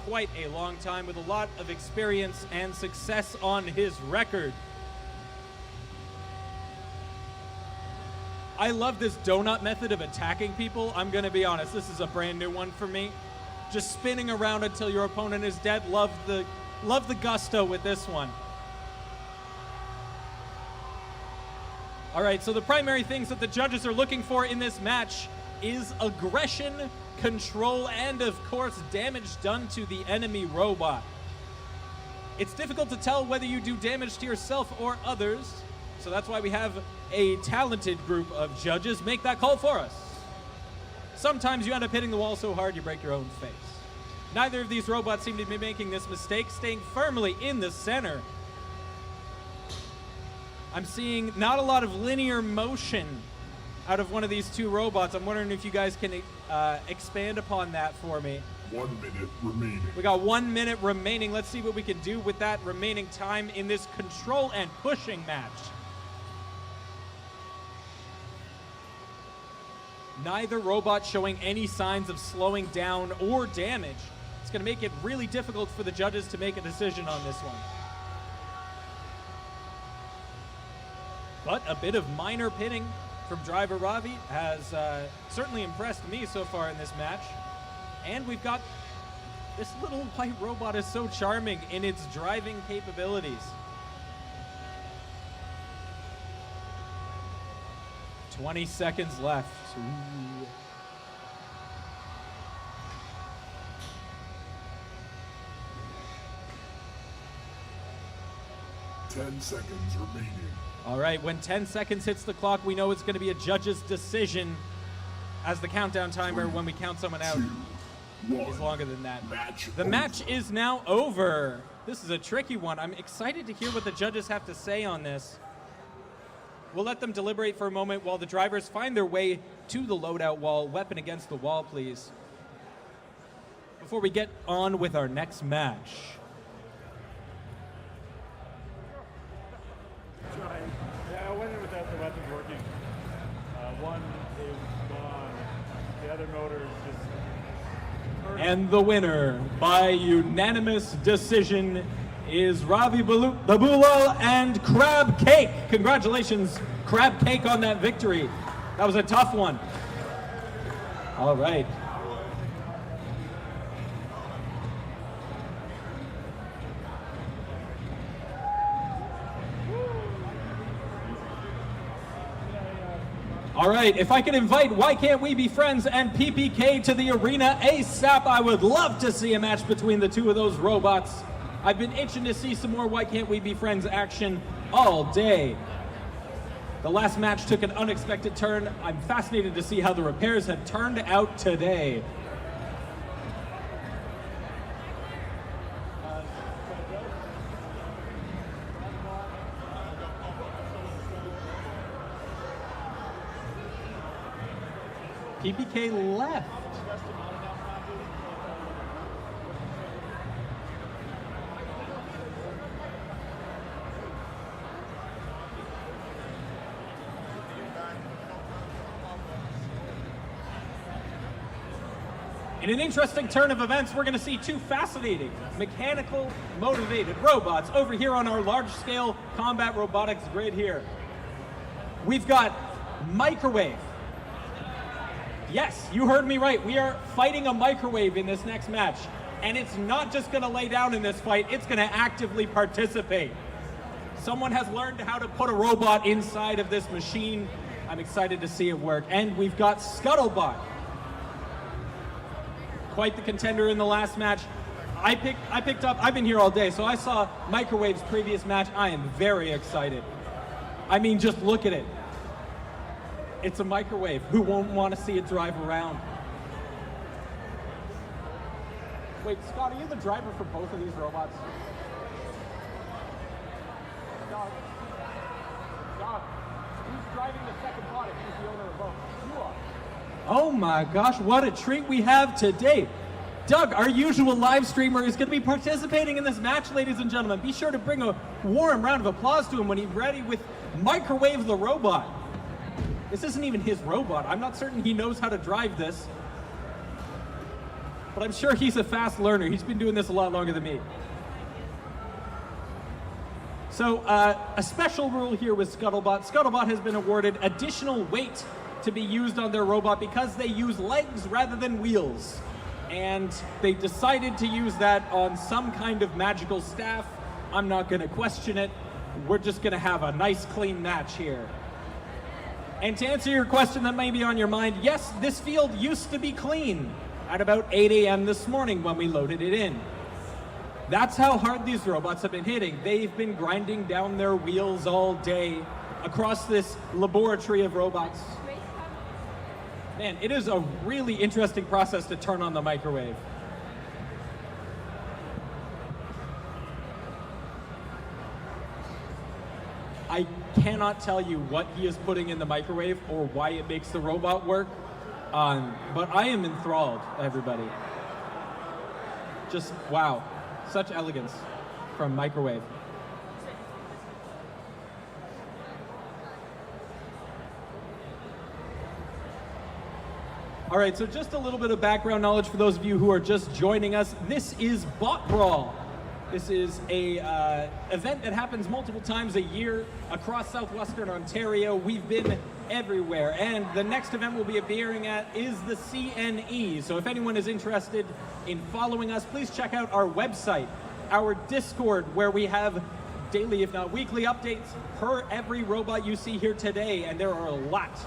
quite a long time with a lot of experience and success on his record. I love this donut method of attacking people. I'm gonna be honest, this is a brand new one for me. Just spinning around until your opponent is dead. Love the gusto with this one. All right, so the primary things that the judges are looking for in this match is aggression, control, and of course, damage done to the enemy robot. It's difficult to tell whether you do damage to yourself or others, so that's why we have a talented group of judges make that call for us. Sometimes you end up hitting the wall so hard you break your own face. Neither of these robots seem to be making this mistake, staying firmly in the center. I'm seeing not a lot of linear motion out of one of these two robots. I'm wondering if you guys can expand upon that for me. 1 minute remaining. We got 1 minute remaining. Let's see what we can do with that remaining time in this control and pushing match. Neither robot showing any signs of slowing down or damage. It's going to make it really difficult for the judges to make a decision on this one. But a bit of minor pitting from driver Ravi has certainly impressed me so far in this match. And we've got this little white robot is so charming in its driving capabilities. 20 seconds left. Ooh. Ten seconds remaining. All right, when 10 seconds hits the clock, we know it's going to be a judge's decision as the countdown timer when we count someone out is longer than that. The match is now over. This is a tricky one. I'm excited to hear what the judges have to say on this. We'll let them deliberate for a moment while the drivers find their way to the loadout wall. Weapon against the wall, please. Before we get on with our next match. Yeah, I went in without the weapons working. One is gone. The other motor is just... And the winner by unanimous decision is Ravi Babulal and Crab Cake. Congratulations, Crab Cake, on that victory. That was a tough one. All right. All right, if I can invite Why Can't We Be Friends and PPK to the arena ASAP, I would love to see a match between the two of those robots. I've been itching to see some more Why Can't We Be Friends action all day. The last match took an unexpected turn. I'm fascinated to see how the repairs have turned out today. PPK left. In an interesting turn of events, we're going to see two fascinating, mechanical, motivated robots over here on our large-scale combat robotics grid here. We've got Microwave. Yes, you heard me right. We are fighting a microwave in this next match. And it's not just going to lay down in this fight, it's going to actively participate. Someone has learned how to put a robot inside of this machine. I'm excited to see it work. And we've got Scuttlebutt. Quite the contender in the last match. I've been here all day, so I saw Microwave's previous match. I am very excited. I mean, just look at it. It's a microwave. Who won't want to see it drive around? Wait, Scott, are you the driver for both of these robots? Scott, who's driving the second pod if he's the owner of both? You are. Oh my gosh, what a treat we have today. Doug, our usual live streamer, is going to be participating in this match, ladies and gentlemen. Be sure to bring a warm round of applause to him when he's ready with Microwave the robot. This isn't even his robot. I'm not certain he knows how to drive this. But I'm sure he's a fast learner. He's been doing this a lot longer than me. So a special rule here with Scuttlebutt. Scuttlebutt has been awarded additional weight to be used on their robot because they use legs rather than wheels. And they decided to use that on some kind of magical staff. I'm not going to question it. We're just going to have a nice, clean match here. And to answer your question that may be on your mind, yes, this field used to be clean at about 8 a.m. this morning when we loaded it in. That's how hard these robots have been hitting. They've been grinding down their wheels all day across this laboratory of robots. Man, it is a really interesting process to turn on the microwave. I cannot tell you what he is putting in the microwave or why it makes the robot work, but I am enthralled, everybody. Just, wow. Such elegance from Microwave. All right, so just a little bit of background knowledge for those of you who are just joining us. This is BotBrawl. This is a event that happens multiple times a year across southwestern Ontario. We've been everywhere, and the next event we'll be appearing at is the CNE. So if anyone is interested in following us, please check out our website, our Discord, where we have daily, if not weekly, updates per every robot you see here today, and there are a lot.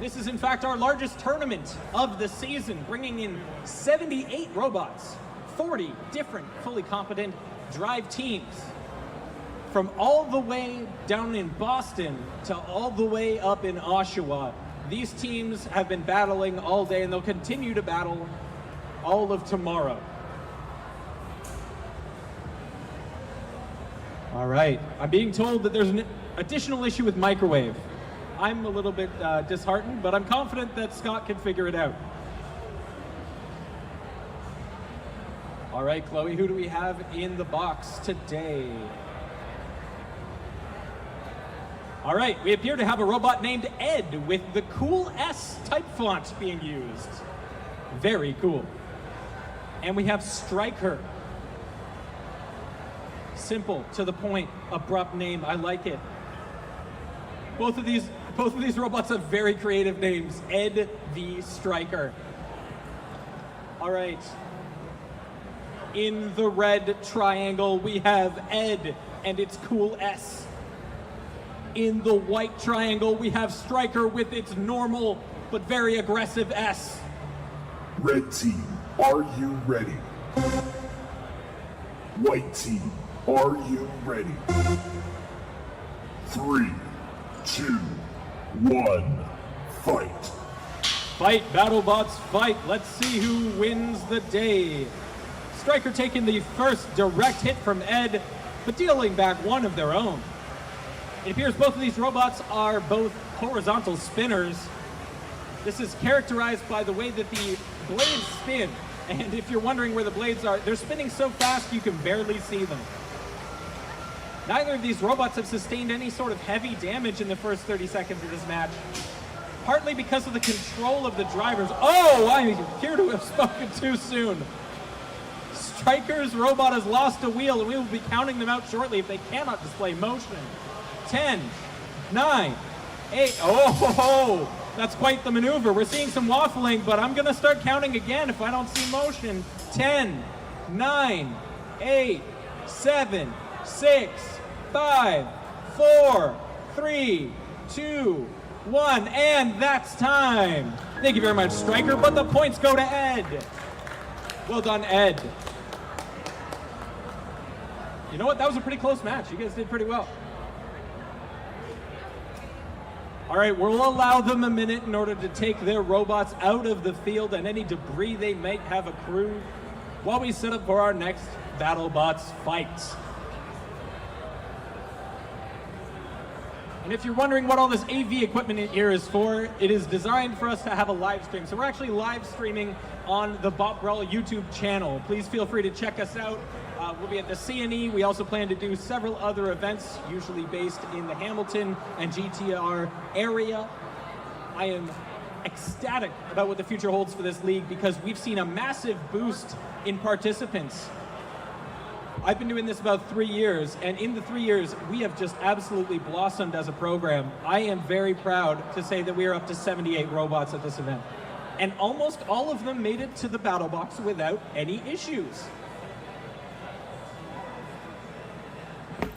This is in fact our largest tournament of the season, bringing in 78 robots, 40 different fully competent drive teams. From all the way down in Boston to all the way up in Oshawa, these teams have been battling all day, and they'll continue to battle all of tomorrow. All right, I'm being told that there's an additional issue with Microwave. I'm a little bit disheartened, but I'm confident that Scott can figure it out. All right, Chloe, who do we have in the box today? All right, we appear to have a robot named Ed with the cool S type font being used. Very cool. And we have Striker. Simple, to the point, abrupt name. I like it. Both of these robots have very creative names. Ed the Striker. All right. In the red triangle, we have Ed and its cool S. In the white triangle, we have Striker with its normal but very aggressive S. Red team, are you ready? White team, are you ready? 3, 2, 1, fight. Fight, BattleBots, fight. Let's see who wins the day. Striker taking the first direct hit from Ed, but dealing back one of their own. It appears both of these robots are both horizontal spinners. This is characterized by the way that the blades spin. And if you're wondering where the blades are, they're spinning so fast you can barely see them. Neither of these robots have sustained any sort of heavy damage in the first 30 seconds of this match, partly because of the control of the drivers. Oh, I appear to have spoken too soon. Striker's robot has lost a wheel, and we will be counting them out shortly if they cannot display motion. 10, 9, 8, oh, that's quite the maneuver. We're seeing some waffling, but I'm gonna start counting again if I don't see motion. 10, 9, 8, 7, 6, 5, 4, 3, 2, 1, and that's time. Thank you very much, Striker, but the points go to Ed. Well done, Ed. You know what? That was a pretty close match. You guys did pretty well. All right, we'll allow them a minute in order to take their robots out of the field and any debris they might have accrued while we set up for our next BattleBots fight. And if you're wondering what all this AV equipment in here is for, it is designed for us to have a live stream. So we're actually live streaming on the BotBrawl YouTube channel. Please feel free to check us out. We'll be at the CNE. We also plan to do several other events, usually based in the Hamilton and GTR area. I am ecstatic about what the future holds for this league because we've seen a massive boost in participants. I've been doing this about 3 years, and in the 3 years, we have just absolutely blossomed as a program. I am very proud to say that we are up to 78 robots at this event. And almost all of them made it to the battle box without any issues.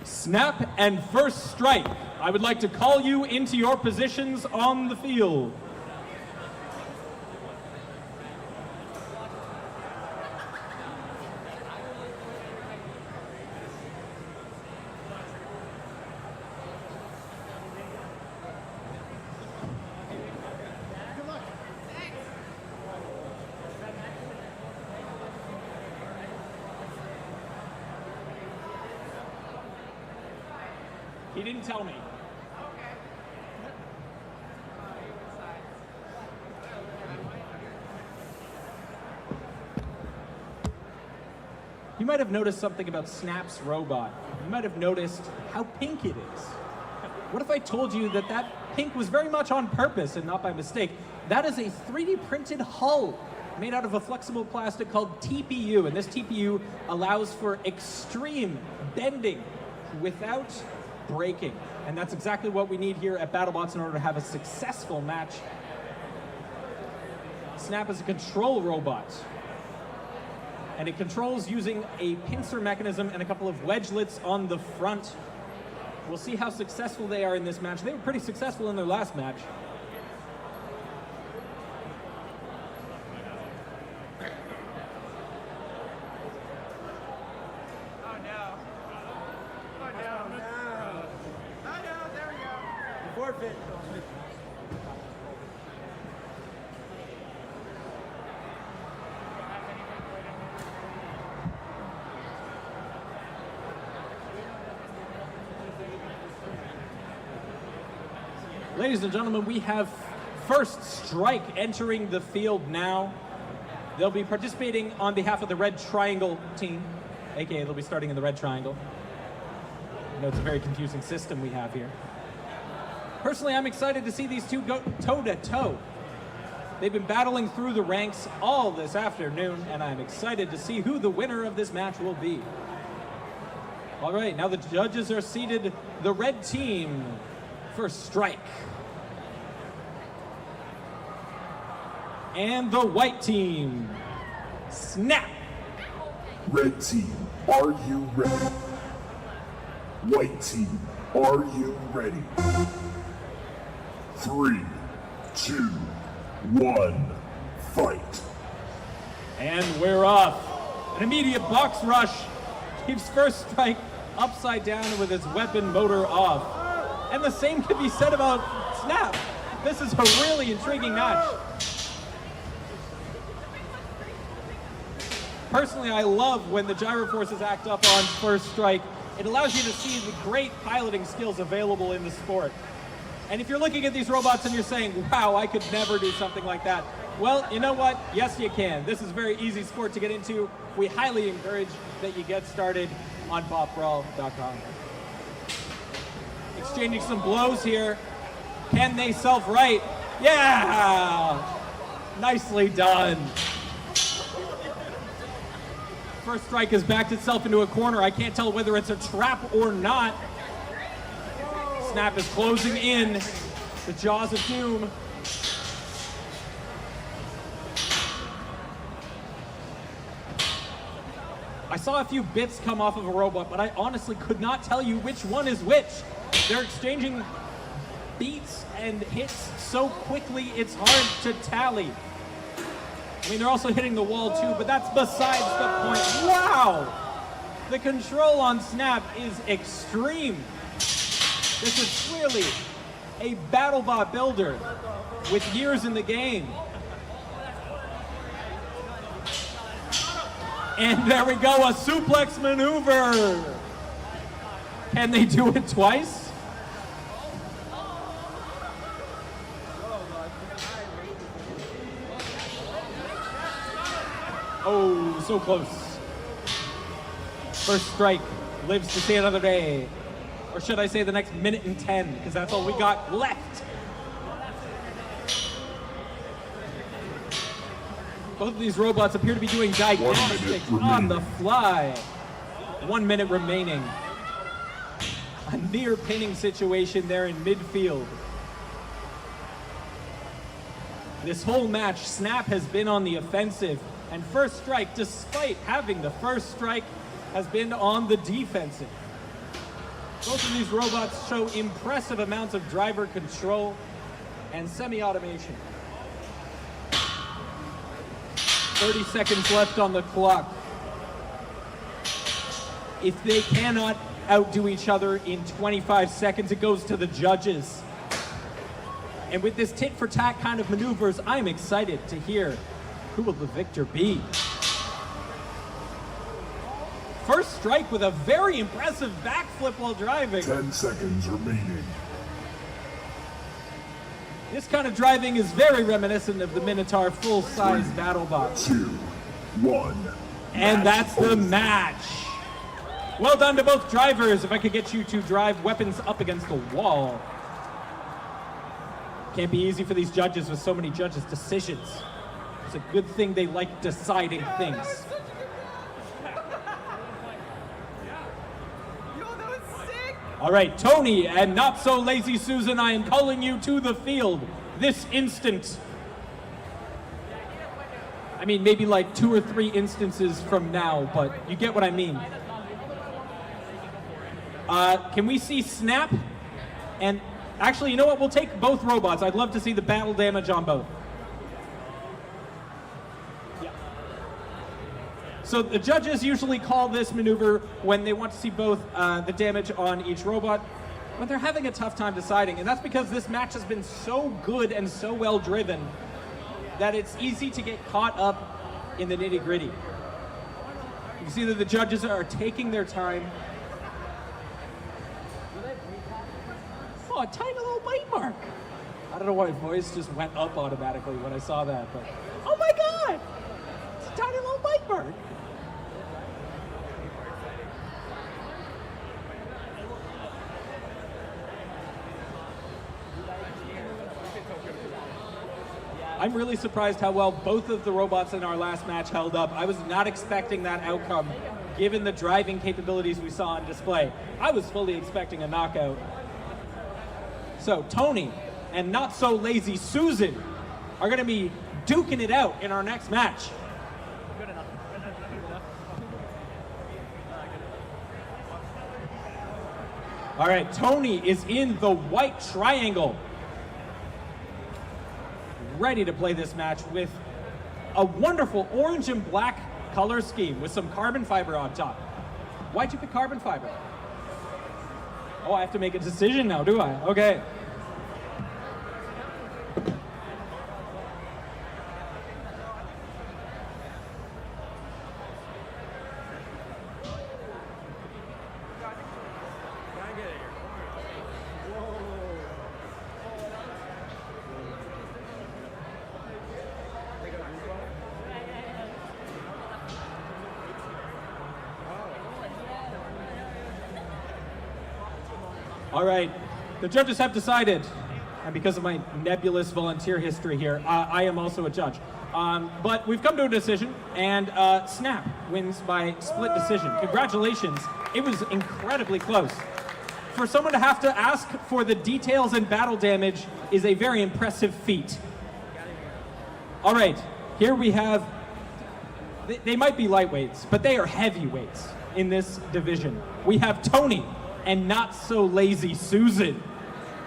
Snap and first strike. I would like to call you into your positions on the field. He didn't tell me. You might have noticed something about Snap's robot. You might have noticed how pink it is. What if I told you that that pink was very much on purpose and not by mistake? That is a 3D printed hull made out of a flexible plastic called TPU, and this TPU allows for extreme bending without breaking. And that's exactly what we need here at BattleBots in order to have a successful match. Snap is a control robot, and it controls using a pincer mechanism and a couple of wedgelets on the front. We'll see how successful they are in this match. They were pretty successful in their last match. Forfeit. Ladies and gentlemen, we have First Strike entering the field now. They'll be participating on behalf of the Red Triangle team, aka they'll be starting in the Red Triangle. I know it's a very confusing system we have here. Personally, I'm excited to see these two go toe-to-toe. They've been battling through the ranks all this afternoon, and I'm excited to see who the winner of this match will be. All right, now the judges are seated. The red team, First Strike. And the white team, Snap. Red team, are you ready? White team, are you ready? 3, 2, 1, fight. And we're off. An immediate box rush keeps First Strike upside down with his weapon motor off. And the same could be said about Snap. This is a really intriguing match. Personally, I love when the gyro forces act up on First Strike. It allows you to see the great piloting skills available in the sport. And if you're looking at these robots and you're saying, wow, I could never do something like that. Well, you know what? Yes, you can. This is a very easy sport to get into. We highly encourage that you get started on BotBrawl.com. Exchanging some blows here. Can they self-right? Yeah! Nicely done. First Strike has backed itself into a corner. I can't tell whether it's a trap or not. Snap is closing in. The jaws of doom. I saw a few bits come off of a robot, but I honestly could not tell you which one is which. They're exchanging beats and hits so quickly, it's hard to tally. I mean, they're also hitting the wall too, but that's besides the point. Wow! The control on Snap is extreme. This is clearly a BattleBot builder with years in the game. And there we go, a suplex maneuver. Can they do it twice? Oh, so close. First Strike lives to see another day. Or should I say the next minute and 10, because that's all we got left. Both of these robots appear to be doing diagnostics on the fly. 1 minute remaining. A near pinning situation there in midfield. This whole match, Snap has been on the offensive, and First Strike, despite having the first strike, has been on the defensive. Both of these robots show impressive amounts of driver control and semi-automation. 30 seconds left on the clock. If they cannot outdo each other in 25 seconds, it goes to the judges. And with this tit-for-tat kind of maneuvers, I'm excited to hear who will the victor be. first strike with a very impressive backflip while driving. 10 seconds remaining. This kind of driving is very reminiscent of the Minotaur full-size BattleBot. 2, 1. And that's the match. Well done to both drivers. If I could get you to drive weapons up against the wall. Can't be easy for these judges with so many judges' decisions. It's a good thing they like deciding things. All right, Tony and Not So Lazy Susan, I am calling you to the field this instant. I mean, maybe like 2 or 3 instances from now, but you get what I mean. Can we see Snap? And actually, you know what? We'll take both robots. I'd love to see the battle damage on both. Yeah. So the judges usually call this maneuver when they want to see both the damage on each robot, but they're having a tough time deciding, and that's because this match has been so good and so well driven that it's easy to get caught up in the nitty-gritty. You can see that the judges are taking their time. Oh, a tiny little bite mark. I don't know why my voice just went up automatically when I saw that, but oh my God! It's a tiny little bite mark. I'm really surprised how well both of the robots in our last match held up. I was not expecting that outcome, given the driving capabilities we saw on display. I was fully expecting a knockout. So Tony and Not So Lazy Susan are going to be duking it out in our next match. All right, Tony is in the white triangle, ready to play this match with a wonderful orange and black color scheme with some carbon fiber on top. Why'd you pick carbon fiber? Oh, I have to make a decision now, do I? Okay. All right, the judges have decided, and because of my nebulous volunteer history here, I am also a judge. But we've come to a decision, and Snap wins by split decision. Congratulations, it was incredibly close. For someone to have to ask for the details and battle damage is a very impressive feat. All right, here we have, they might be lightweights, but they are heavyweights in this division. We have Tony and Not So Lazy Susan.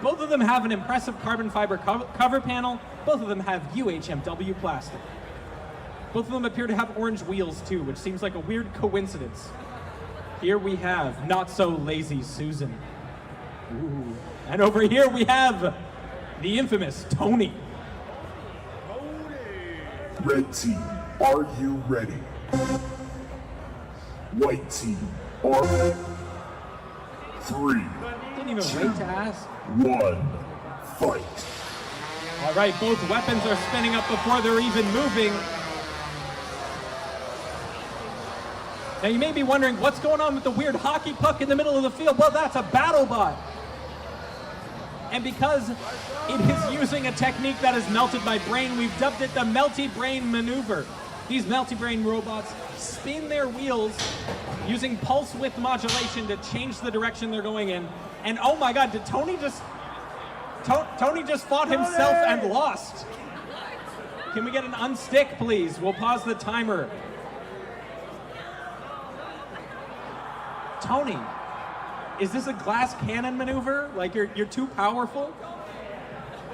Both of them have an impressive carbon fiber cover panel. Both of them have UHMW plastic. Both of them appear to have orange wheels too, which seems like a weird coincidence. Here we have Not So Lazy Susan. Ooh. And over here we have the infamous Tony. Red team, are you ready? White team, are 3, Didn't even wait to ask. 1, fight. All right, both weapons are spinning up before they're even moving. Now you may be wondering what's going on with the weird hockey puck in the middle of the field. Well, that's a BattleBot. And because it is using a technique that has melted my brain, we've dubbed it the Melty Brain Maneuver. These Melty Brain robots spin their wheels using pulse width modulation to change the direction they're going in. And oh my God, did Tony just... Tony just fought himself and lost. Can we get an unstick, please? We'll pause the timer. Tony, is this a glass cannon maneuver? Like you're too powerful?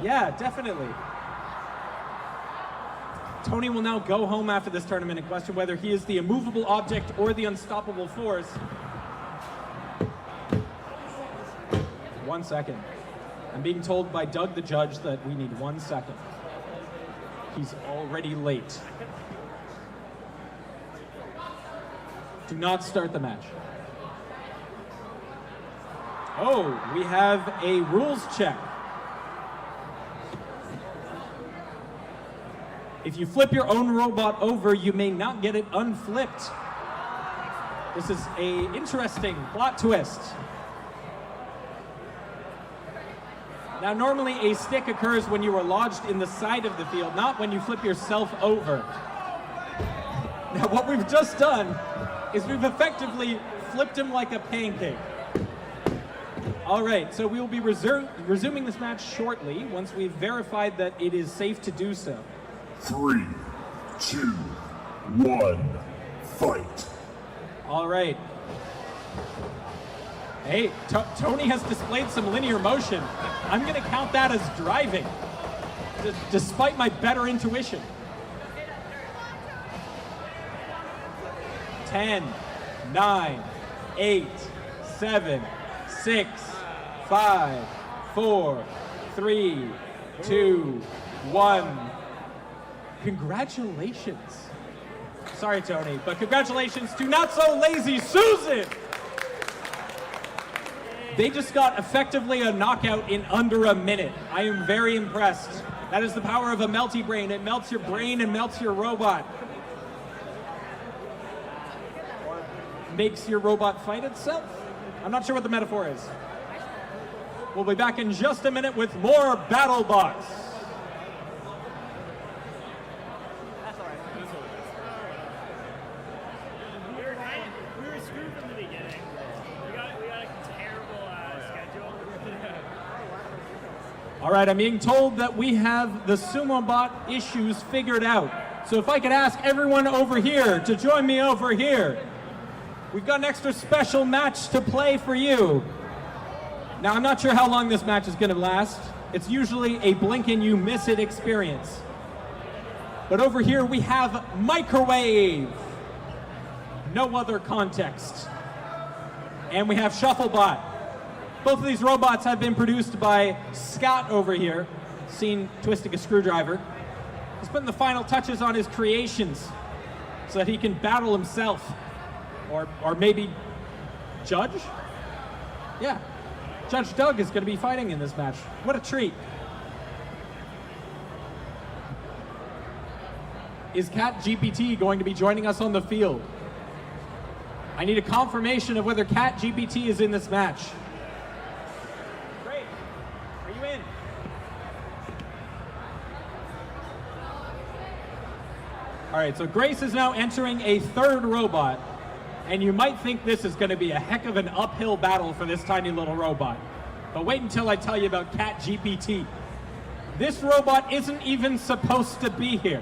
Yeah, definitely. Tony will now go home after this tournament and question whether he is the immovable object or the unstoppable force. 1 second. I'm being told by Doug the judge that we need 1 second. He's already late. Do not start the match. Oh, we have a rules check. If you flip your own robot over, you may not get it unflipped. This is a interesting plot twist. Now, normally a stick occurs when you are lodged in the side of the field, not when you flip yourself over. Now, what we've just done is we've effectively flipped him like a pancake. All right, so we will be resuming this match shortly once we've verified that it is safe to do so. 3, 2, 1, fight. All right. Hey, Tony has displayed some linear motion. I'm going to count that as driving, despite my better intuition. 10, 9, 8, 7, 6, 5, 4, 3, 2, 1. Congratulations. Sorry, Tony, but congratulations to Not So Lazy Susan. They just got effectively a knockout in under a minute. I am very impressed. That is the power of a melty brain. It melts your brain and melts your robot. Or makes your robot fight itself? I'm not sure what the metaphor is. We'll be back in just a minute with more BattleBots. We were screwed from the beginning. We got a terrible schedule. All right, I'm being told that we have the Sumo bot issues figured out. So if I could ask everyone over here to join me over here. We've got an extra special match to play for you. Now, I'm not sure how long this match is going to last. It's usually a blink and you miss it experience. But over here we have Microwave. No other context. And we have Shufflebot. Both of these robots have been produced by Scott over here, seen twisting a screwdriver. He's putting the final touches on his creations so that he can battle himself. Or maybe Judge? Yeah. Judge Doug is going to be fighting in this match. What a treat. Is Cat GPT going to be joining us on the field? I need a confirmation of whether Cat GPT is in this match. Great. Are you in? All right, so Grace is now entering a third robot. And you might think this is going to be a heck of an uphill battle for this tiny little robot. But wait until I tell you about Cat GPT. This robot isn't even supposed to be here.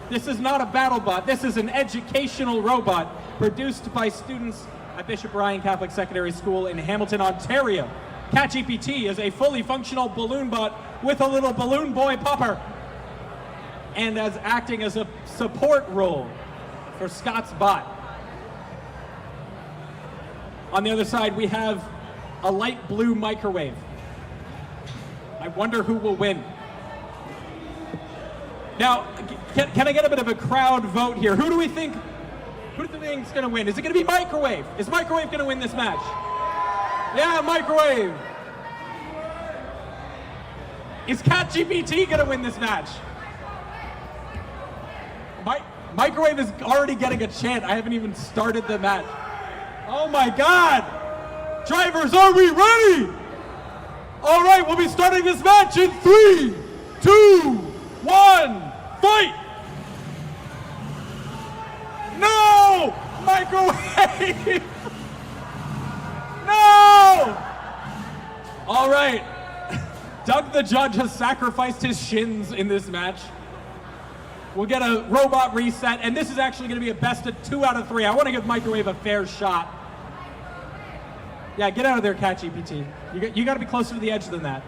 This is not a battle bot. This is an educational robot produced by students at Bishop Ryan Catholic Secondary School in Hamilton, Ontario. Cat GPT is a fully functional balloon bot with a little balloon boy popper and as acting as a support role for Scott's bot. On the other side, we have a light blue Microwave. I wonder who will win. Now, can I get a bit of a crowd vote here? Who do we think is going to win? Is it going to be Microwave? Is Microwave going to win this match? Yeah, Microwave. Is Cat GPT going to win this match? Microwave is already getting a chant. I haven't even started the match. Oh my God! Drivers, are we ready? All right, we'll be starting this match in 3, 2, 1, fight! No! Microwave! No! All right. Doug the Judge has sacrificed his shins in this match. We'll get a robot reset, and this is actually going to be a best of 2 out of 3. I want to give Microwave a fair shot. Yeah, get out of there, Cat GPT. You got to be closer to the edge than that.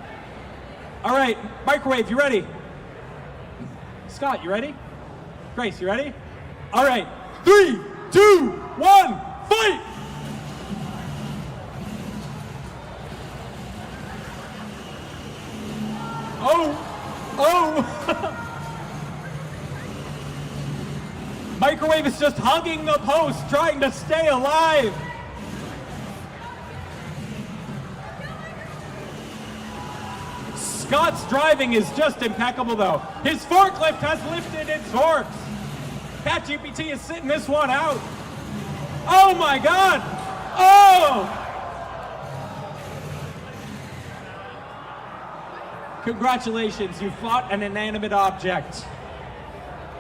All right, Microwave, you ready? Scott, you ready? Grace, you ready? All right, 3, 2, 1, fight! Oh! Microwave Microwave is just hugging the post, trying to stay alive. Scott's driving is just impeccable, though. His forklift has lifted its forks. CatGPT is sitting this one out. Oh my God! Oh! Congratulations, you fought an inanimate object.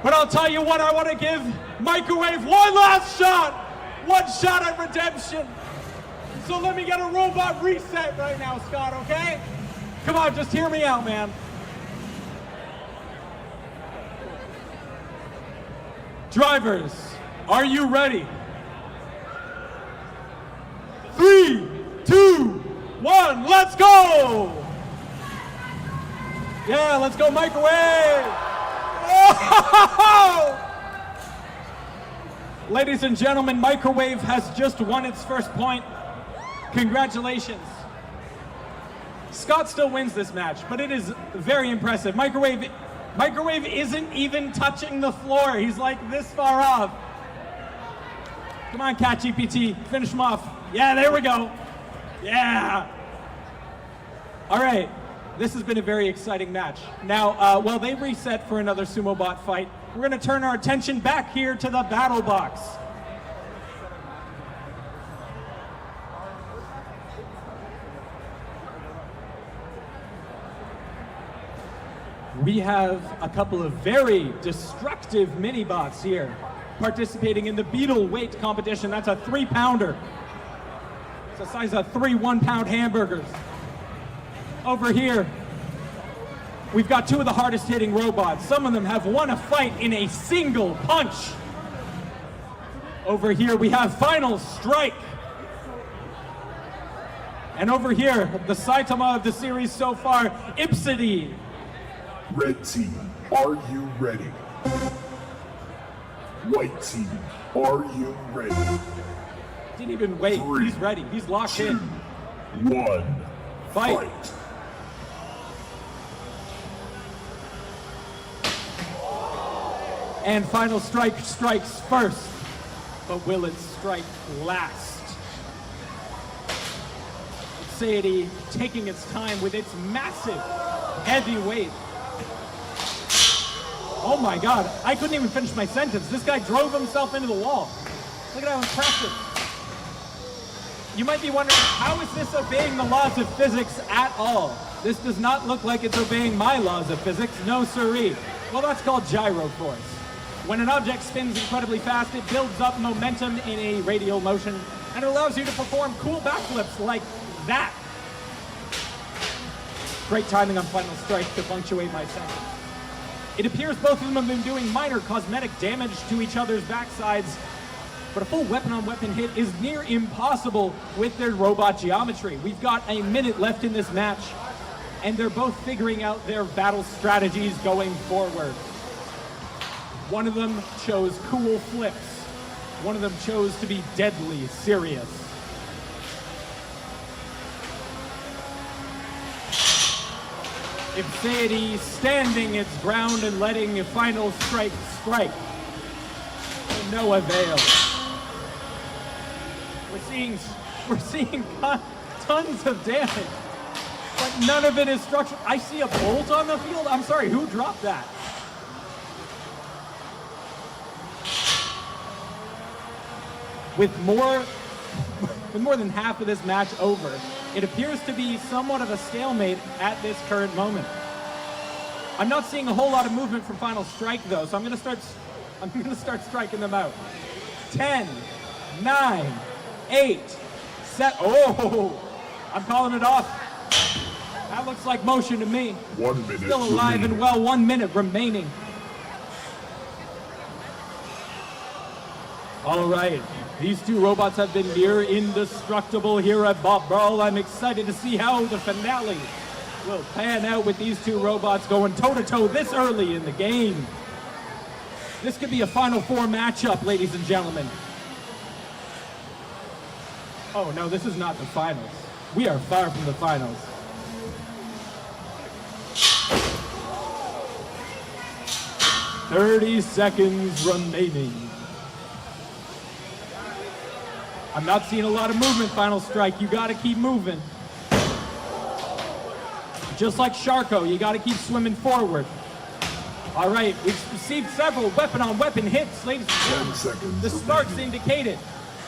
But I'll tell you what, I want to give Microwave one last shot! One shot at redemption! So let me get a robot reset right now, Scott, okay? Come on, just hear me out, man. Drivers, are you ready? 3, 2, 1, let's go! Yeah, let's go Microwave! Oh! Ladies and gentlemen, Microwave has just won its first point. Congratulations. Scott still wins this match, but it is very impressive. Microwave isn't even touching the floor. He's like this far off. Come on, CatGPT, finish him off. Yeah, there we go. Yeah. All right, this has been a very exciting match. Now, while they reset for another Sumo Bot fight, we're gonna turn our attention back here to the battle box. We have a couple of very destructive mini-bots here participating in the Beetle weight competition. That's a 3-pounder. It's the size of 3 1-pound hamburgers. Over here, we've got 2 of the hardest hitting robots. Some of them have won a fight in a single punch. Over here, we have Final Strike. And over here, the Saitama of the series so far, Ipsid. Red team, are you ready? White team, are you ready? Didn't even wait. 3, He's ready. He's locked 2, in. 1, Fight. And Final Strike strikes first. But will it strike last? Ipsid taking its time with its massive, heavy weight. Oh my God, I couldn't even finish my sentence. This guy drove himself into the wall. Look at how impressive. You might be wondering, how is this obeying the laws of physics at all? This does not look like it's obeying my laws of physics, no siree. Well, that's called gyro force. When an object spins incredibly fast, it builds up momentum in a radial motion, and it allows you to perform cool backflips like that. Great timing on Final Strike to punctuate my sentence. It appears both of them have been doing minor cosmetic damage to each other's backsides, but a full weapon-on-weapon hit is near impossible with their robot geometry. We've got a minute left in this match, and they're both figuring out their battle strategies going forward. One of them chose cool flips. One of them chose to be deadly serious. Ipsid standing its ground and letting a Final Strike strike. To no avail. We're seeing tons of damage, but none of it is structural. I see a bolt on the field. I'm sorry, who dropped that? With more than half of this match over, it appears to be somewhat of a stalemate at this current moment. I'm not seeing a whole lot of movement from Final Strike though, so I'm gonna start striking them out. 10, 9, 8, 7. Oh, I'm calling it off. That looks like motion to me. 1 minute. Still alive remaining. and well, 1 minute remaining. All right, these two robots have been near indestructible here at BotBrawl. I'm excited to see how the finale will pan out with these two robots going toe-to-toe this early in the game. This could be a Final Four matchup, ladies and gentlemen. Oh no, this is not the finals. We are far from the finals. "30 seconds remaining. I'm not seeing a lot of movement, Final Strike. You gotta keep moving. Just like Sharko, you gotta keep swimming forward. All right, we've received several weapon-on-weapon hits, ladies and 10 gentlemen. seconds. The start's indicated.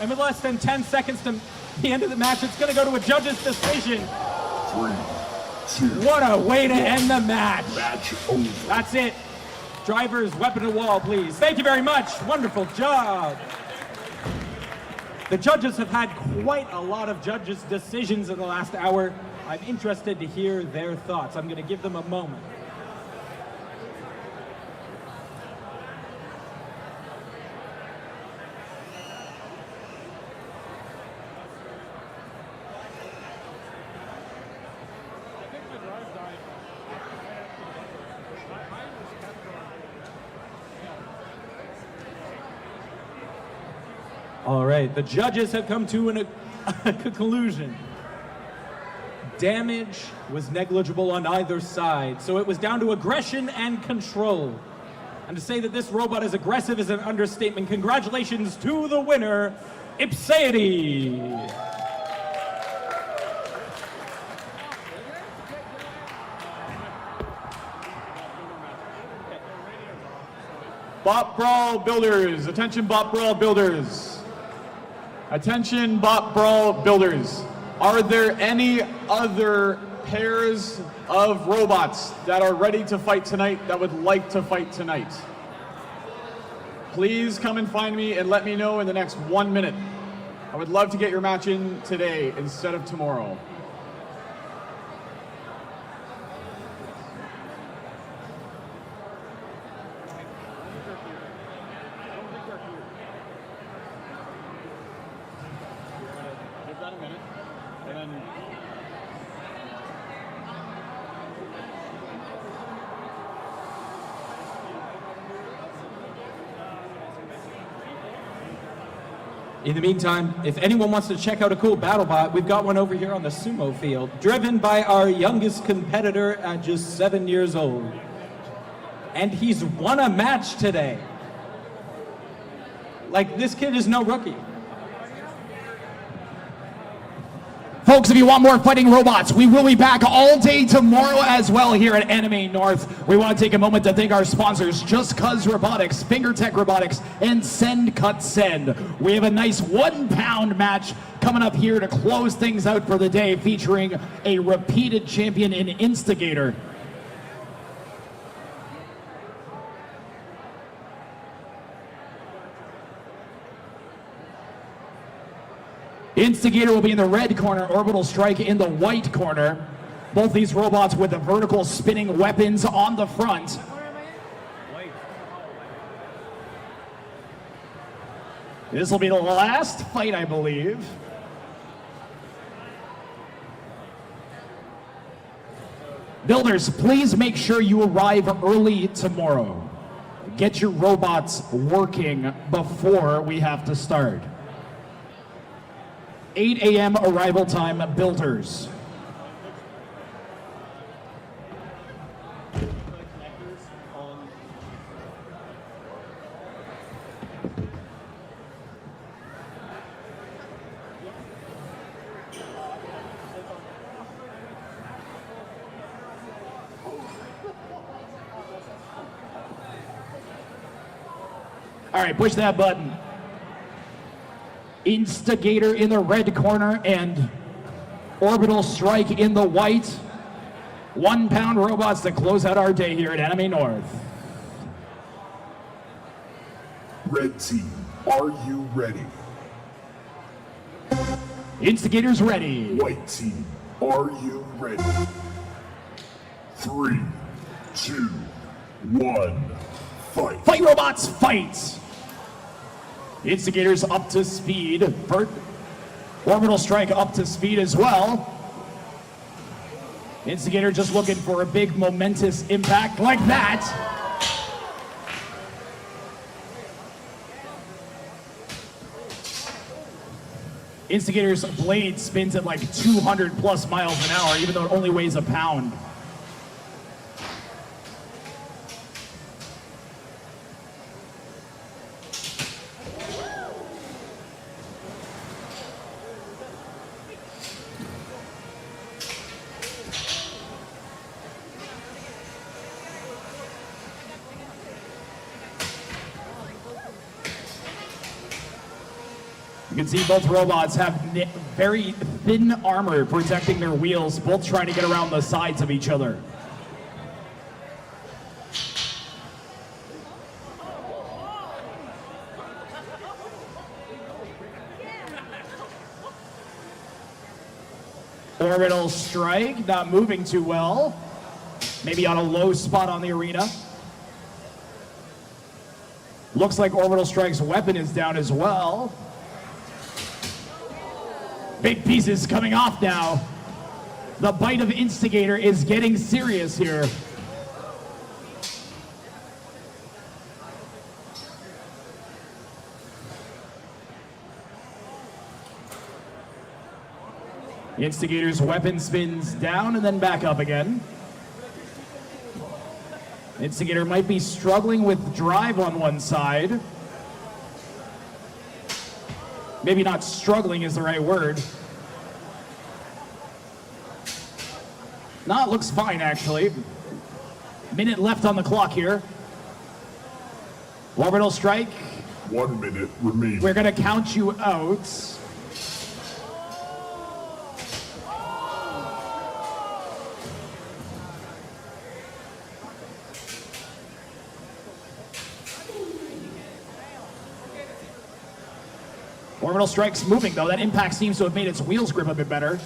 And with less than 10 seconds to the end of the match, it's gonna go to a judge's decision. 3, 2. What a way to end the match. Match over. That's it. Drivers, weapon to wall, please. Thank you very much. Wonderful job. The judges have had quite a lot of judges' decisions in the last hour. I'm interested to hear their thoughts. I'm going to give them a moment. All right, the judges have come to a conclusion. Damage was negligible on either side, so it was down to aggression and control. And to say that this robot is aggressive is an understatement. Congratulations to the winner, Ipsid. BotBrawl builders, attention BotBrawl builders. Attention BotBrawl builders. Are there any other pairs of robots that are ready to fight tonight that would like to fight tonight? Please come and find me and let me know in the next 1 minute. I would love to get your match in today instead of tomorrow. Give that a minute, and then In the meantime, if anyone wants to check out a cool BattleBot, we've got one over here on the Sumo field, driven by our youngest competitor at just 7 years old. And he's won a match today. Like, this kid is no rookie. Folks, if you want more fighting robots, we will be back all day tomorrow as well here at AnimeNorth. We want to take a moment to thank our sponsors, Just Cuz Robotics, FingerTech Robotics, and Send Cut Send. We have a nice 1 pound match coming up here to close things out for the day, featuring a repeated champion in Instigator. Instigator will be in the red corner, Orbital Strike in the white corner. Both these robots with the vertical spinning weapons on the front. This will be the last fight, I believe. Builders, please make sure you arrive early tomorrow. Get your robots working before we have to start. 8 a.m. arrival time, builders. All right, push that button. Instigator in the red corner and Orbital Strike in the white. 1 pound robots to close out our day here at AnimeNorth. Red team, are you ready? Instigator's ready. White team, are you ready? 3, 2, 1, fight. Fight robots, fight! Instigator's up to speed. Orbital Strike up to speed as well. Instigator just looking for a big momentous impact like that. Instigator's blade spins at like 200 plus miles an hour, even though it only weighs a pound. You can see both robots have very thin armor protecting their wheels, both trying to get around the sides of each other. Orbital strike, not moving too well. Maybe on a low spot on the arena. Looks like Orbital Strike's weapon is down as well. Big pieces coming off now. The bite of Instigator is getting serious here. Instigator's weapon spins down and then back up again. Instigator might be struggling with drive on one side. Maybe not struggling is the right word. No, it looks fine actually. Minute left on the clock here. Orbital strike. 1 minute remaining. We're gonna count you out. Orbital strike's moving though. That impact seems to have made its wheels grip a bit better.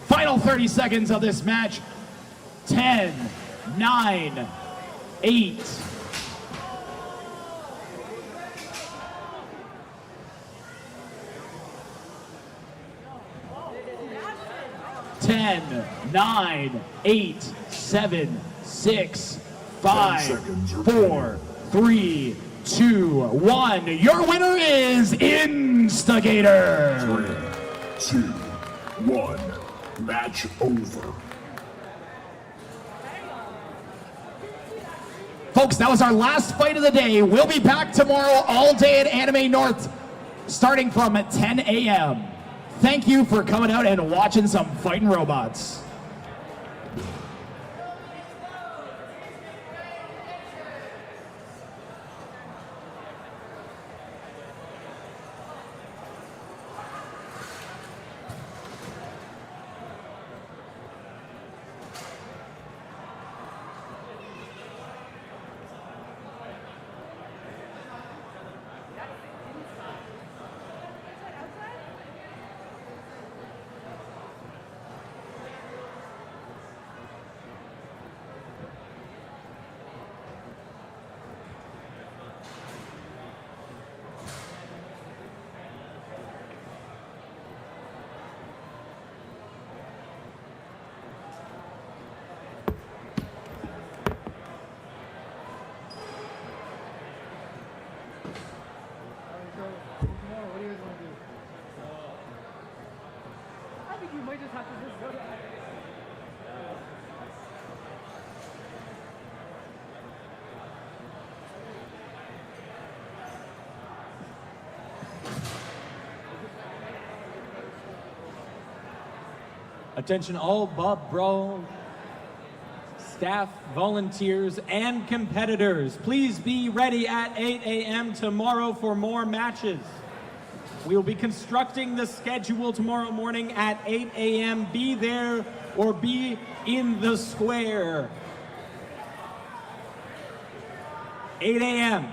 Final 30 seconds of this match. 10, 9, 8. 10, 9, 8, 7, 6, 5, 4, 3, 2, 1. Your winner is Instigator. 3, 2, 1. Match over. Folks, that was our last fight of the day. We'll be back tomorrow all day at AnimeNorth, starting from 10 a.m. Thank you for coming out and watching some fighting robots. Attention all BotBrawl staff, volunteers, and competitors. Please be ready at 8 a.m. tomorrow for more matches. We will be constructing the schedule tomorrow morning at 8 a.m. Be there or be in the square. 8 a.m.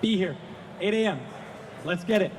Be here. 8 a.m. Let's get it.